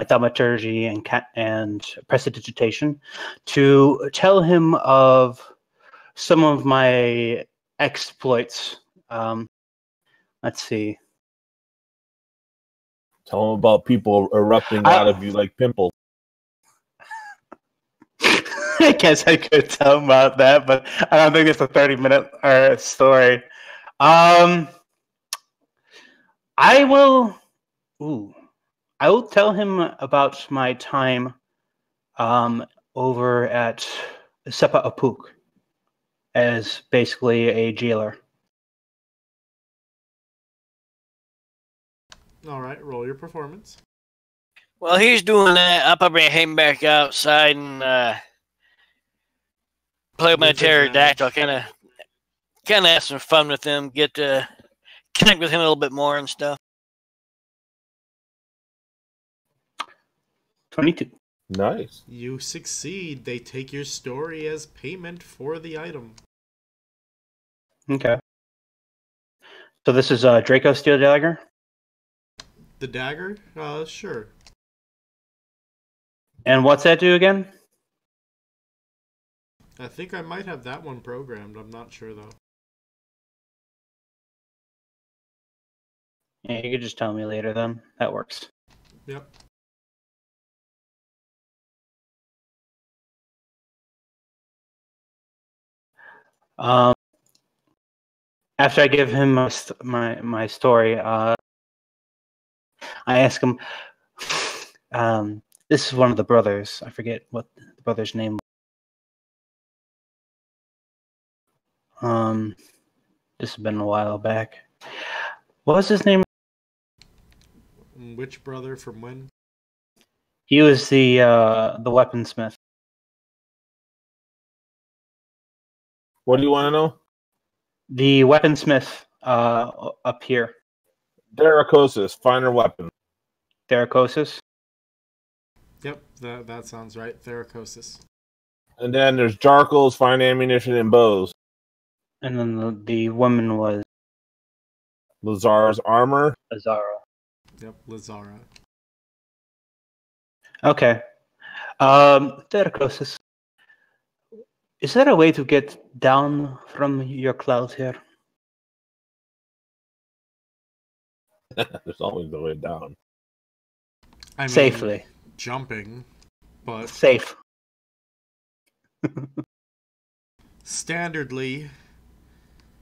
thaumaturgy and prestidigitation to tell him of some of my exploits. Let's see. Tell him about people erupting out of you like pimples. I guess I could tell him about that, but I don't think it's a 30-minute story. I will tell him about my time over at Sepa Apuk as basically a jailer. All right, roll your performance. Well, he's doing that. I'll probably hang back outside and play with my pterodactyl. Kind of have some fun with him. Get to connect with him a little bit more and stuff. 22. Nice. You succeed. They take your story as payment for the item. Okay. So this is Draco Steel Dagger? The dagger? Sure. And what's that do again? I think I might have that one programmed. I'm not sure, though. Yeah, you could just tell me later then. That works. Yep. After I give him my story, I ask him, this is one of the brothers. I forget what the brother's name was. This has been a while back. What was his name? Which brother from when? He was the weaponsmith. What do you want to know? The weaponsmith up here. Deracosis, finer weapon. Theracosis. Yep, that sounds right. Theracosis. And then there's Jarkles, fine ammunition, and bows. And then the woman was Lazar's armor. Azara. Yep, Lazara. Okay. Theracosis. Is there a way to get down from your cloud here? There's always the way down. I mean, Safely. Jumping, but Safe. standardly,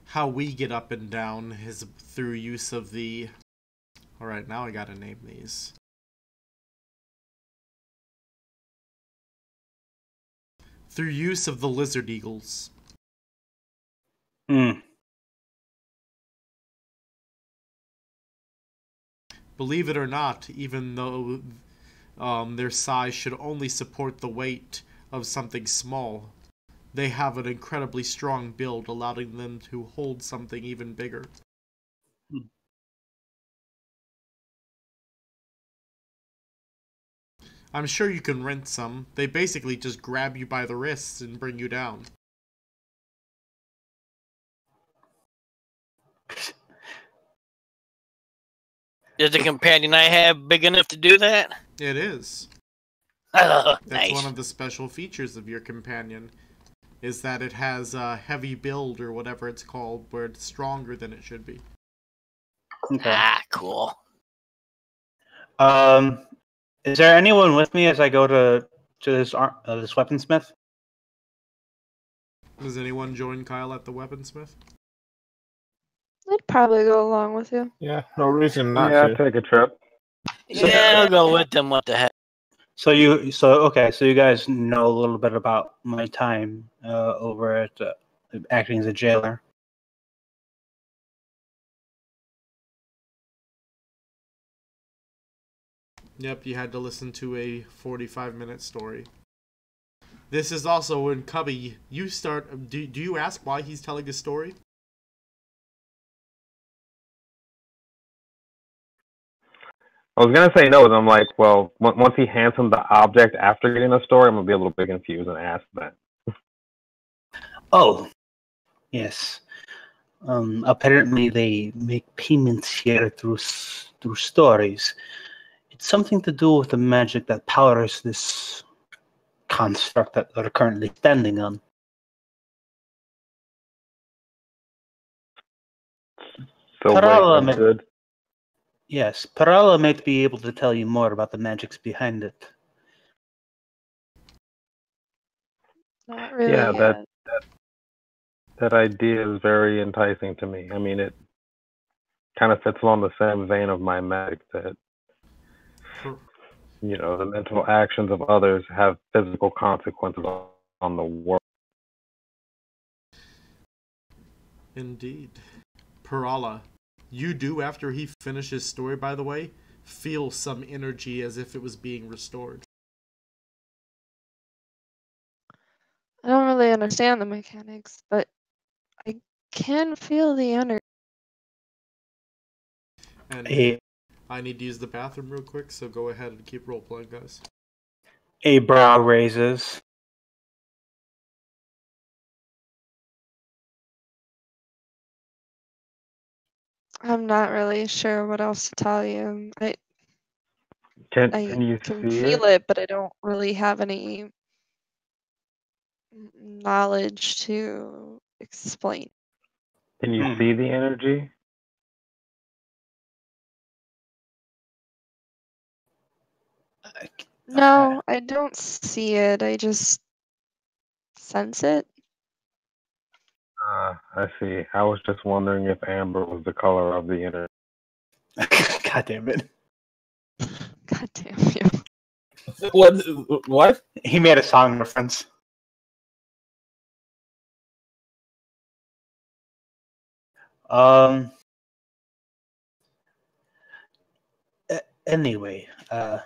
how we get up and down is through use of the... Alright, now I gotta name these. Through use of the lizard eagles. Hmm. Believe it or not, even though their size should only support the weight of something small, they have an incredibly strong build, allowing them to hold something even bigger. I'm sure you can rent some. They basically just grab you by the wrists and bring you down. Is the companion I have big enough to do that? It is. That's That's one of the special features of your companion, is that it has a heavy build, or whatever it's called, where it's stronger than it should be. Okay. Ah, cool. Is there anyone with me as I go to this this weaponsmith? Does anyone join Kyle at the weaponsmith? I'd probably go along with you. Yeah, no reason not Yeah, to. take a trip. Yeah, I'll go with them. What the heck? So you guys know a little bit about my time over at acting as a jailer. Yep, you had to listen to a 45-minute story. This is also when Cubby, you start... Do you ask why he's telling a story? I was gonna say no, but I'm like, well, once he hands him the object after getting the story, I'm gonna be a little bit confused and ask that. Oh, yes. Apparently, they make payments here through stories. It's something to do with the magic that powers this construct that they're currently standing on. So Parala wait, good. Yes, Parala might be able to tell you more about the magics behind it. Not really. Yeah, that idea is very enticing to me. I mean, it kind of fits along the same vein of my magic that, you know, the mental actions of others have physical consequences on the world. Indeed. Parala, you do, after he finishes his story, by the way, feel some energy as if it was being restored. I don't really understand the mechanics, but I can feel the energy. And I need to use the bathroom real quick, so go ahead and keep role-playing, guys. A brow raises. I'm not really sure what else to tell you. I Can you can see feel it? it, but I don't really have any knowledge to explain. Can you see the energy? No, I don't see it. I just sense it. I see. I was just wondering if amber was the color of the energy. God damn it. God damn you. What? He made a song reference. Anyway, I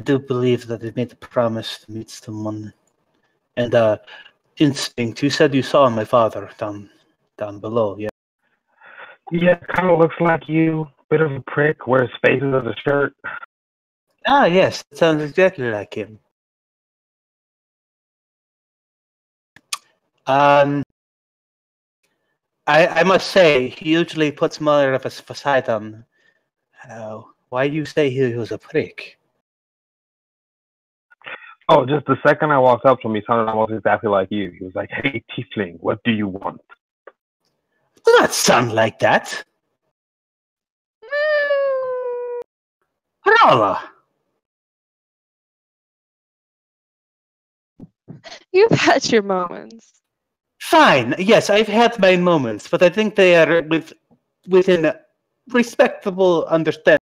do believe that they made the promise to meet someone. And Instinct, you said you saw my father down below, yeah? Yeah, kind of looks like you. Bit of a prick, wears faces as a shirt. Ah, yes, it sounds exactly like him. I must say, he usually puts more of a facade on. Why do you say he was a prick? Oh, just the second I walked up to him, he sounded almost exactly like you. He was like, "Hey, tiefling, what do you want?" It does not sound like that. Rala. You've had your moments. Fine. Yes, I've had my moments, but I think they are within a respectable understanding.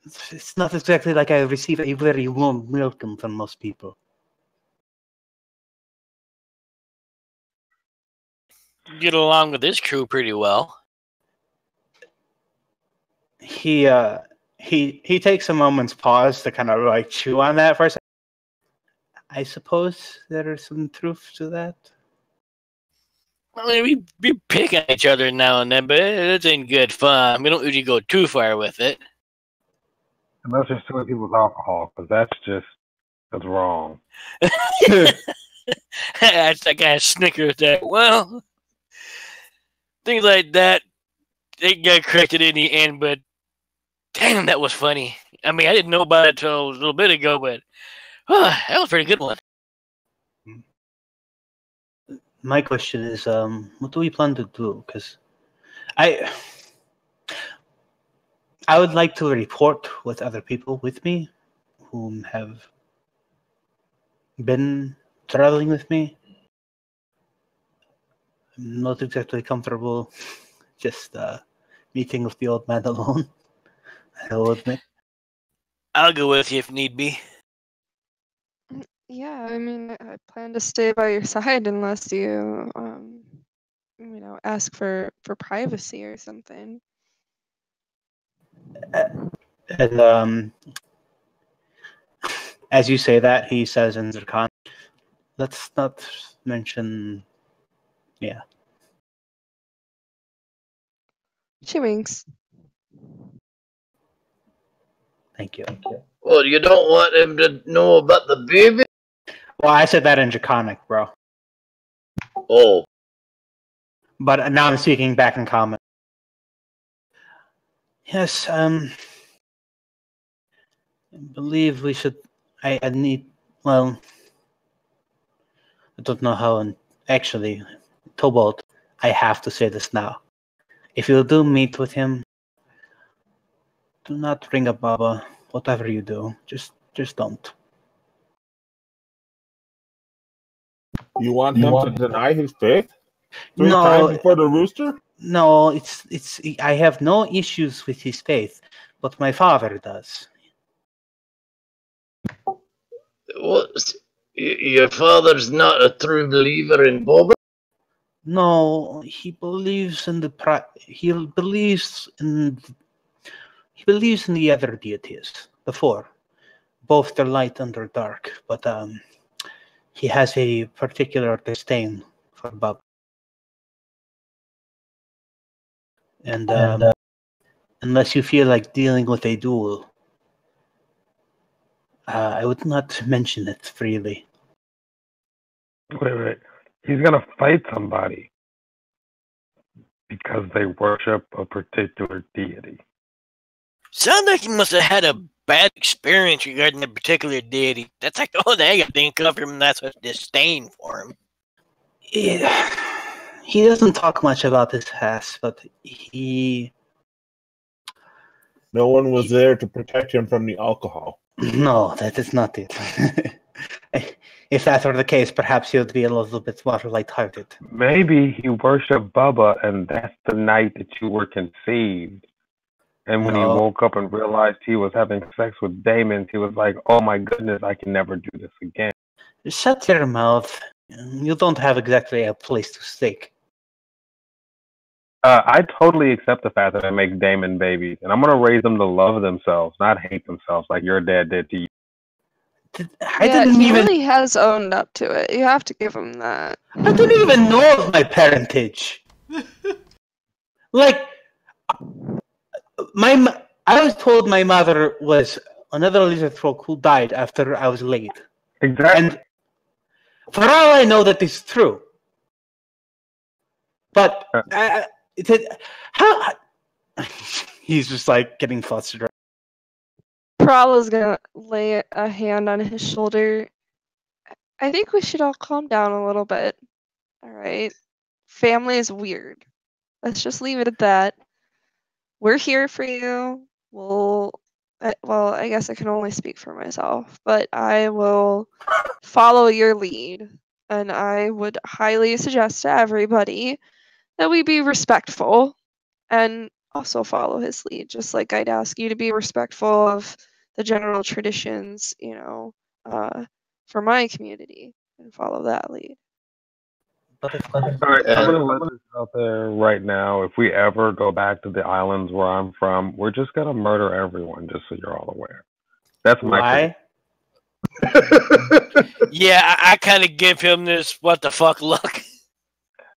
It's not exactly like I receive a very warm welcome from most people. Get along with this crew pretty well. He takes a moment's pause to kind of like chew on that for a second. I suppose there is some truth to that. I mean, we pick on each other now and then, but it ain't good fun. We don't usually go too far with it. Unless you're suing people with alcohol, because that's wrong. That's that guy snickers there. Well, things like that, they got corrected in the end, but damn, that was funny. I mean, I didn't know about it till a little bit ago, but that was a pretty good one. My question is, what do we plan to do? Because I would like to report with other people with me whom have been traveling with me. I'm not exactly comfortable just meeting with the old man alone, I will admit. I'll go with you if need be. Yeah, I mean, I plan to stay by your side unless you, ask for privacy or something. And as you say that, he says in Zircon, let's not mention, yeah. She winks. Thank you. Well, you don't want him to know about the baby? Well, I said that in Draconic, bro. Oh. But now I'm speaking back in common. Yes, I believe we should. I need. Well, I don't know how. And actually, Tobalt, I have to say this now. If you do meet with him, do not ring a Baba. Whatever you do, just don't. You want him to deny his faith? Three No. times before the rooster? No, it's. I have no issues with his faith, but my father does. What? Your father's not a true believer in Boba? No, he believes in he believes in the other deities, the four, both the light and the dark. But he has a particular disdain for Baba. And unless you feel like dealing with a duel, I would not mention it freely. Wait. He's gonna fight somebody because they worship a particular deity. Sounds like he must have had a bad experience regarding a particular deity. That's like the only thing I can think of him. That's a disdain for him. Yeah. He doesn't talk much about his past, but no one was there to protect him from the alcohol. No, that is not it. If that were the case, perhaps he would be a little bit more lighthearted. Maybe he worshipped Bubba, and that's the night that you were conceived. And when he woke up and realized he was having sex with Damon, he was like, "Oh my goodness, I can never do this again." Shut your mouth. You don't have exactly a place to stick. I totally accept the fact that I make Damon babies, and I'm going to raise them to love themselves, not hate themselves like your dad did to you. He really has owned up to it. You have to give him that. I didn't even know of my parentage. Like, I was told my mother was another lizard folk who died after I was laid. Exactly. And for all I know, that is true. But how? He's just like getting flustered. Prala's gonna lay a hand on his shoulder. I think we should all calm down a little bit. All right. Family is weird. Let's just leave it at that. We're here for you. Well, I guess I can only speak for myself, but I will follow your lead. And I would highly suggest to everybody that we be respectful and also follow his lead, just like I'd ask you to be respectful of the general traditions, for my community and follow that lead. All right, I'm gonna let this out there right now. If we ever go back to the islands where I'm from, we're just gonna murder everyone, just so you're all aware. That's my Why? Yeah, I kind of give him this what the fuck look.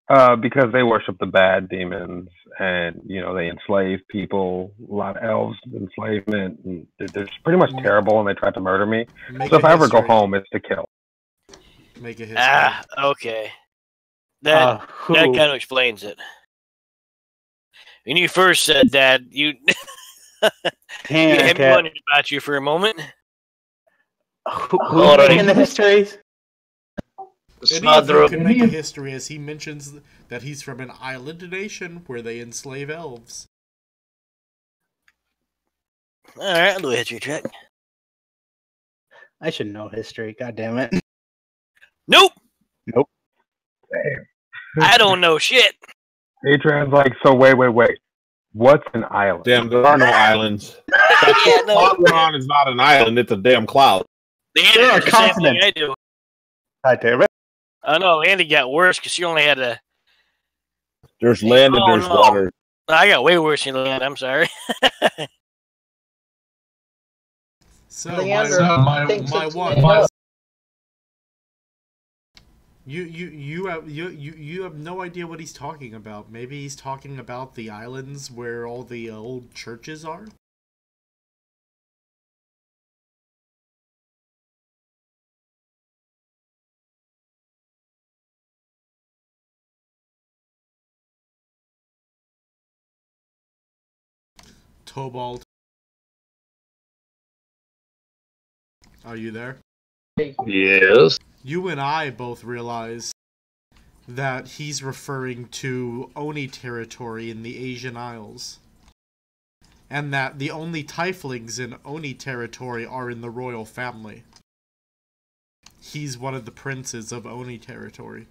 Because they worship the bad demons, and they enslave people. A lot of elves, enslavement, and they're just pretty much terrible. And they tried to murder me. So if I ever go home, it's to kill. Make a history. Okay. That kind of explains it. When you first said that, you had me wondering about you for a moment. Who's making the histories? Any of you can make a history, as he mentions that he's from an island nation where they enslave elves. Alright, I'll do a history check. I should know history, god damn it. Nope! Nope. I don't know shit. Adrian's like, so wait. What's an island? Damn, there are no islands. Cloud is not an island, it's a damn cloud. There are continents. I do. God damn it. I know, Andy got worse because she only had a... There's land and there's water. I got way worse than land, I'm sorry. So, my one... You have no idea what he's talking about. Maybe he's talking about the islands where all the old churches are? Tobalt. Are you there? Yes. You and I both realize that he's referring to Oni territory in the Asian Isles. And that the only tieflings in Oni territory are in the royal family. He's one of the princes of Oni territory.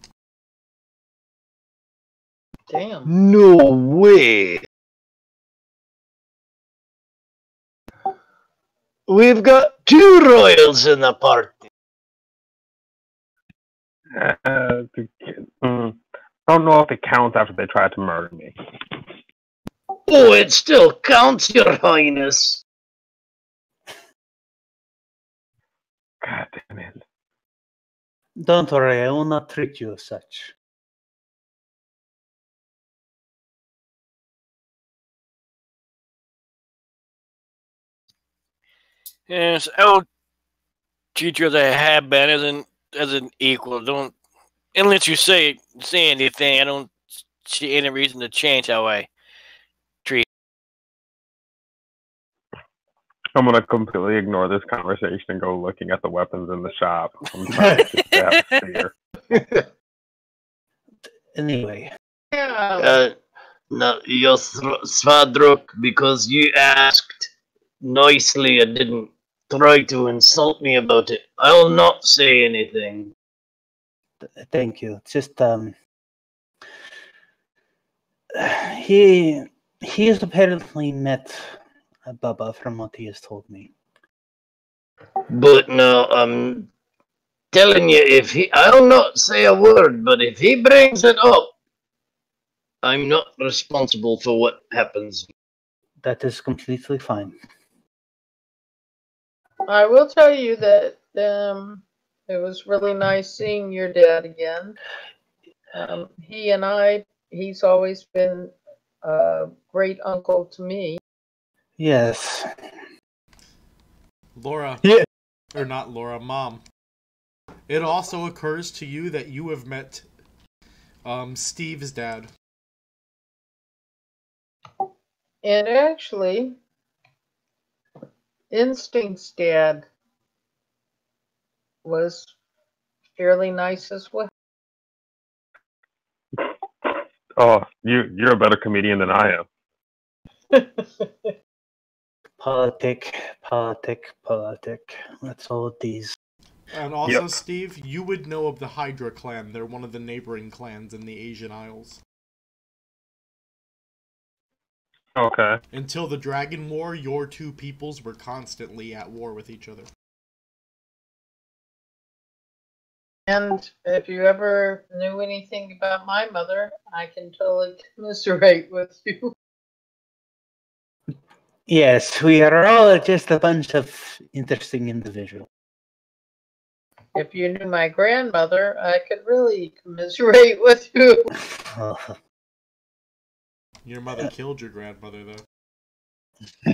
Damn. No way. We've got 2 royals in the party. Don't know if it counts after they tried to murder me. Oh, it still counts, Your Highness. God damn it. Don't worry, I will not treat you as such. Yes, I will treat you as I have been, as an equal. Don't, unless you say anything, I don't see any reason to change how I treat. I'm gonna completely ignore this conversation and go looking at the weapons in the shop. I'm trying to get that fear. Anyway. No, you're Svadruk, because you asked nicely and didn't try to insult me about it. I'll not say anything. Thank you. It's just he has apparently met Bubba, from what he has told me. But no, I'm telling you, I'll not say a word, but if he brings it up, I'm not responsible for what happens. That is completely fine. I will tell you that it was really nice seeing your dad again. He's always been great uncle to me. Yes. Laura. Yeah. Or not Laura, Mom. It also occurs to you that you have met Steve's dad. And actually, Instinct's dad was fairly nice as well. Oh, you're a better comedian than I am. Politic. That's all it is. And also, Yep. Steve, you would know of the Hydra clan. They're one of the neighboring clans in the Asian Isles. Okay. Until the Dragon War, your two peoples were constantly at war with each other. And if you ever knew anything about my mother, I can totally commiserate with you. Yes, we are all just a bunch of interesting individuals. If you knew my grandmother, I could really commiserate with you. Your mother killed your grandmother, though.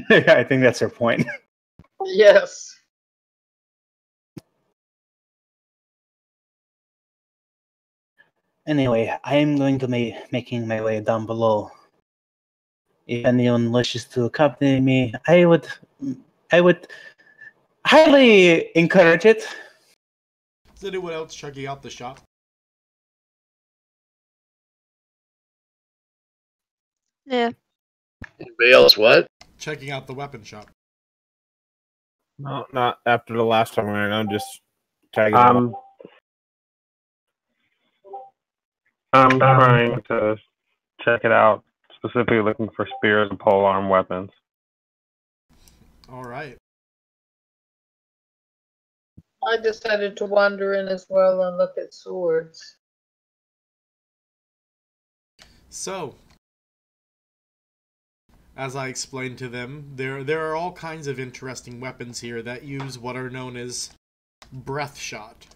I think that's her point. Yes. Anyway, I am going to be making my way down below. If anyone wishes to accompany me, I would highly encourage it. Is anyone else checking out the shop? Yeah. Anybody else what? Checking out the weapon shop. No, not after the last time I went. I'm just tagging along. I'm trying to check it out, specifically looking for spears and polearm weapons. Alright. I decided to wander in as well and look at swords. So, as I explained to them, there are all kinds of interesting weapons here that use what are known as breath shot.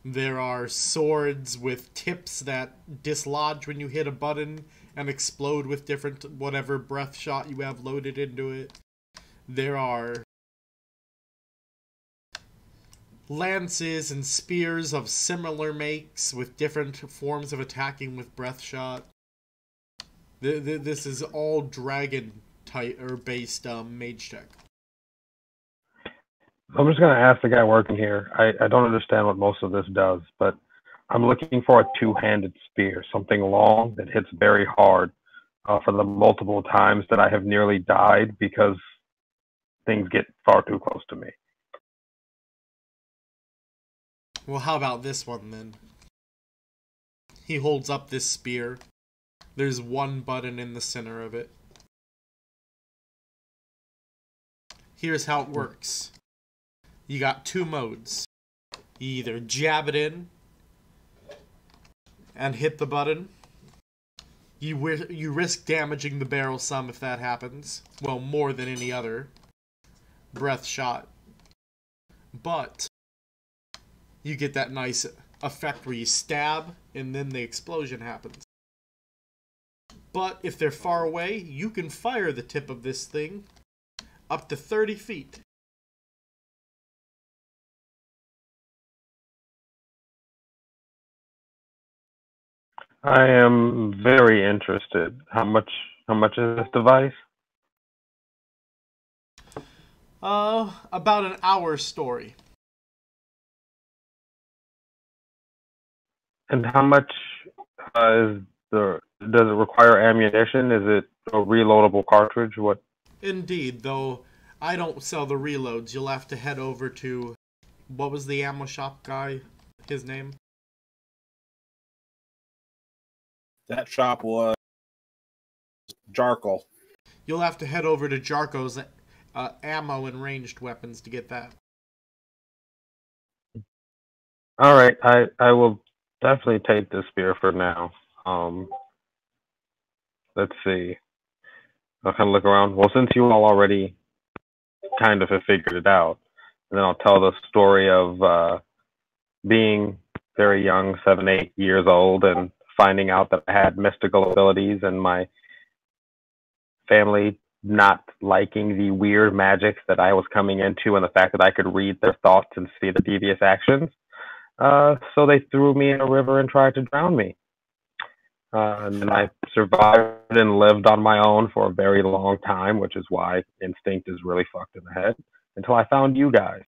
There are swords with tips that dislodge when you hit a button and explode with different whatever breath shot you have loaded into it. There are lances and spears of similar makes with different forms of attacking with breath shot. This is all dragon type or based mage tech. I'm just going to ask the guy working here. I don't understand what most of this does, but I'm looking for a two-handed spear, something long that hits very hard for the multiple times that I have nearly died because things get far too close to me. Well, how about this one then? He holds up this spear. There's one button in the center of it. Here's how it works. You got two modes. You either jab it in and hit the button. You risk damaging the barrel some if that happens. Well, more than any other breath shot. But you get that nice effect where you stab and then the explosion happens. But if they're far away, you can fire the tip of this thing up to 30 feet. I am very interested. How much is this device? About an hour story. And how much does it require ammunition? Is it a reloadable cartridge? What? Indeed, though I don't sell the reloads. You'll have to head over to, what was the ammo shop guy? His name? That shop was Jarkle. You'll have to head over to Jarko's ammo and ranged weapons to get that. All right, I will definitely take this spear for now. Let's see. I'll kind of look around. Well, since you all already kind of have figured it out, and then I'll tell the story of being very young, 7, 8 years old, and finding out that I had mystical abilities and my family not liking the weird magic that I was coming into and the fact that I could read their thoughts and see the devious actions. So they threw me in a river and tried to drown me. And then I survived and lived on my own for a very long time, which is why instinct is really fucked in the head, until I found you guys.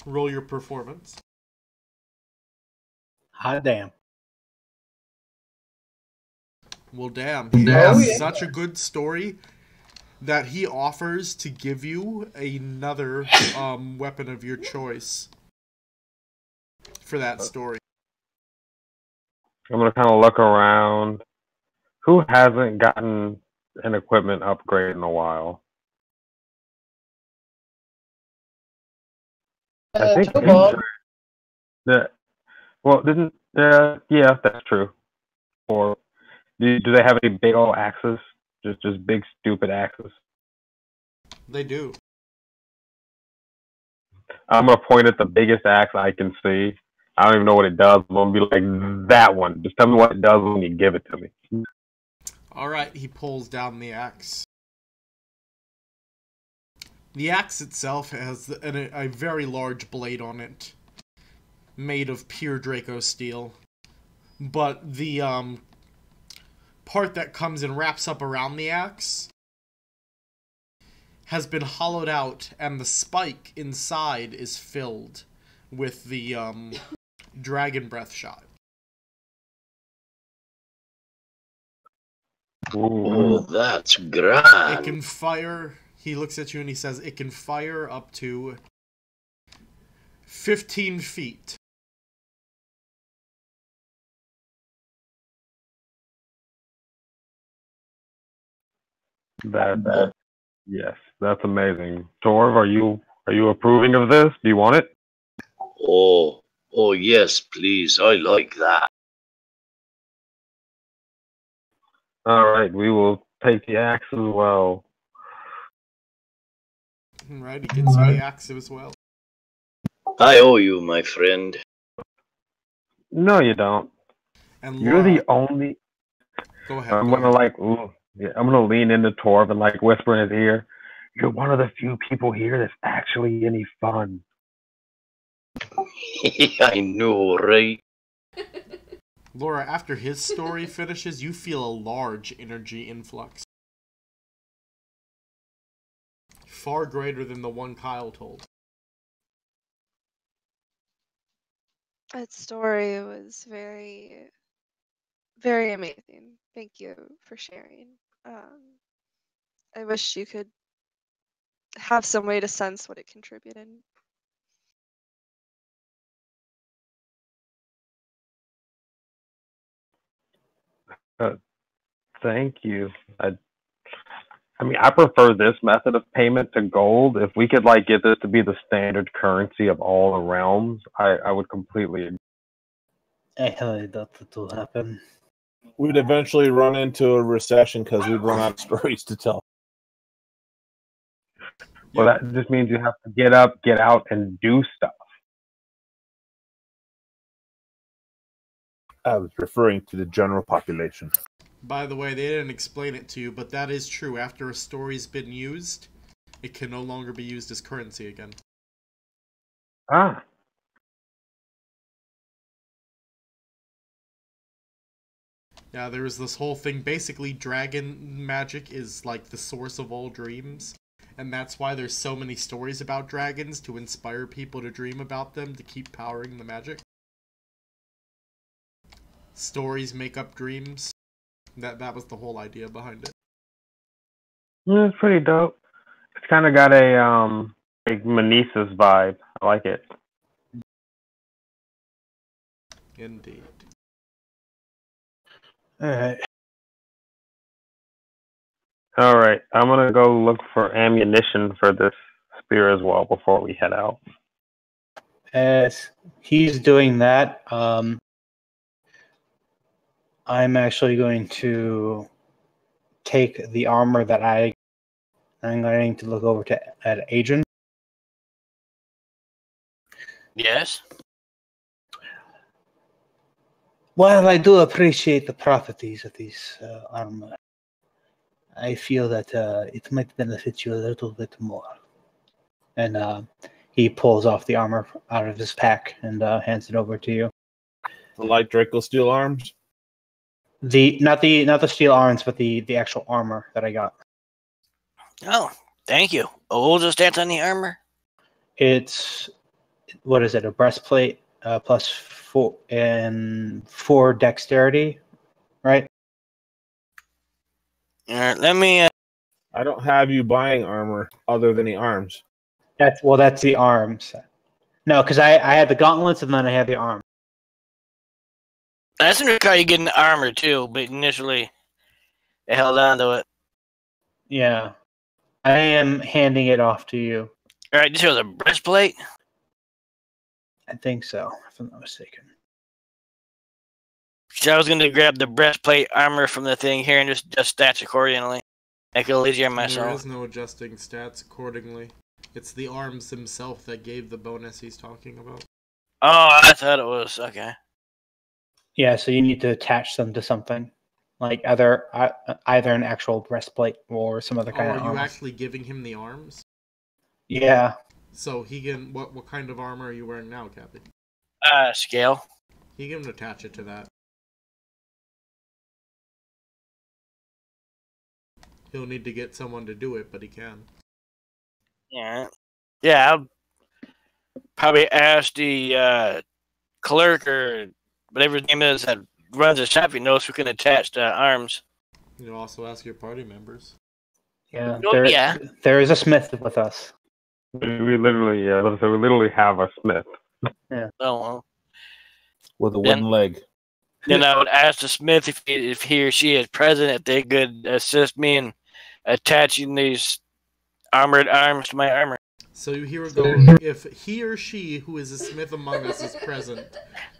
Roll your performance. Hot damn. Well, damn. He has such a good story that he offers to give you another weapon of your choice for that story. I'm going to kind of look around. Who hasn't gotten an equipment upgrade in a while? I think well, didn't yeah, that's true. Or do they have any big old axes? Just big stupid axes. They do. I'm gonna point at the biggest axe I can see. I don't even know what it does. I'm gonna be like, that one. Just tell me what it does when you give it to me. All right, he pulls down the axe. The axe itself has a very large blade on it, made of pure Draco steel. But the part that comes and wraps up around the axe has been hollowed out, and the spike inside is filled with the dragon breath shot. Oh, that's grand. It can fire. He looks at you and he says it can fire up to 15 feet. Yes, that's amazing. Torv, are you approving of this? Do you want it? Oh yes, please. I like that. All right, we will take the axe as well. Right, he gets you the axe as well. I owe you, my friend. No, you don't. And You're Laura, the only. Go ahead. I'm gonna lean into Torv and like whisper in his ear. You're one of the few people here that's actually any fun. I know, right? Laura, after his story finishes, you feel a large energy influx. Far greater than the one Kyle told. That story was very, very amazing. Thank you for sharing. I wish you could have some way to sense what it contributed. Thank you. I mean, I prefer this method of payment to gold. If we could like get this to be the standard currency of all the realms, I would completely agree. I highly doubt that will happen. We'd eventually run into a recession because we'd run out of stories to tell. Well, that just means you have to get up, get out, and do stuff. I was referring to the general population. By the way, they didn't explain it to you, but that is true. After a story's been used, it can no longer be used as currency again. Ah. Yeah, there was this whole thing. Basically, dragon magic is like the source of all dreams. And that's why there's so many stories about dragons, to inspire people to dream about them, to keep powering the magic. Stories make up dreams. That was the whole idea behind it. Yeah, it's pretty dope. It's kind of got a like Manesis vibe. I like it. Indeed. Alright. Alright, I'm gonna go look for ammunition for this spear as well before we head out. As he's doing that, I'm actually going to take the armor that I'm going to look over at Adrian. Yes? While I do appreciate the properties of these armor, I feel that it might benefit you a little bit more. And he pulls off the armor out of his pack and hands it over to you. The light Draco steel arms. Not the steel arms, but the actual armor that I got. Oh, thank you. What was the stats on the armor? It's what is it? A breastplate plus 4 and 4 dexterity, right? All right, let me. I don't have you buying armor other than the arms. That's the arms. No, because I had the gauntlets and then I had the arm. That's gonna require you getting the armor too, but initially I held on to it. Yeah, I am handing it off to you. All right, this was a breastplate. I think so, if I'm not mistaken. So I was gonna grab the breastplate armor from the thing here and just adjust stats accordingly. Make it a little easier on myself. There is no adjusting stats accordingly. It's the arms himself that gave the bonus he's talking about. Oh, I thought it was okay. Yeah, so you need to attach them to something, like either an actual breastplate or some other kind of armor. Are you actually giving him the arms? Yeah. So he can. What kind of armor are you wearing now, Cappy? Scale. He can attach it to that. He'll need to get someone to do it, but he can. Yeah. Yeah, I'll probably ask the clerk or whatever his name is that runs the shop if he knows who can attach the arms. You also ask your party members. Yeah, yeah. There is a smith with us. We literally have a smith. Yeah. Oh, well. With a wooden leg. Then I would ask the smith if he or she is present, if they could assist me in attaching these armored arms to my armor. So here we go. If he or she, who is a smith among us, is present.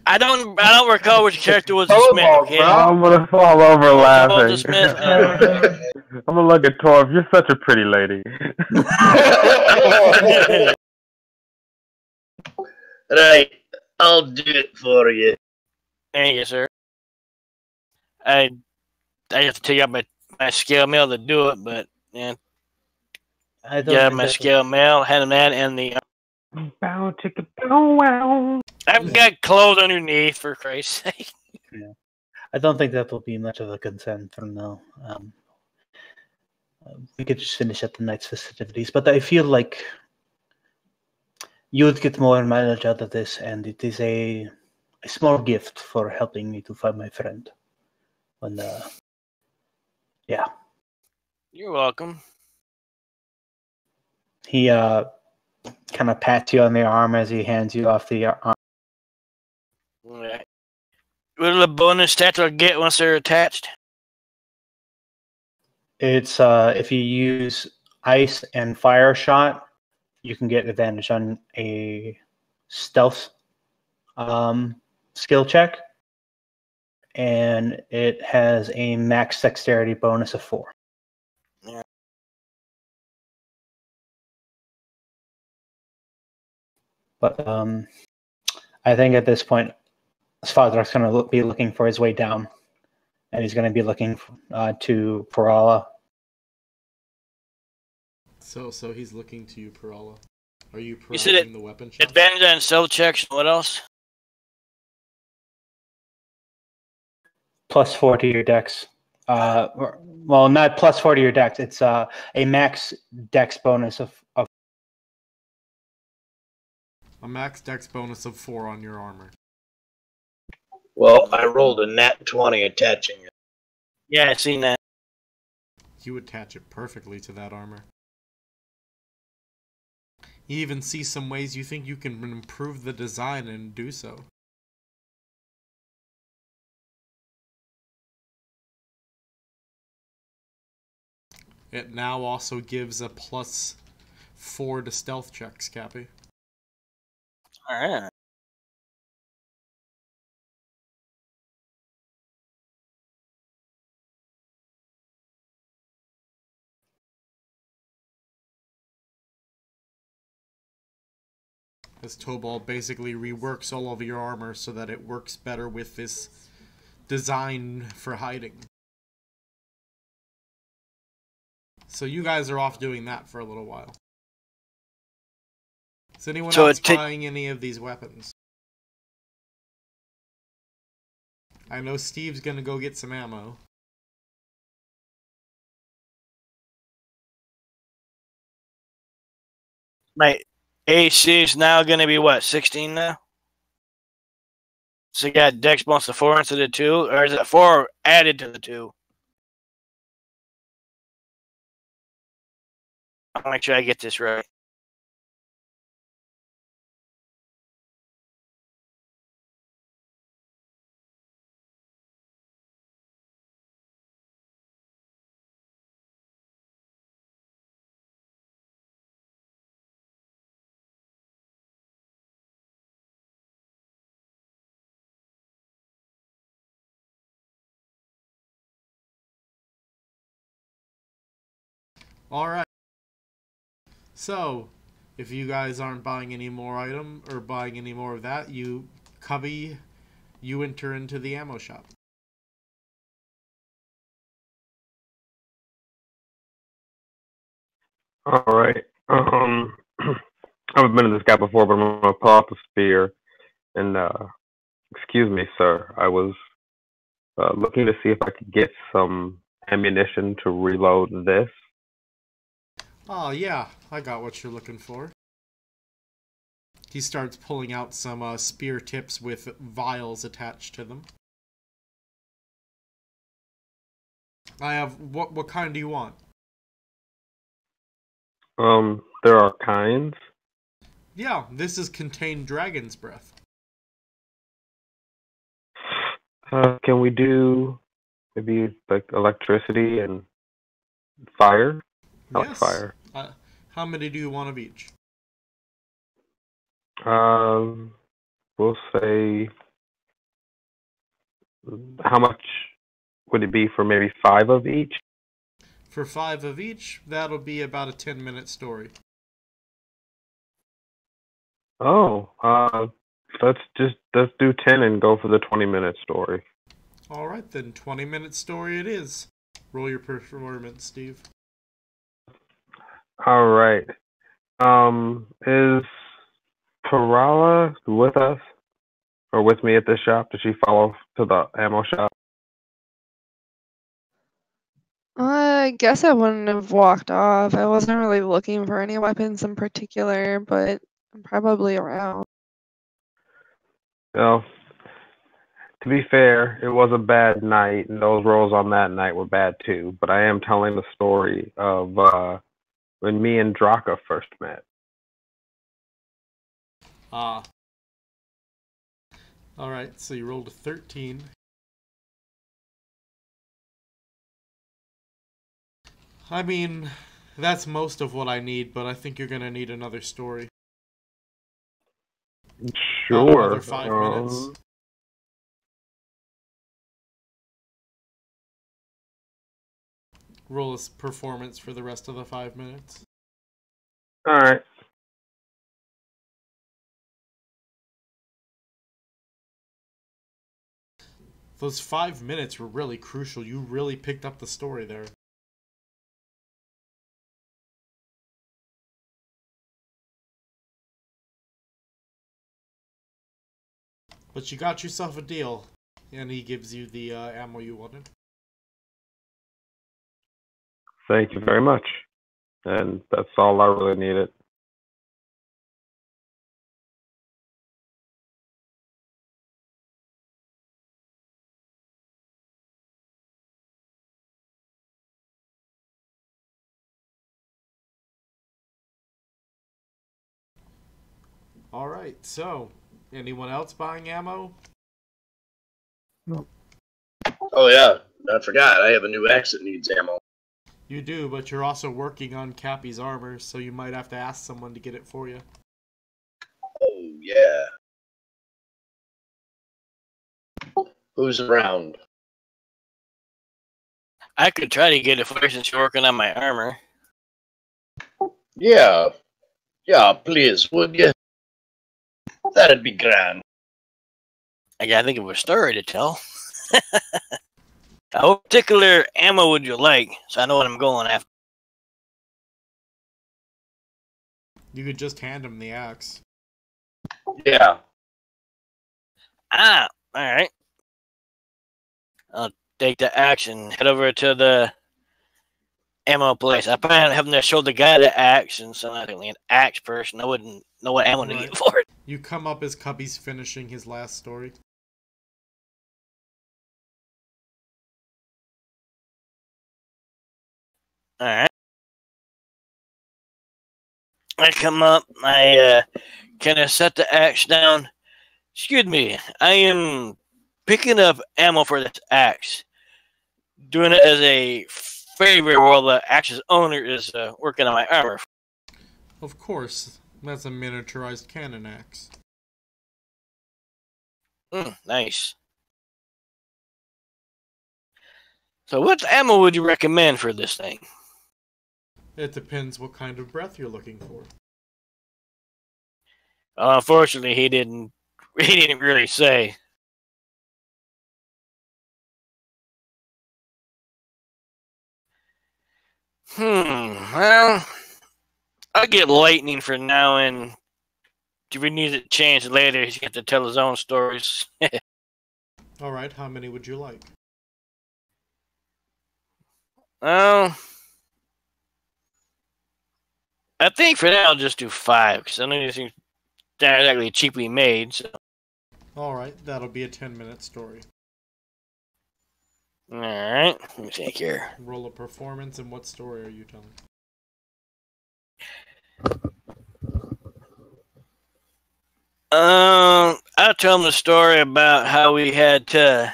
I don't recall which character was the smith. Okay? I'm gonna fall over laughing. I'm gonna look at Torv. You're such a pretty lady. Right, I'll do it for you. Thank you, sir. I have to take out my scale mail to do it, but yeah. Yeah, my scale mail, hand him that, and the. Bow chicka bow wow. I've got clothes underneath, for Christ's sake. Yeah. I don't think that will be much of a concern for now. We could just finish up the night's festivities, but I feel like you would get more mileage out of this, and it is a small gift for helping me to find my friend. And yeah. You're welcome. He kind of pats you on the arm as he hands you off the arm. Right. What are the bonus stats I'll get once they're attached? It's if you use ice and fire shot, you can get advantage on a stealth skill check, and it has a max dexterity bonus of 4. Yeah. But I think at this point, Svadrak's going to be looking for his way down, and he's going to be looking to Parala. So he's looking to you, Parala. Are you You said providing the weapon shop? advantage on stealth checks. What else? Plus 4 to your dex. Well, not plus 4 to your dex. It's a max dex bonus of. A max dex bonus of 4 on your armor. Well, I rolled a nat 20 attaching it. Yeah, I've seen that. You attach it perfectly to that armor. You even see some ways you think you can improve the design and do so. It now also gives a plus 4 to stealth checks, Cappy. Alright. This Tobal basically reworks all of your armor so that it works better with this designed for hiding. So you guys are off doing that for a little while. Is anyone else buying any of these weapons? I know Steve's gonna go get some ammo. My AC is now going to be what, 16 now? So you got Dex bonus to 4 instead of 2, or is it 4 added to the 2? I'll make sure I get this right. Alright. So, if you guys aren't buying any more item or buying any more of that, Cubby, you enter into the ammo shop. Alright. I haven't been to this guy before, but I'm gonna pull out the spear. And excuse me, sir. I was looking to see if I could get some ammunition to reload this. Oh yeah, I got what you're looking for. He starts pulling out some spear tips with vials attached to them. I have what kind do you want? There are kinds. Yeah, this is contained dragon's breath. Can we do maybe like electricity and fire? I like fire. How many do you want of each? We'll say, how much would it be for maybe 5 of each? For 5 of each, that'll be about a 10-minute story. Oh, let's do 10 and go for the 20-minute story. All right, then 20-minute story it is. Roll your performance, Steve. All right. Is Kerala with us or with me at this shop? Did she follow to the ammo shop? I guess I wouldn't have walked off. I wasn't really looking for any weapons in particular, but I'm probably around. Well, to be fair, it was a bad night, and those rolls on that night were bad too. But I am telling the story of when me and Draka first met. Alright, so you rolled a 13. I mean, that's most of what I need, but I think you're gonna need another story. Sure. Another 5 minutes. Roll a performance for the rest of the 5 minutes. Alright. Those 5 minutes were really crucial. You really picked up the story there. But you got yourself a deal, and he gives you the ammo you wanted. Thank you very much. And that's all I really needed. Alright, so, anyone else buying ammo? No. Oh yeah, I forgot. I have a new axe that needs ammo. You do, but you're also working on Cappy's armor, so you might have to ask someone to get it for you. Oh yeah. Who's around? I could try to get it for you since you're working on my armor. Yeah. Yeah, please, would you? That'd be grand. I gotta think of a story to tell. What particular ammo would you like? So I know what I'm going after. You could just hand him the axe. Yeah. Ah, alright. I'll take the axe and head over to the ammo place. I probably have to show the guy the axe, and so I'm not really an axe person. I wouldn't know what ammo to Right. get for it. You come up as Cubby's finishing his last story. Alright. I come up, I kind of set the axe down. Excuse me, I am picking up ammo for this axe. Doing it as a favor while the axe's owner is working on my armor. Of course, that's a miniaturized cannon axe. Nice. So what ammo would you recommend for this thing? It depends what kind of breath you're looking for. Unfortunately, he didn't really say. Well, I'll get lightning for now, and if we need to change later, he's got to tell his own stories. Alright, how many would you like? Well, I think for now I'll just do 5, because I know these things aren't exactly cheaply made, so. Alright, that'll be a 10-minute story. Alright, let me think here. Roll a performance, and what story are you telling? I'll tell him the story about how we had to,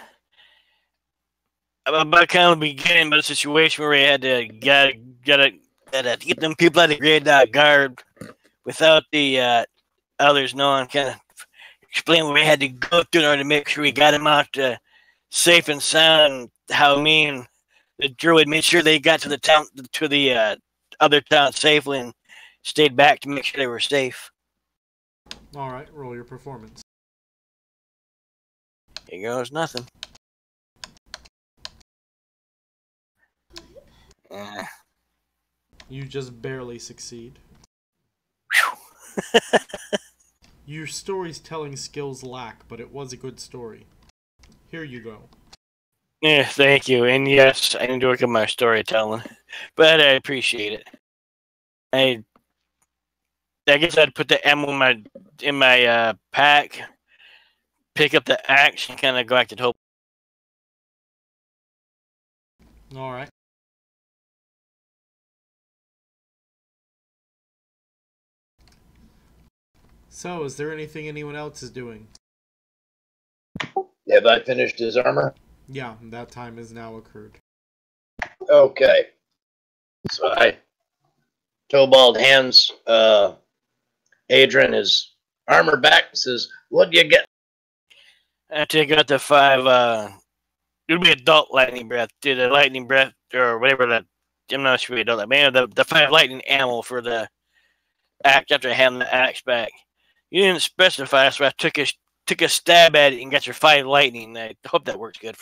about kind of the beginning of the situation where we had to get them people out of the Great Guard without the others knowing, kind of explain what we had to go through in order to make sure we got them out safe and sound, and how me and the druid made sure they got to the town, to the other town safely, and stayed back to make sure they were safe. Alright, roll your performance. Here goes nothing. You just barely succeed. Your story's telling skills lack, but it was a good story. Here you go. Yeah, thank you. And yes, I need to work on my storytelling, but I appreciate it. I guess I'd put the ammo in my pack, pick up the axe, and kind of go back to hope. Alright. So, is there anything anyone else is doing? Have I finished his armor? Yeah, that time has now occurred. Okay. So I Tobald hands Adrian his armor back and says, "What do you get?" I take out the 5. It'll be adult lightning breath. Do the lightning breath or whatever that. I'm not sure we don't. Man, the 5 lightning ammo for the axe after I hand the axe back. You didn't specify, so I took a stab at it and got your 5 lightning. I hope that works good.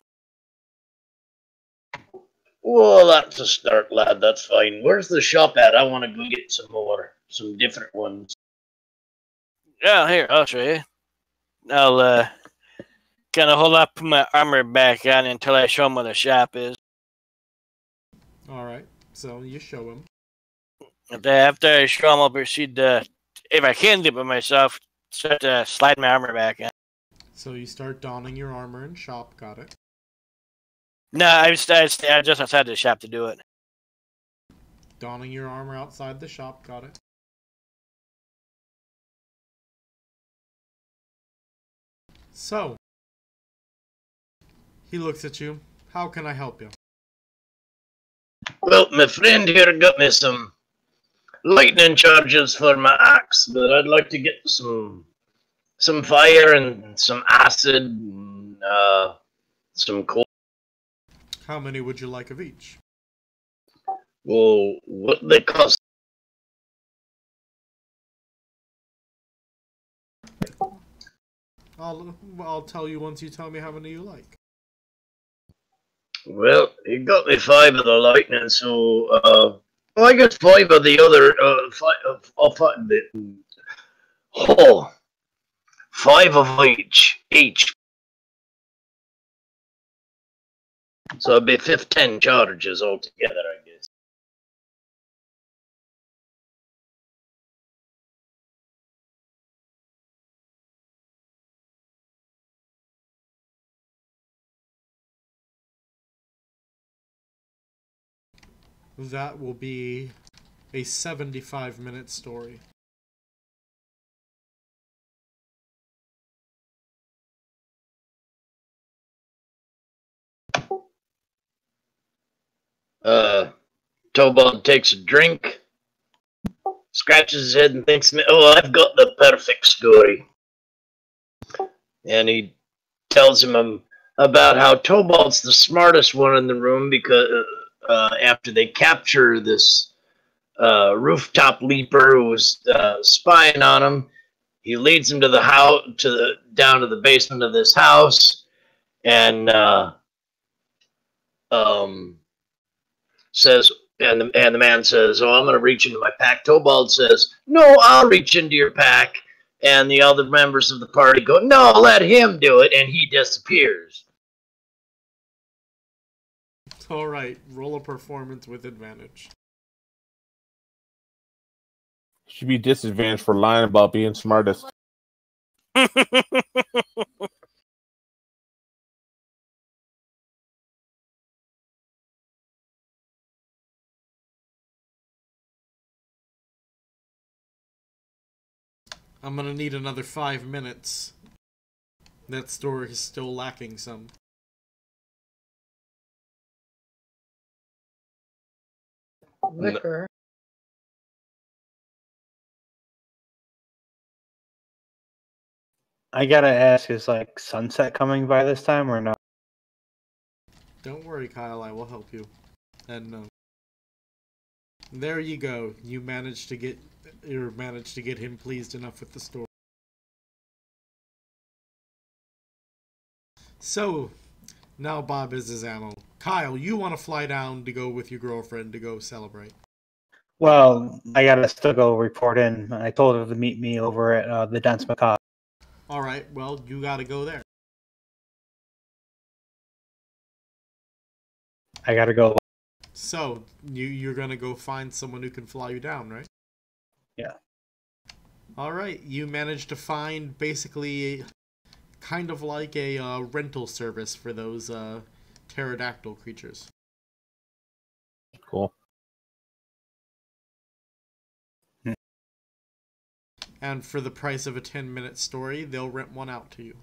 Well, that's a start, lad. That's fine. Where's the shop at? I want to go get some different ones. Yeah, here, I'll show you. I'll kind of hold up, put my armor back on until I show him where the shop is. Alright, so you show him. After I show him, I'll proceed to, if I can do it by myself, start to slide my armor back on. So you start donning your armor in shop, got it. No, I just outside the shop to do it. Donning your armor outside the shop, got it. So, he looks at you. How can I help you? Well, my friend here got me some lightning charges for my axe, but I'd like to get some fire and some acid and some coal. How many would you like of each? Well, what they cost? I'll tell you once you tell me how many you like. Well, you got me 5 of the lightning, so well, I guess 5 of the other 5 of each. So it'd be 10 charges altogether, I guess. That will be a 75-minute story. Tobald takes a drink, scratches his head and thinks, oh, I've got the perfect story. And he tells him about how Tobald's the smartest one in the room because after they capture this rooftop leaper who was spying on him, he leads him to the house, down to the basement of this house, and says, and the man says, "Oh, I'm going to reach into my pack." Tobald says, "No, I'll reach into your pack." And the other members of the party go, "No, let him do it," and he disappears. All right, roll a performance with advantage. Should be disadvantaged for lying about being smartest. I'm gonna need another 5 minutes. That story is still lacking some. Liquor. I gotta ask, is like sunset coming by this time or not? Don't worry, Kyle, I will help you. And there you go. You managed to get him pleased enough with the story. So, now Bob is his animal. Kyle, you want to fly down to go with your girlfriend to go celebrate. Well, I gotta still go report in. I told her to meet me over at the Dance Macabre. Alright, well, you gotta go there. I gotta go. So, you're gonna go find someone who can fly you down, right? Yeah. Alright, you managed to find basically kind of like a rental service for those pterodactyl creatures. Cool. And for the price of a 10-minute story, they'll rent one out to you.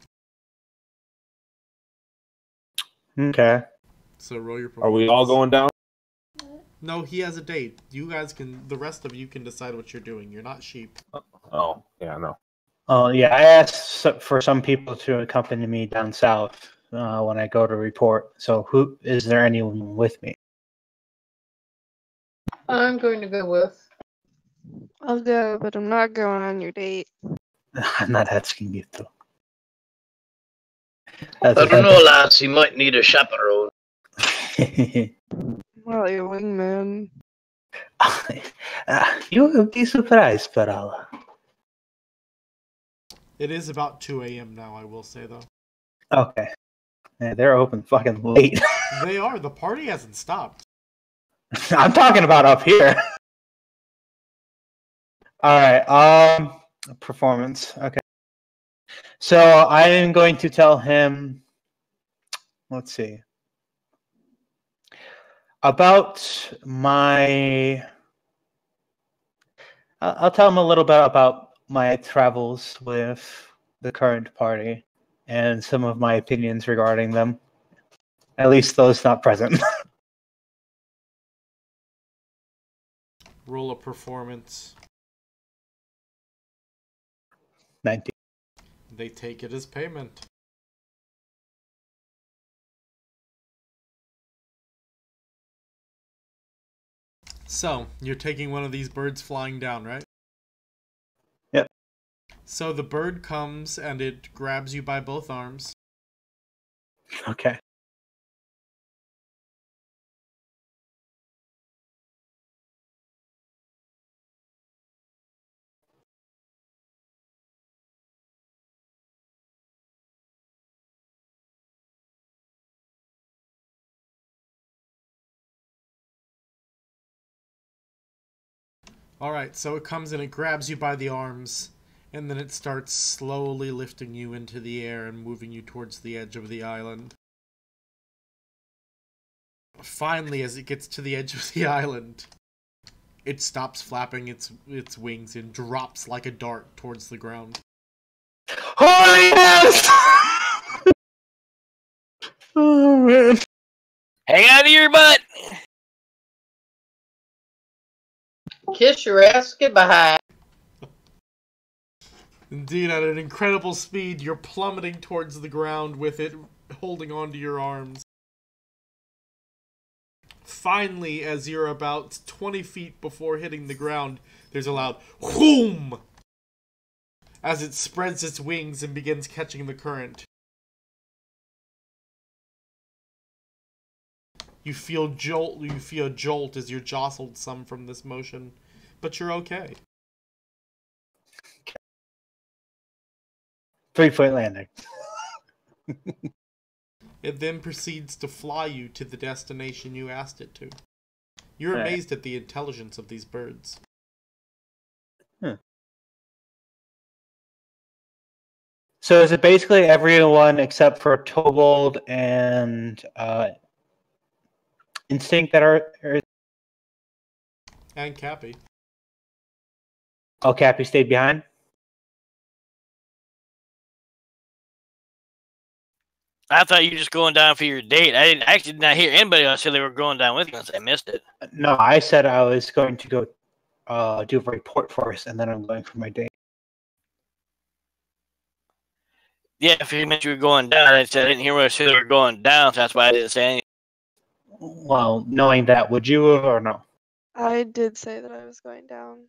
Okay. So roll your Are we all going down? No, he has a date. You guys can, the rest of you can decide what you're doing. You're not sheep. Oh, yeah, no. Oh, yeah, I asked for some people to accompany me down south when I go to report. So, is there anyone with me? I'm going to go with. I'll go, but I'm not going on your date. I'm not asking you to. I don't know, lass. He might need a chaperone. Well, your wingman. You will be surprised, Perala. It is about 2 a.m. now, I will say, though. Okay. Yeah, they're open fucking late. They are. The party hasn't stopped. I'm talking about up here. Alright, performance. Okay. So I am going to tell him, let's see, about my, I'll tell him a little bit about my travels with the current party and some of my opinions regarding them. At least those not present. Roll a performance. 19. They take it as payment. So, you're taking one of these birds flying down, right? Yep. So the bird comes and it grabs you by both arms. Okay. Alright, so it comes and it grabs you by the arms, and then it starts slowly lifting you into the air and moving you towards the edge of the island. Finally, as it gets to the edge of the island, it stops flapping its wings and drops like a dart towards the ground. Oh, yes! Oh, man. Hang out of your butt! Kiss your ass goodbye. Indeed, at an incredible speed, you're plummeting towards the ground with it holding onto your arms. Finally, as you're about 20 feet before hitting the ground, there's a loud whoom as it spreads its wings and begins catching the current. You feel a jolt as you're jostled some from this motion, but you're okay. 3-point landing. It then proceeds to fly you to the destination you asked it to. You're Right. amazed at the intelligence of these birds. So is it basically everyone except for Tobold and Instinct that are And Cappy. oh, Cappy stayed behind? I thought you were just going down for your date. I actually did not hear anybody else say they were going down with you unless I missed it. No, I said I was going to go do a report first, and then I'm going for my date. Yeah, if you meant you were going down, I said I didn't hear what I said they were going down, so that's why I didn't say anything. Well, knowing that, would you have or no? I did say that I was going down.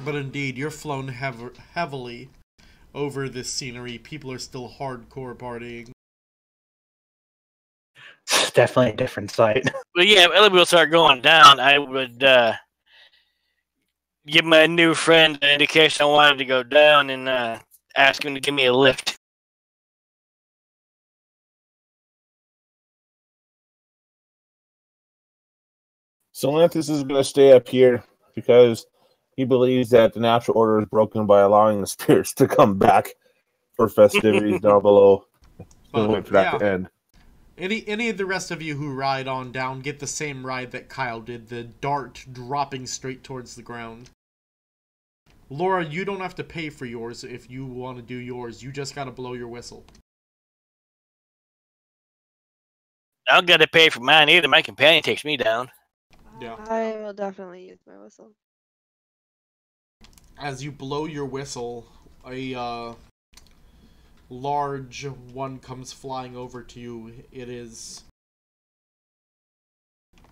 But indeed, you're flown heavily over this scenery. People are still hardcore partying. It's definitely a different sight. But yeah, if other people start going down, I would give my new friend an indication I wanted to go down and ask him to give me a lift. Solanthus is going to stay up here because he believes that the natural order is broken by allowing the spirits to come back for festivities down below. He'll wait for that to end. Any of the rest of you who ride on down get the same ride that Kyle did, the dart dropping straight towards the ground. Laura, you don't have to pay for yours if you want to do yours. You just got to blow your whistle. I don't got to pay for mine either. My companion takes me down. Yeah. I will definitely use my whistle. As you blow your whistle, a large one comes flying over to you. It is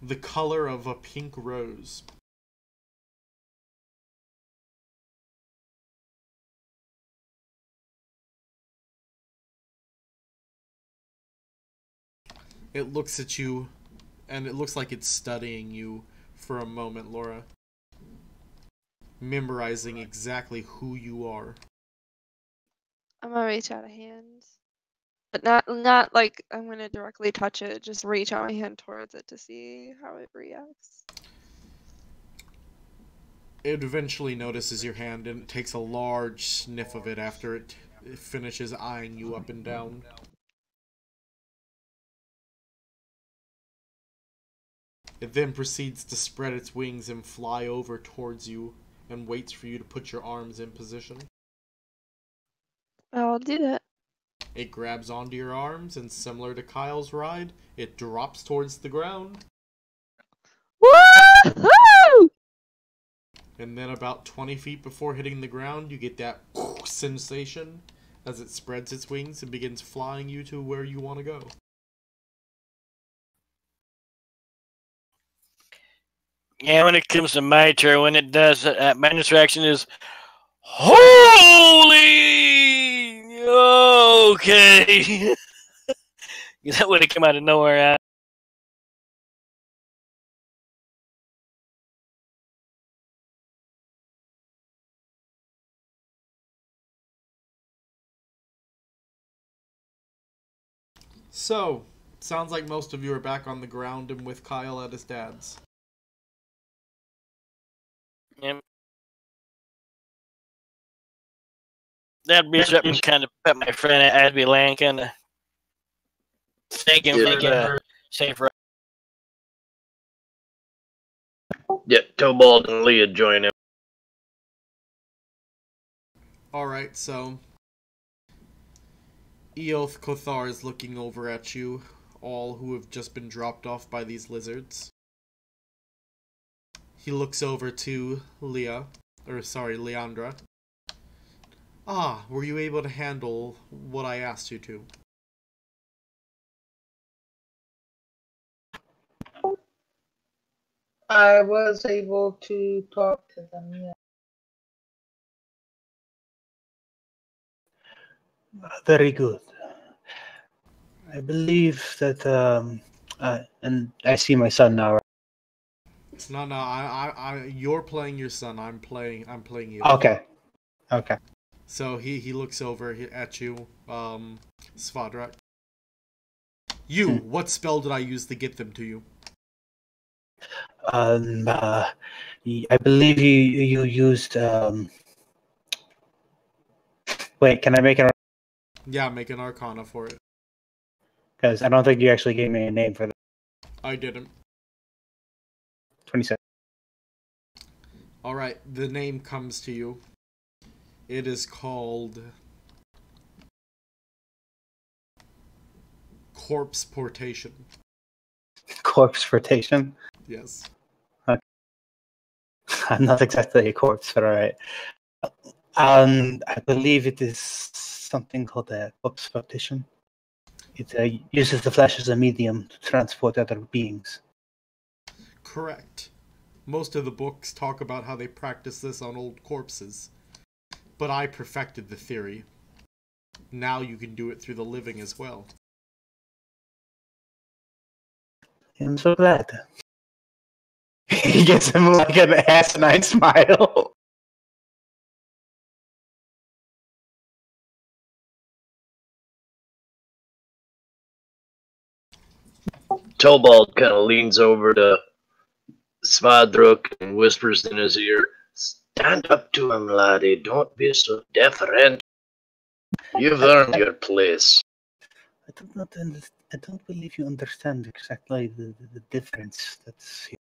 the color of a pink rose. It looks at you, and it looks like it's studying you for a moment, Laura. Memorizing exactly who you are. I'm gonna reach out a hand, but not like I'm gonna directly touch it. Just reach out my hand towards it to see how it reacts. It eventually notices your hand, and it takes a large sniff of it after it finishes eyeing you up and down. It then proceeds to spread its wings and fly over towards you and waits for you to put your arms in position. I'll do that. It grabs onto your arms, and similar to Kyle's ride, it drops towards the ground. Woo-hoo! And then about 20 feet before hitting the ground, you get that sensation as it spreads its wings and begins flying you to where you want to go. Yeah, when it comes to my turn, when it does, my distraction is holy. Okay, that would have come out of nowhere. So, sounds like most of you are back on the ground and with Kyle at his dad's. Yep. That'd be something kind of put my friend Abby Land kind of thanking for the safe ride. Yeah, Tobald and Leah join him. Alright, so Eoth Kothar is looking over at you, all who have just been dropped off by these lizards. He looks over to Leandra. Ah, were you able to handle what I asked you to? I was able to talk to them, yeah. Very good. I believe that, and I see my son now. No, you're playing your son. I'm playing you. Okay. So he looks over at you, Svadrak. What spell did I use to get them to you? I believe you used. Wait, can I make an? Yeah, make an Arcana for it. Because I don't think you actually gave me a name for that. I didn't. 27. All right, the name comes to you. It is called Corpse Portation. Corpse portation? Yes. Okay. I'm not exactly a corpse, but all right. I believe it is something called a corpse portation. It uses the flesh as a medium to transport other beings. Correct. Most of the books talk about how they practice this on old corpses. But I perfected the theory. Now you can do it through the living as well. I'm so glad. He gives him like an asinine smile. Tobald kind of leans over to Svadruk and whispers in his ear, "Stand up to him, laddie. Don't be so deferent. You've earned your place." I don't believe you understand exactly the difference that's here.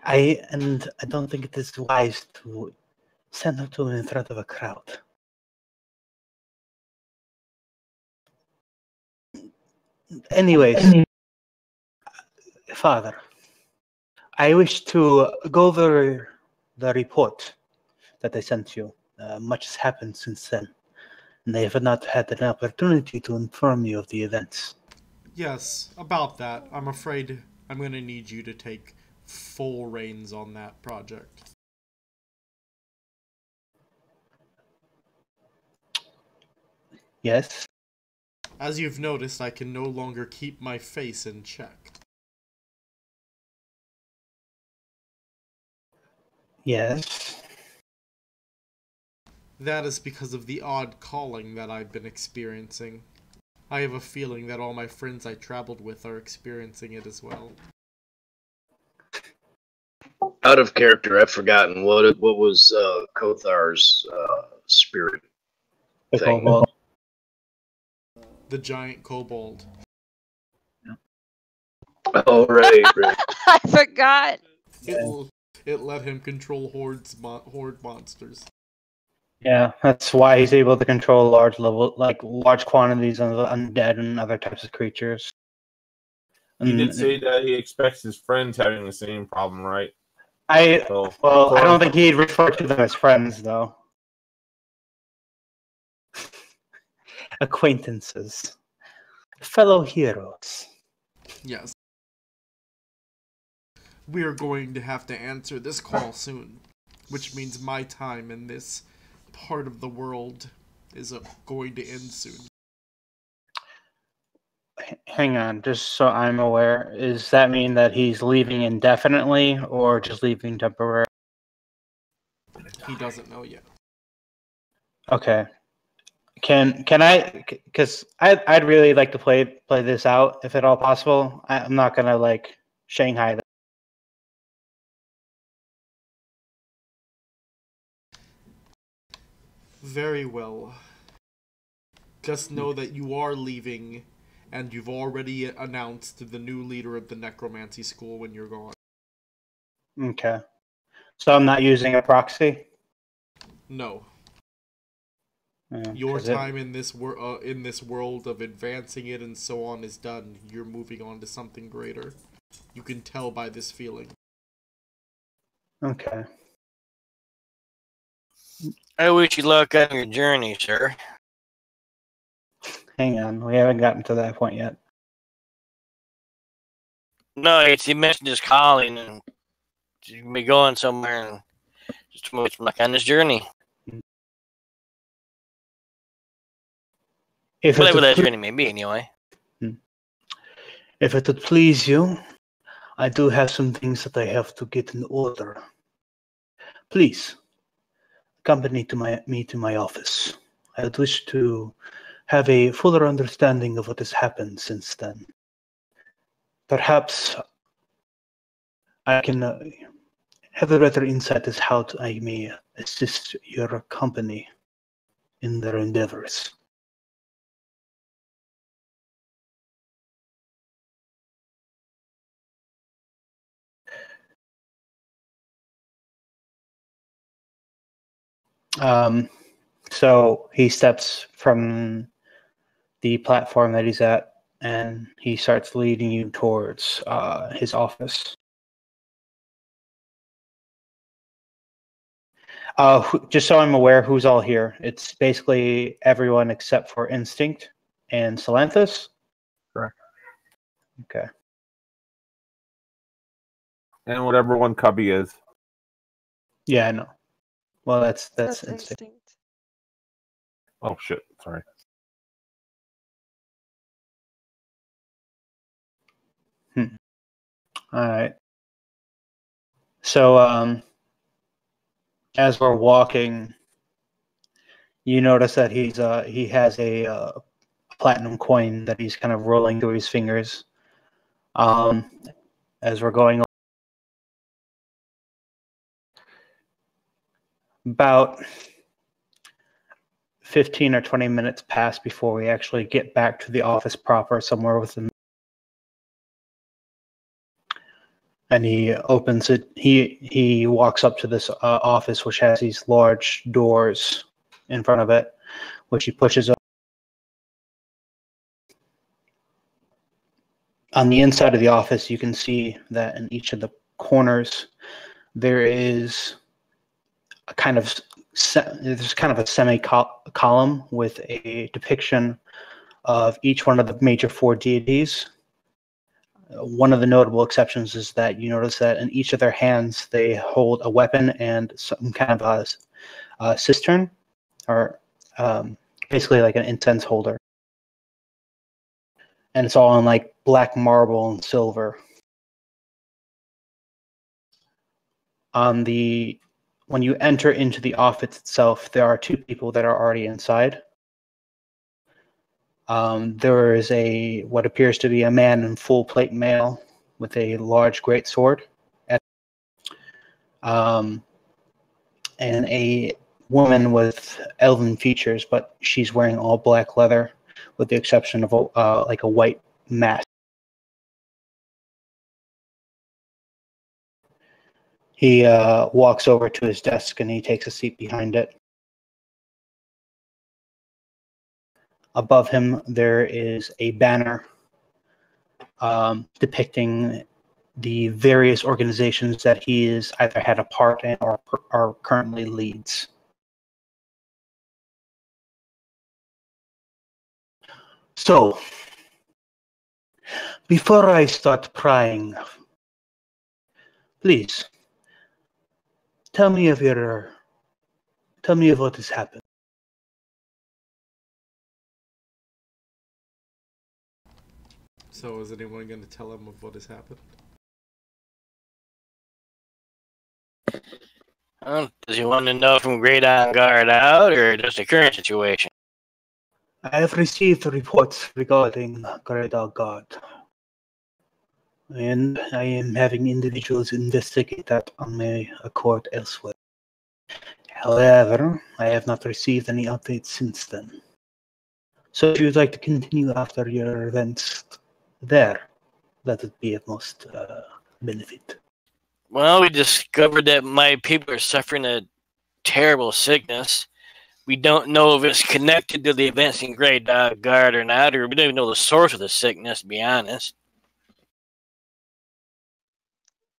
I don't think it is wise to stand up to him in front of a crowd. Anyways, Father, I wish to go over the report that I sent you. Much has happened since then, and I have not had an opportunity to inform you of the events. Yes, about that. I'm afraid I'm going to need you to take full reins on that project. Yes? As you've noticed, I can no longer keep my face in check. Yes. That is because of the odd calling that I've been experiencing. I have a feeling that all my friends I traveled with are experiencing it as well. Out of character, I've forgotten what was Kothar's spirit The thing. kobold. The giant kobold. Oh, right. I forgot. It let him control horde monsters. Yeah, that's why he's able to control large quantities of undead and other types of creatures. He did say that he expects his friends having the same problem, right? I don't think he'd refer to them as friends, though. Acquaintances. Fellow heroes. Yes. We are going to have to answer this call soon, which means my time in this part of the world is going to end soon. Hang on, just so I'm aware, does that mean that he's leaving indefinitely or just leaving temporarily? He doesn't know yet. Okay. Can I? Because I'd really like to play this out if at all possible. I'm not gonna Shanghai that. Very well. Just know that you are leaving, and you've already announced the new leader of the necromancy school when you're gone. Okay. So I'm not using a proxy? No. Yeah, Your 'cause it- time in this world of advancing it and so on is done. You're moving on to something greater. You can tell by this feeling. Okay. I wish you luck on your journey, sir. Hang on. We haven't gotten to that point yet. No, he mentioned his calling and he's gonna be going somewhere and just wish him luck on his journey. If Whatever it that would journey may be, anyway. If it would please you, I do have some things that I have to get in order. Please, accompany me to my office. I would wish to have a fuller understanding of what has happened since then. Perhaps I can have a better insight as how I may assist your company in their endeavors. So he steps from the platform that he's at, and he starts leading you towards his office. Just so I'm aware, who's all here? It's basically everyone except for Instinct and Salanthus? Correct. Okay. And whatever one Cubby is. Yeah, I know. Well, that's Instinct. Oh, shit. Sorry. All right. So, as we're walking, you notice that he has a platinum coin that he's kind of rolling through his fingers. As we're going, about 15 or 20 minutes pass before we actually get back to the office proper, somewhere within. And he opens it. He walks up to this office, which has these large doors in front of it, which he pushes open. On the inside of the office, you can see that in each of the corners, there is a kind of a semi-column with a depiction of each one of the major four deities. One of the notable exceptions is that you notice that in each of their hands they hold a weapon and some kind of a cistern, or basically like an incense holder. And it's all in like black marble and silver. When you enter into the office itself, there are two people that are already inside. There is what appears to be a man in full plate mail with a large greatsword, and a woman with elven features, but she's wearing all black leather, with the exception of like a white mask. He walks over to his desk and he takes a seat behind it. Above him, there is a banner depicting the various organizations that he has either had a part in or currently leads. So, before I start prying, please tell me of what has happened. So is anyone going to tell him of what has happened? Does he want to know from Great On Guard out, or just the current situation? I have received reports regarding Great God, and I am having individuals investigate that on my accord elsewhere. However, I have not received any updates since then. So if you'd like to continue after your events there, that would be of most benefit. Well, we discovered that my people are suffering a terrible sickness. We don't know if it's connected to the events in Grey Dog Guard or not, or we don't even know the source of the sickness, to be honest.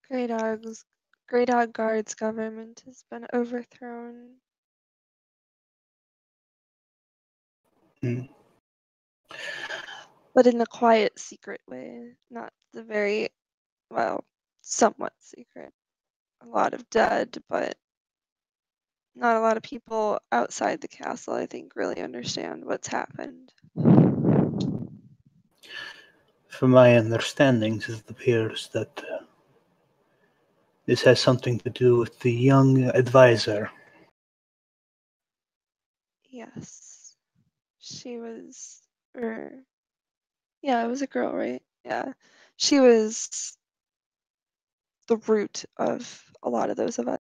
Grey Dog Guard's government has been overthrown. But in a quiet, secret way, not the very, well, somewhat secret. A lot of dead, but not a lot of people outside the castle, I think, really understand what's happened. From my understandings, it appears that this has something to do with the young advisor. Yes. She was, yeah, it was a girl, right? Yeah. She was the root of a lot of those events.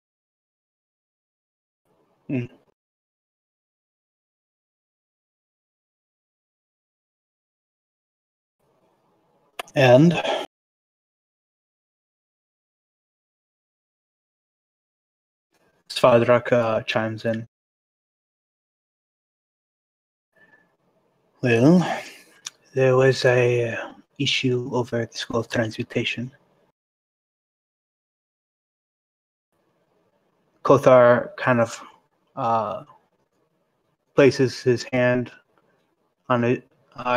And Svadrak chimes in. Well, there was a issue over the School of Transmutation. Kothar kind of places his hand on it,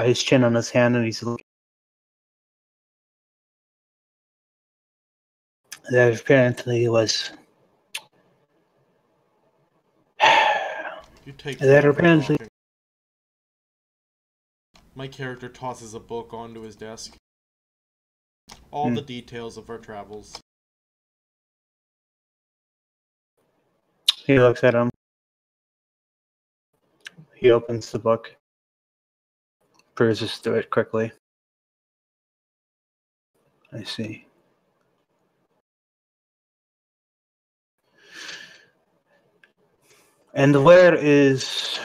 his chin on his hand, and he's looking. There apparently was. You take There apparently. My character tosses a book onto his desk. All the details of our travels. He looks at him. He opens the book. Peruses through it quickly. I see. And where is...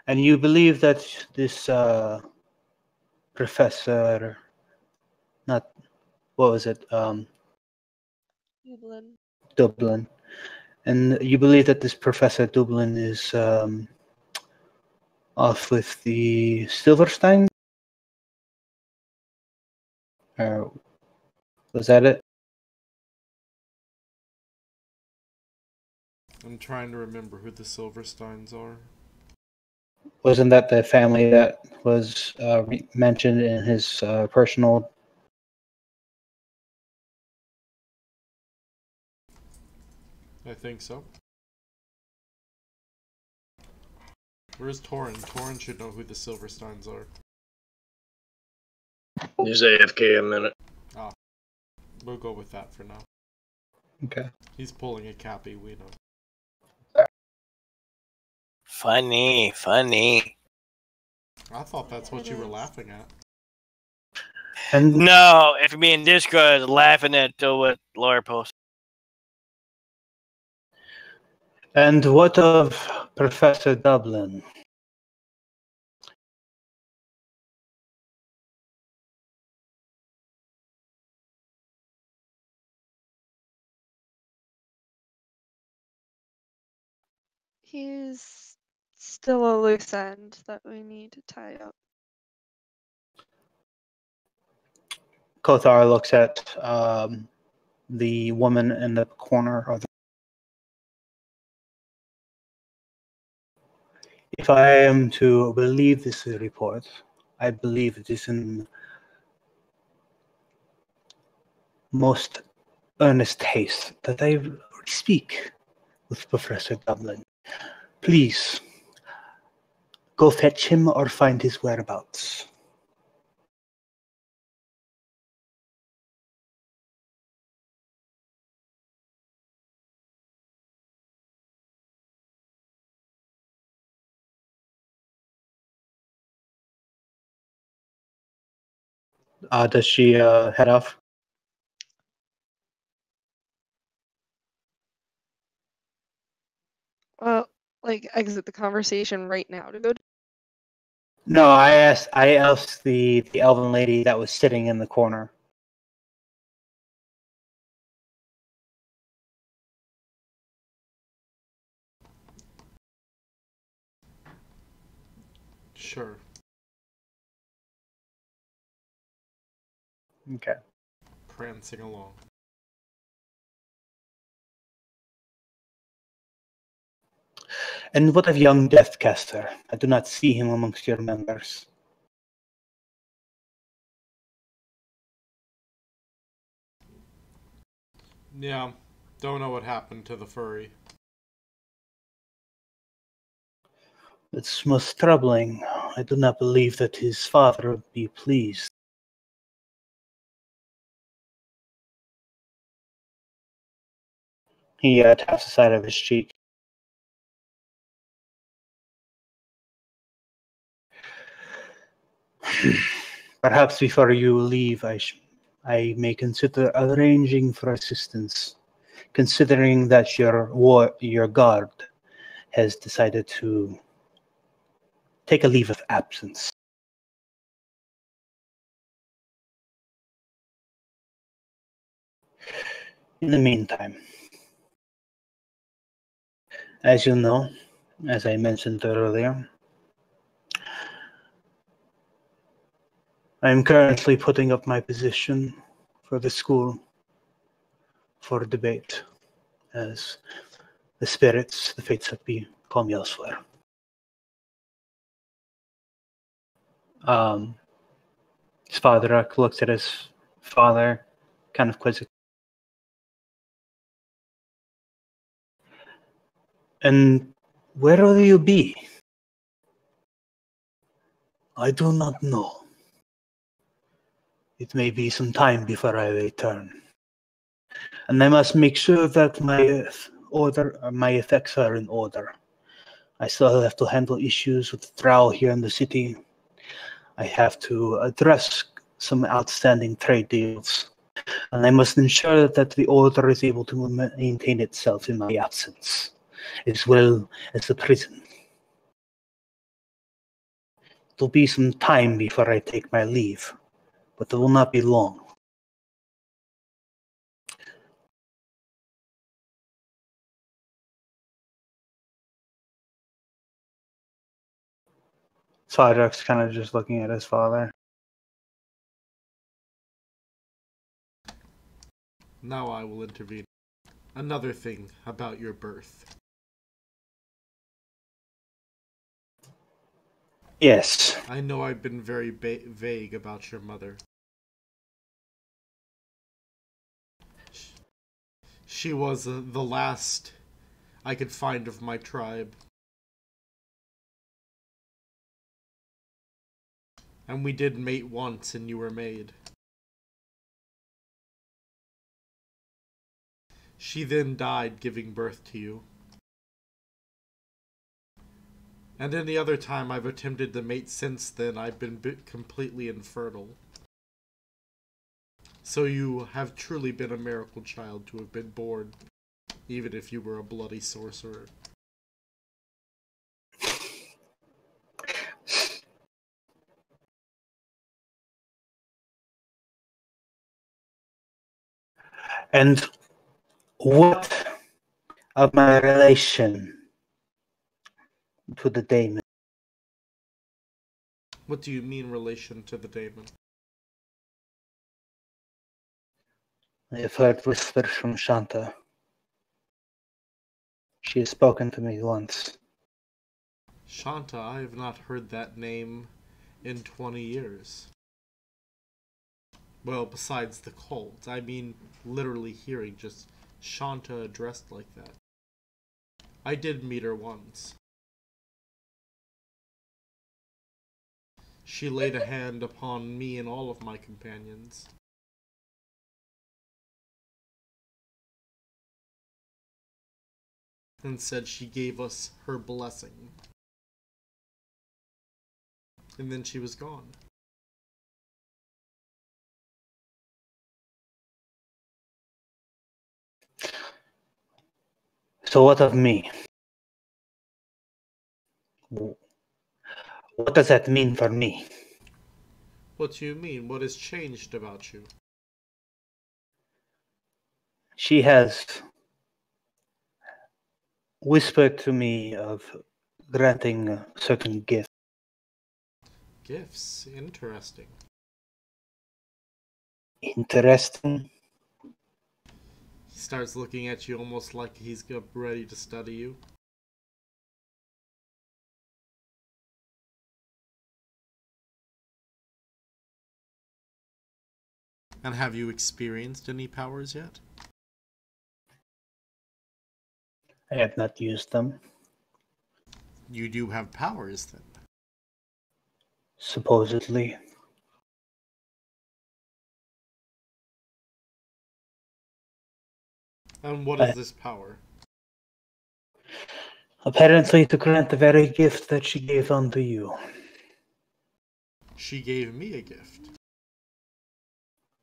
And you believe that this professor... Not... What was it? Dublin. And you believe that this Professor Dublin is off with the Silverstein? Or was that it? I'm trying to remember who the Silversteins are. Wasn't that the family that was mentioned in his personal... I think so. Where's Torin? Torin should know who the Silversteins are. He's AFK a minute. Ah. We'll go with that for now. Okay. He's pulling a Cappy, we know. Funny. I thought that's what you were laughing at. And no, if me and Disco is laughing at what Laura posted. And what of Professor Dublin? He's still a loose end that we need to tie up. Kothar looks at the woman in the corner of the... If I am to believe this report, I believe it is in most earnest haste that I speak with Professor Dublin. Please, go fetch him or find his whereabouts. Does she head off? Well, like exit the conversation right now to go. No, I asked the elven lady that was sitting in the corner. Sure. Okay. Prancing along. And what of young Deathcaster? I do not see him amongst your members. Yeah, don't know what happened to the furry. It's most troubling. I do not believe that his father would be pleased. He taps the side of his cheek. Perhaps before you leave, I may consider arranging for assistance, considering that your guard has decided to take a leave of absence. In the meantime, as you know, as I mentioned earlier, I am currently putting up my position for the school for debate, as the spirits, the fates have been call me elsewhere. His father looks at his father, kind of quizzically. And where will you be? I do not know. It may be some time before I return. And I must make sure that my effects are in order. I still have to handle issues with the drow here in the city. I have to address some outstanding trade deals. And I must ensure that the order is able to maintain itself in my absence, as well as the prison. It'll be some time before I take my leave, but it will not be long. Cydrak's kind of just looking at his father. Now I will intervene. Another thing about your birth. Yes. I know I've been very vague about your mother. She was the last I could find of my tribe. And we did mate once and you were made. She then died giving birth to you. And any other time I've attempted to mate since then, I've been completely infertile. So you have truly been a miracle child to have been born, even if you were a bloody sorcerer. And what of my relation to the daemon? What do you mean relation to the daemon? I have heard whispers from Shanta. She has spoken to me once. Shanta, I have not heard that name in 20 years. Well, besides the cult. I mean, literally hearing just Shanta addressed like that. I did meet her once. She laid a hand upon me and all of my companions. And said she gave us her blessing. And then she was gone. So what of me? What does that mean for me? What do you mean? What has changed about you? She has whispered to me of granting certain gifts. Gifts. Interesting. Interesting. He starts looking at you almost like he's ready to study you. And have you experienced any powers yet? I have not used them. You do have powers, then. Supposedly. And what is this power? Apparently to grant the very gift that she gave unto you. She gave me a gift.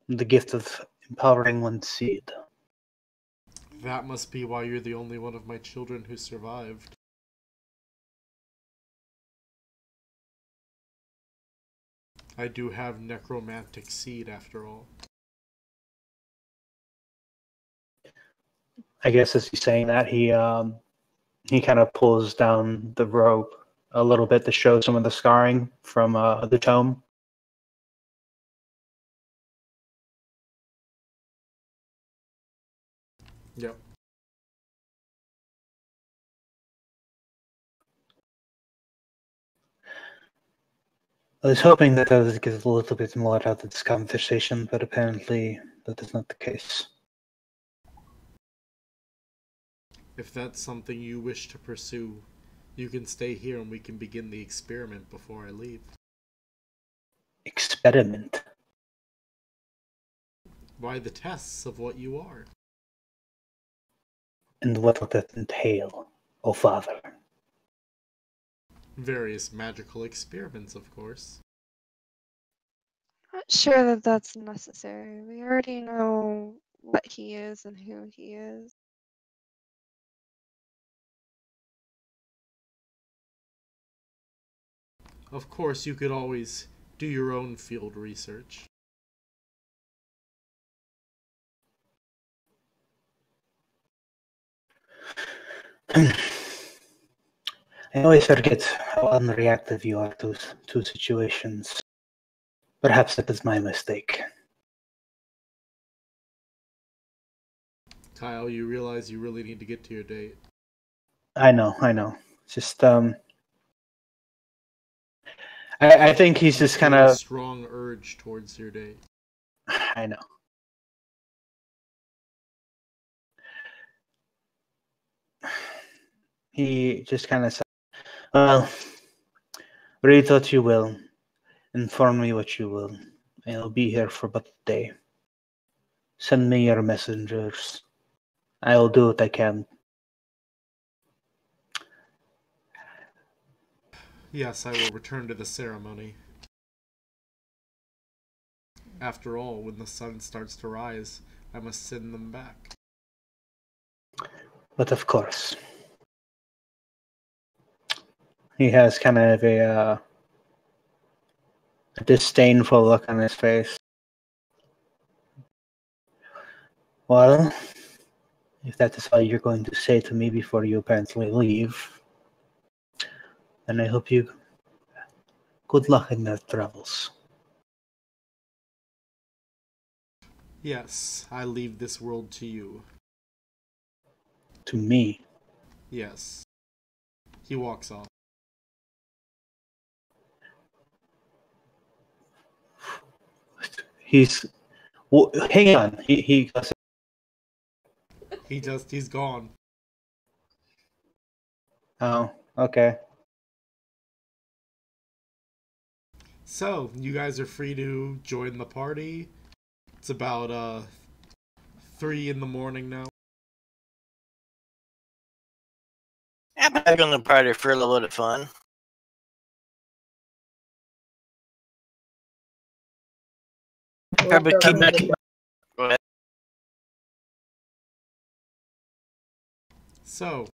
The gift of empowering one's seed. That must be why you're the only one of my children who survived. I do have necromantic seed, after all. I guess as he's saying that, he kind of pulls down the rope a little bit to show some of the scarring from the tome. Yep. I was hoping that I would get a little bit more out of this conversation, but apparently that is not the case. If that's something you wish to pursue, you can stay here and we can begin the experiment before I leave. Experiment? Why, the tests of what you are. And what will that entail, oh father? Various magical experiments, of course. Not sure that that's necessary. We already know what he is and who he is. Of course, you could always do your own field research. I always forget how unreactive you are to situations. Perhaps that is my mistake. Kyle, you realize you really need to get to your date. I know. Just, I think he's just kind A of... strong urge towards your date. I know. He just kind of said, well, read what you will. Inform me what you will. I'll be here for but a day. Send me your messengers. I will do what I can. Yes, I will return to the ceremony. After all, when the sun starts to rise, I must send them back. But of course. He has kind of a disdainful look on his face. Well, if that is all you're going to say to me before you apparently leave, then I hope you good luck in your travels. Yes, I leave this world to you. To me? Yes. He walks off. He's... Well, hang on. He goes... He's gone. Oh, okay. So, you guys are free to join the party. It's about 3 in the morning now. I'm back on the party for a little bit of fun. Probably keep back. Go ahead. So,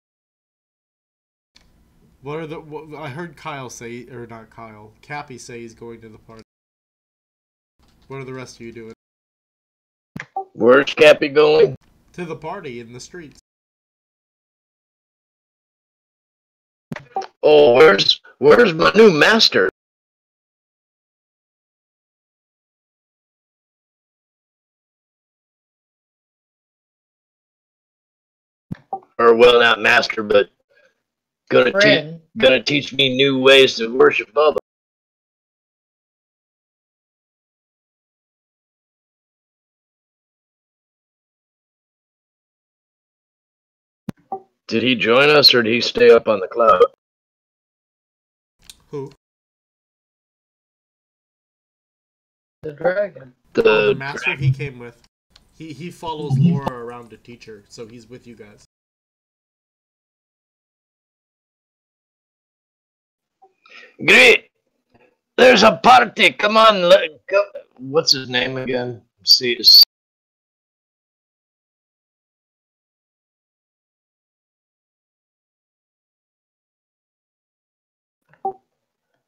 What are the? I heard Kyle say, or not Kyle, Cappy say he's going to the party. What are the rest of you doing? Where's Cappy going? To the party in the streets. Oh, where's my new master? Or well, not master, but gonna teach me new ways to worship Bubba. Did he join us, or did he stay up on the cloud? Who? The dragon. The master he came with. He follows Laura around to teach her, so he's with you guys. Great! There's a party. Come on, go. What's his name again? See,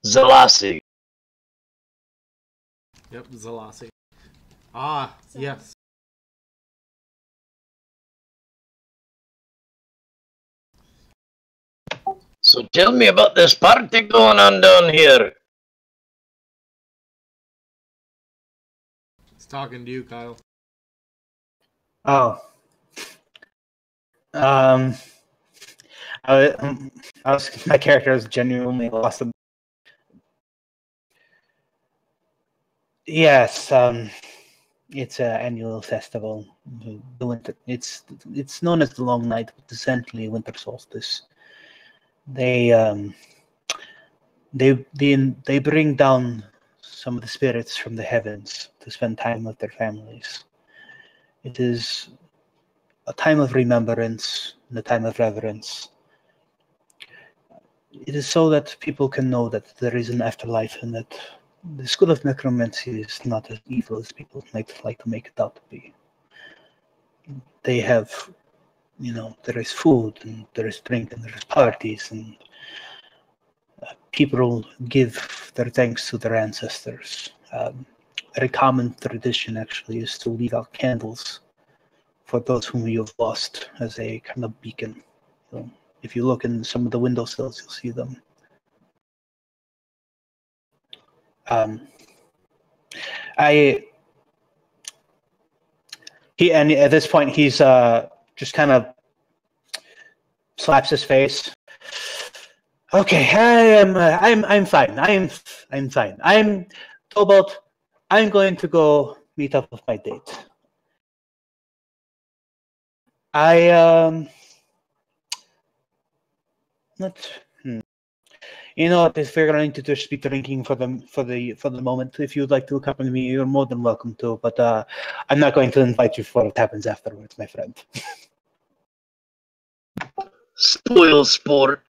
Zalasi. Yep, Zalasi. Ah, yes. So tell me about this party going on down here. He's talking to you, Kyle. Oh. My character was genuinely lost. Yes, it's an annual festival. The winter. It's known as the Long Night, but essentially winter solstice. They bring down some of the spirits from the heavens to spend time with their families. It is a time of remembrance and a time of reverence. It is so that people can know that there is an afterlife and that the school of necromancy is not as evil as people might like to make it out to be. They have, there is food and there is drink and there is parties, and people give their thanks to their ancestors. A very common tradition actually is to leave out candles for those whom you have lost as a kind of beacon. So if you look in some of the windowsills, you'll see them. And at this point he's just kind of slaps his face. Okay, I'm fine. I'm fine. I'm Tobalt. I'm going to go meet up with my date. You know what? If we're going to just be drinking for the moment, if you'd like to accompany me, you're more than welcome to. But I'm not going to invite you for what happens afterwards, my friend. Spoil sport.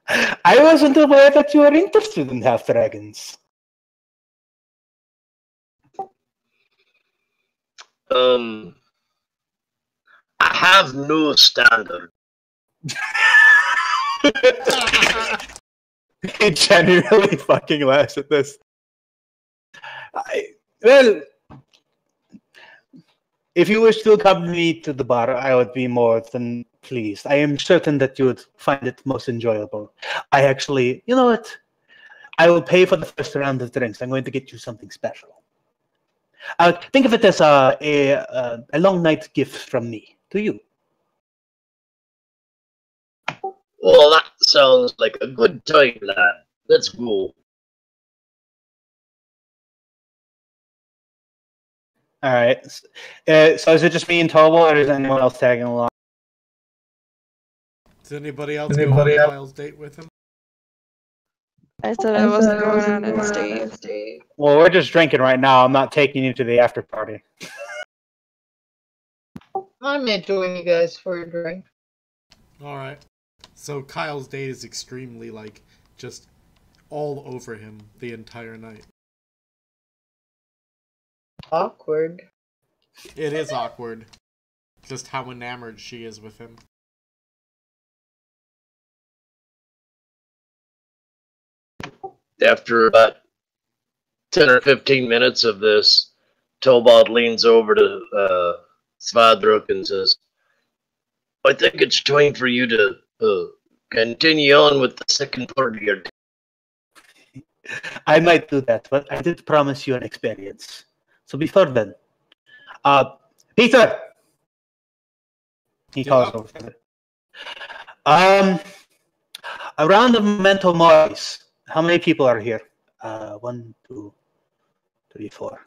I wasn't aware that you were interested in half dragons. I have no standard. He genuinely fucking laughs at this. Well, if you wish to accompany me to the bar, I would be more than pleased. I am certain that you would find it most enjoyable. I actually, you know what? I will pay for the first round of drinks. I'm going to get you something special. Think of it as a long night gift from me to you. Well, that sounds like a good time, lad. Let's go. All right. So is it just me and Tobo, or is anyone else tagging along? Does anybody else go on Kyle's date with him? I said I wasn't going on a date. Well, we're just drinking right now. I'm not taking you to the after party. I'm enjoying you guys for a drink. Alright. So Kyle's date is extremely, just all over him the entire night. Awkward. It is awkward. Just how enamored she is with him. after about 10 or 15 minutes of this, Tobald leans over to Svadruk and says, I think it's time for you to continue on with the second part of your day. I might do that, but I did promise you an experience. So before then, Peter! He calls over to it. Around the Memento Moris, how many people are here? 1, 2, 3, 4,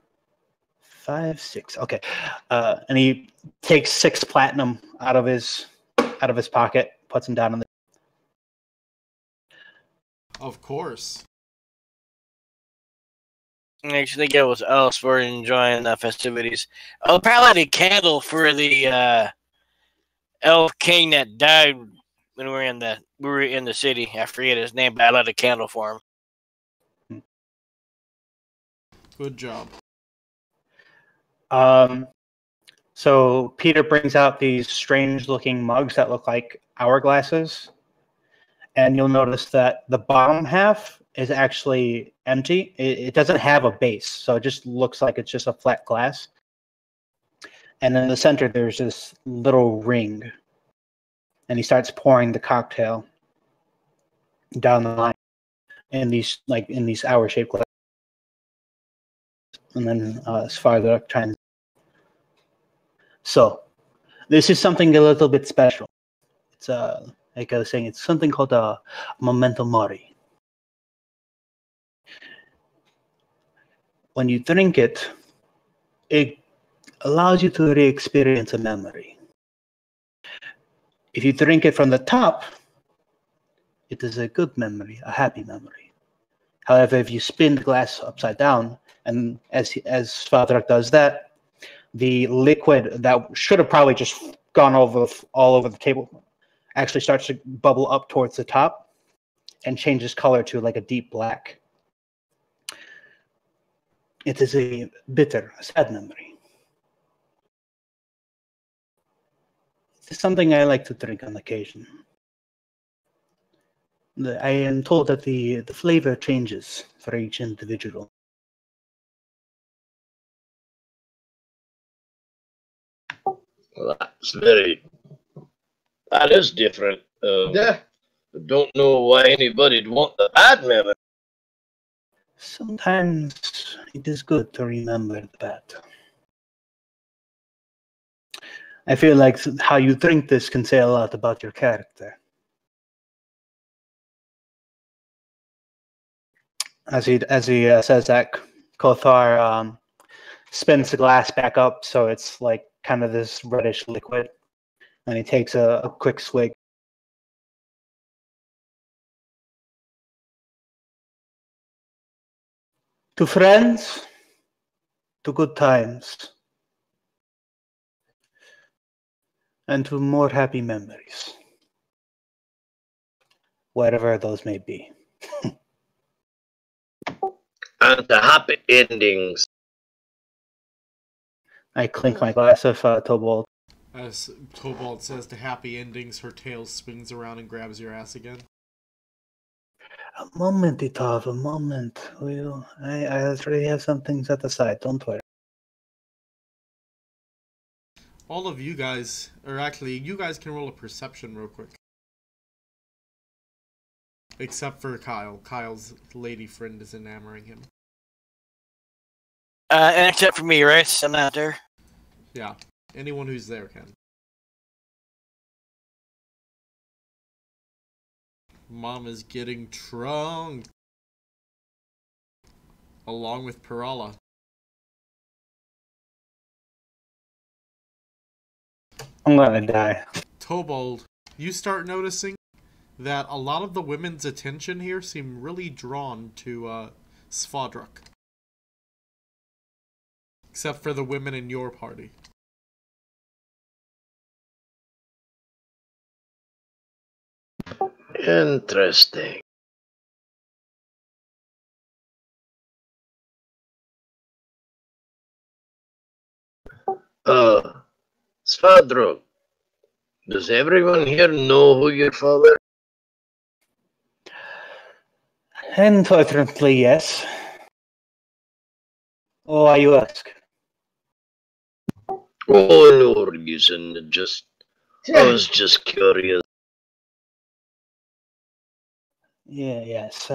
5, 6. Okay. And he takes 6 platinum out of his pocket, puts them down on the. Of course. I should think it was else for enjoying the festivities. I'll probably light a candle for the elf king that died when we were in the city. I forget his name, but I lit a candle for him. Good job. So Peter brings out these strange-looking mugs that look like hourglasses, and you'll notice that the bottom half is actually empty. It doesn't have a base, so it just looks like it's just a flat glass. And in the center, there's this little ring, and he starts pouring the cocktail down the line in these hour-shaped glasses. And then as far as the trying. So this is something a little bit special. It's like I was saying, it's something called a memento mori. When you drink it, it allows you to re-experience a memory. If you drink it from the top, it is a good memory, a happy memory. However, if you spin the glass upside down, and as Svadruk does that, the liquid that should have probably just gone all over the table actually starts to bubble up towards the top and changes color to like a deep black. It is a bitter, sad memory. It is something I like to drink on occasion. I am told that the flavor changes for each individual. Well, that is different. I don't know why anybody'd want the bad memory. Sometimes it is good to remember the bad. I feel like how you drink this can say a lot about your character. As he says that, Kothar spins the glass back up so it's like kind of this reddish liquid, and he takes a quick swig. To friends, to good times, and to more happy memories, whatever those may be. And the happy endings. I clink my glass of Tobald. As Tobald says to happy endings, her tail swings around and grabs your ass again. A moment, Itav, a moment. I already have some things at the side, don't worry. All of you guys, or actually, you guys can roll a perception real quick. Except for Kyle. Kyle's lady friend is enamoring him. And except for me, right? I'm not there. Yeah. Anyone who's there can. Mom is getting drunk. Along with Perala. I'm gonna die. Tobald, you start noticing that a lot of the women's attention here seem really drawn to Svadruk. Except for the women in your party. Interesting. Svadruk, does everyone here know who your father? Unfortunately, yes. Why you ask? Oh, no reason. I was just curious. Yes.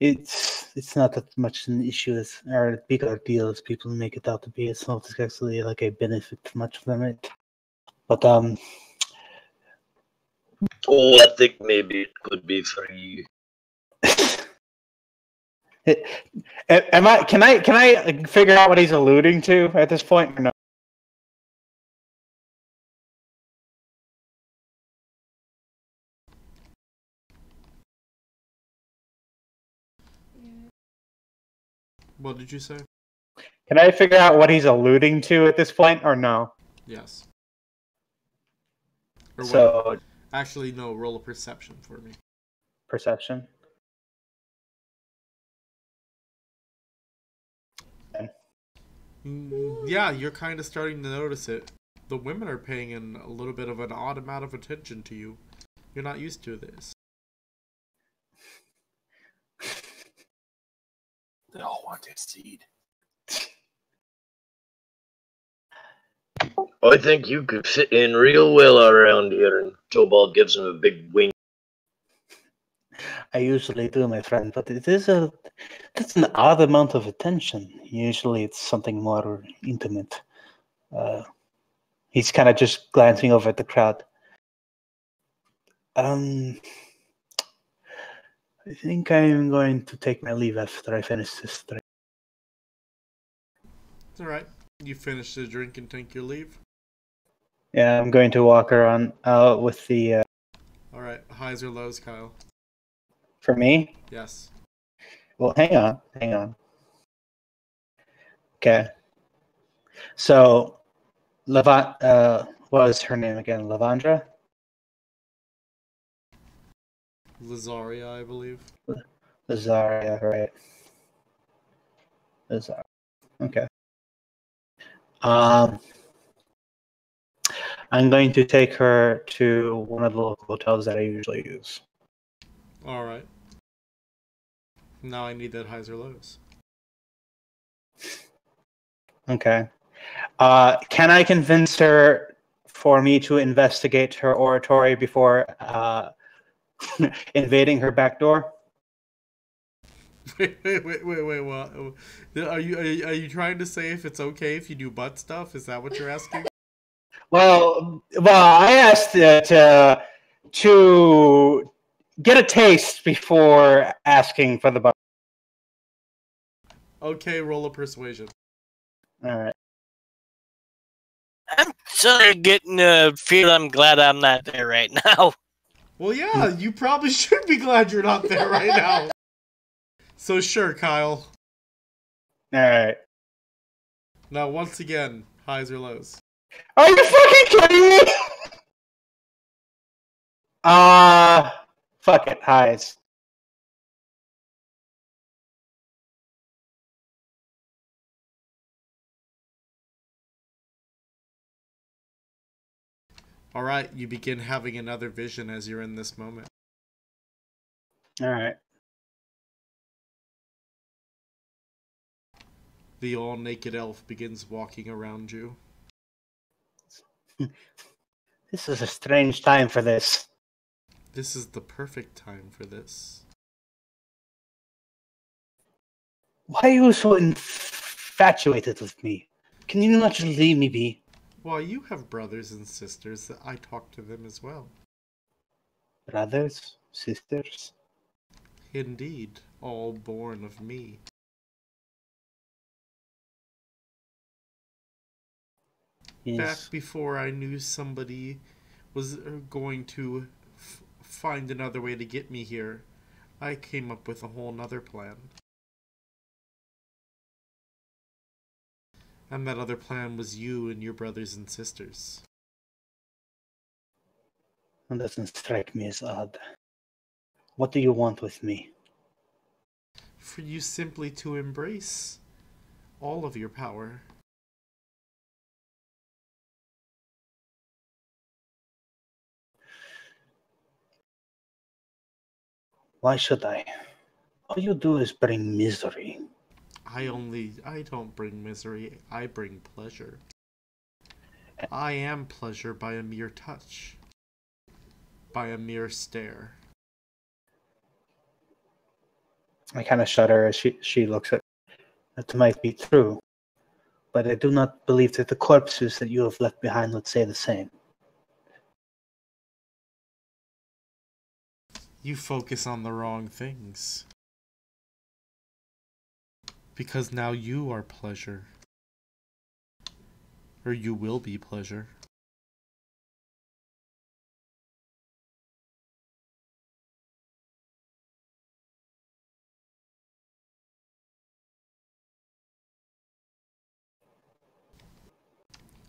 It's not that much an issue as or a bigger deal as people make it out to be. It's not actually like I benefit much from it. But Oh, I think maybe it could be free. am I? Can I figure out what he's alluding to at this point or no? What did you say? Can I figure out what he's alluding to at this point or no? Yes. Or So what? Actually, no. Roll a perception for me. Perception. Yeah, you're kind of starting to notice it. The women are paying a little bit of an odd amount of attention to you. You're not used to this. They all want that seed. I think you could fit in real well around here. And Tobal gives him a big wink. I usually do, my friend, but that's an odd amount of attention. Usually, it's something more intimate. He's kind of just glancing over at the crowd. I think I'm going to take my leave after I finish this drink. It's alright. You finish the drink and take your leave? Yeah, I'm going to walk around with the... Alright, highs or lows, Kyle? For me? Yes. Well, hang on. Okay. So, what was her name again? Lavandra? Lazaria, I believe. Lazaria, right. Lazaria. Okay. I'm going to take her to one of the local hotels that I usually use. Alright. Now I need that highs or lows. Okay. Can I convince her for me to investigate her oratory before invading her back door? Wait, what? Are you trying to say if it's okay if you do butt stuff? Is that what you're asking? Well, I asked to get a taste before asking for the butt. Okay, roll a persuasion. All right. I'm sort of getting a feel I'm glad I'm not there right now. Well, yeah, you probably should be glad you're not there right now. So sure, Kyle. All right. Now, once again, highs or lows. Are you fucking kidding me? Fuck it, highs. Alright, you begin having another vision as you're in this moment. Alright. The all-naked elf begins walking around you. This is a strange time for this. This is the perfect time for this. Why are you so infatuated with me? Can you not just leave me be? Well, you have brothers and sisters that I talk to them as well. Brothers? Sisters? Indeed, all born of me. Yes. Back before I knew somebody was going to find another way to get me here, I came up with a whole nother plan. And that other plan was you and your brothers and sisters. That doesn't strike me as odd. What do you want with me? For you simply to embrace all of your power. Why should I? All you do is bring misery. I don't bring misery, I bring pleasure. I am pleasure by a mere touch. By a mere stare. I kind of shudder as she looks at. That might be true, but I do not believe that the corpses that you have left behind would say the same. You focus on the wrong things. Because now you are pleasure. Or you will be pleasure.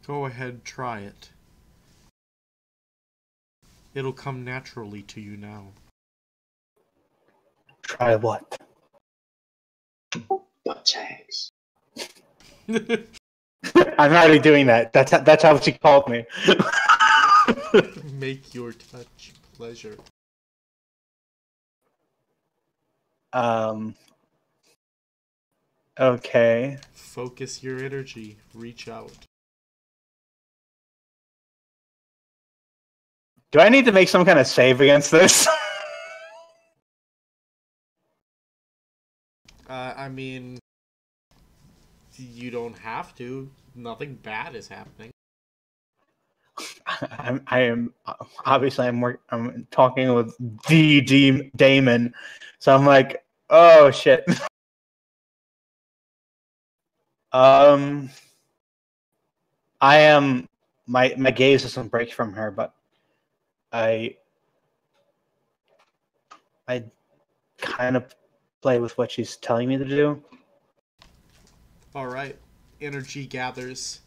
Go ahead, try it. It'll come naturally to you now. Try what? Butt tags. I'm already doing that. That's how she called me. Make your touch pleasure. Okay. Focus your energy. Reach out. Do I need to make some kind of save against this? I mean, you don't have to. Nothing bad is happening. I'm obviously I'm talking with Damon, so I'm like, oh shit. I am my gaze doesn't break from her, but I kind of play with what she's telling me to do. Alright. Energy gathers.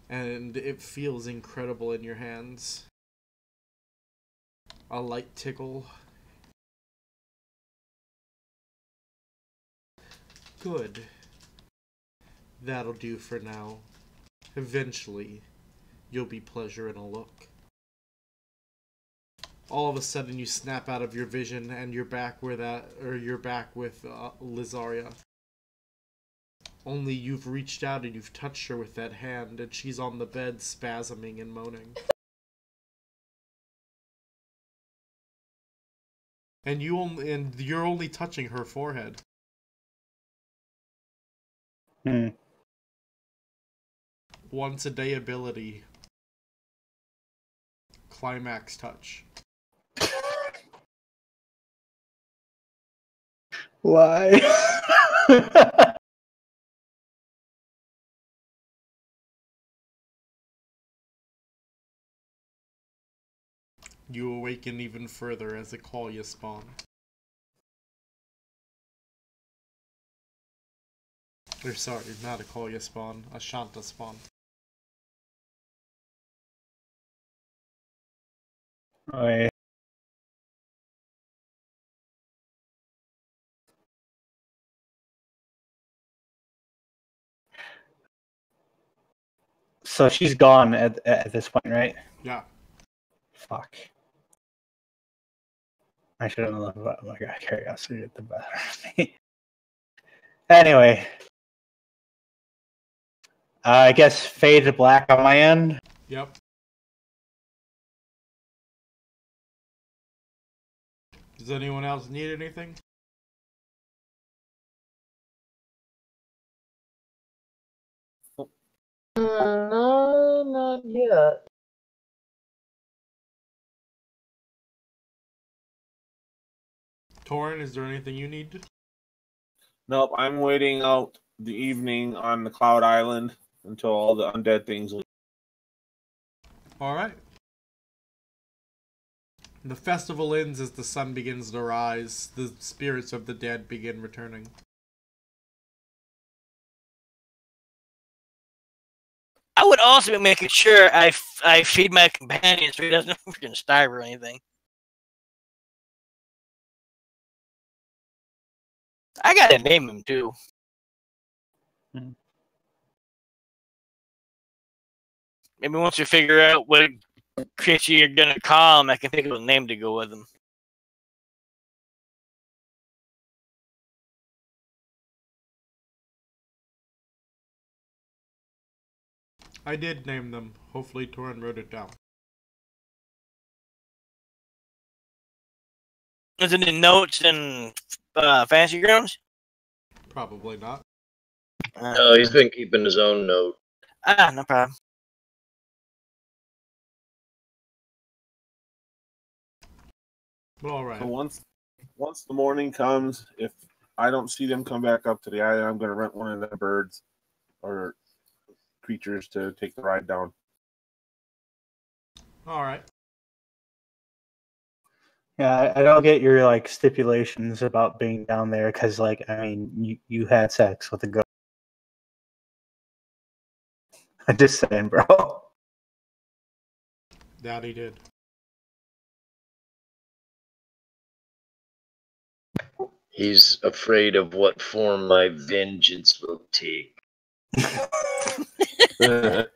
And it feels incredible in your hands. A light tickle. Good. That'll do for now. Eventually, you'll be pleasure in a look. All of a sudden, you snap out of your vision, and you're back with Lizaria. Only you've reached out and you've touched her with that hand, and she's on the bed, spasming and moaning. And you're only touching her forehead. Once a day ability. Climax touch. Why? You awaken even further as a Kalya spawn. Or sorry, not a Kalya spawn, a Shanta spawn. Oh, so she's gone at this point, right? Yeah. Fuck. I should have known about my curiosity at the better of me. Anyway. I guess fade to black on my end. Yep. Does anyone else need anything? No, not yet. Torin, is there anything you need? Nope, I'm waiting out the evening on the Cloud Island until all the undead things leave. Alright. The festival ends as the sun begins to rise. The spirits of the dead begin returning. I would also be making sure I feed my companion so he doesn't freaking starve or anything. I gotta name him too. Maybe once you figure out what creature you're gonna call him, I can think of a name to go with him. I did name them. Hopefully Torin wrote it down. Is it in notes and Fantasy Grounds? Probably not. No, he's been keeping his own note. No problem. Well, all right. So once the morning comes, if I don't see them come back up to the island, I'm going to rent one of the birds or creatures to take the ride down. All right. Yeah, I don't get your like stipulations about being down there because, like, I mean, you had sex with a ghost. I'm just saying, bro. That he did. He's afraid of what form my vengeance will take. And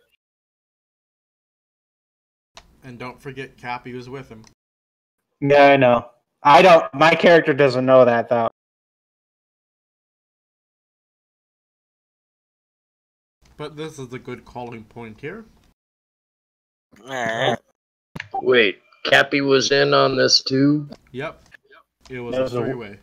don't forget, Cappy was with him. Yeah, I know. I don't. My character doesn't know that though. But this is a good calling point here. Alright. Wait, Cappy was in on this too? Yep. It was That a was a- three-way.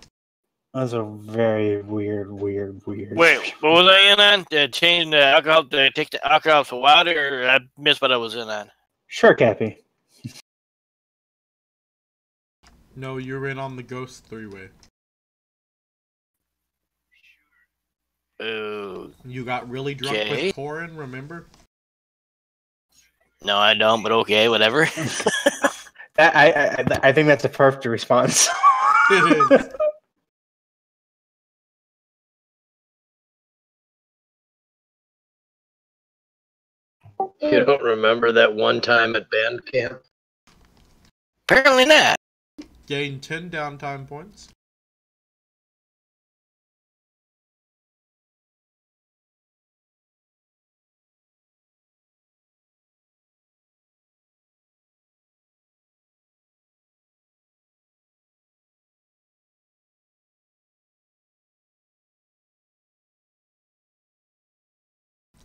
That was a very weird. Wait, what was I in on? Changing the alcohol to take the alcohol to water, or I missed what I was in on? Sure, Cappy. No, you're in on the ghost three-way. Oh. You got really drunk Okay. with Torin, remember? No, I don't, but okay, whatever. I think that's a perfect response. It is. You don't remember that one time at band camp? Apparently not. Gain 10 downtime points.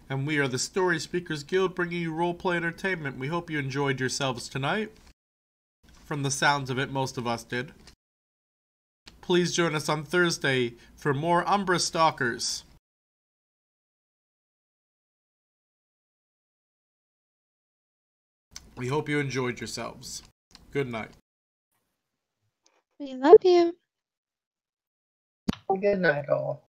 And we are the Story Speakers Guild, bringing you roleplay entertainment. We hope you enjoyed yourselves tonight. From the sounds of it, most of us did. Please join us on Thursday for more Umbra Stalkers. We hope you enjoyed yourselves. Good night. We love you. Good night, all.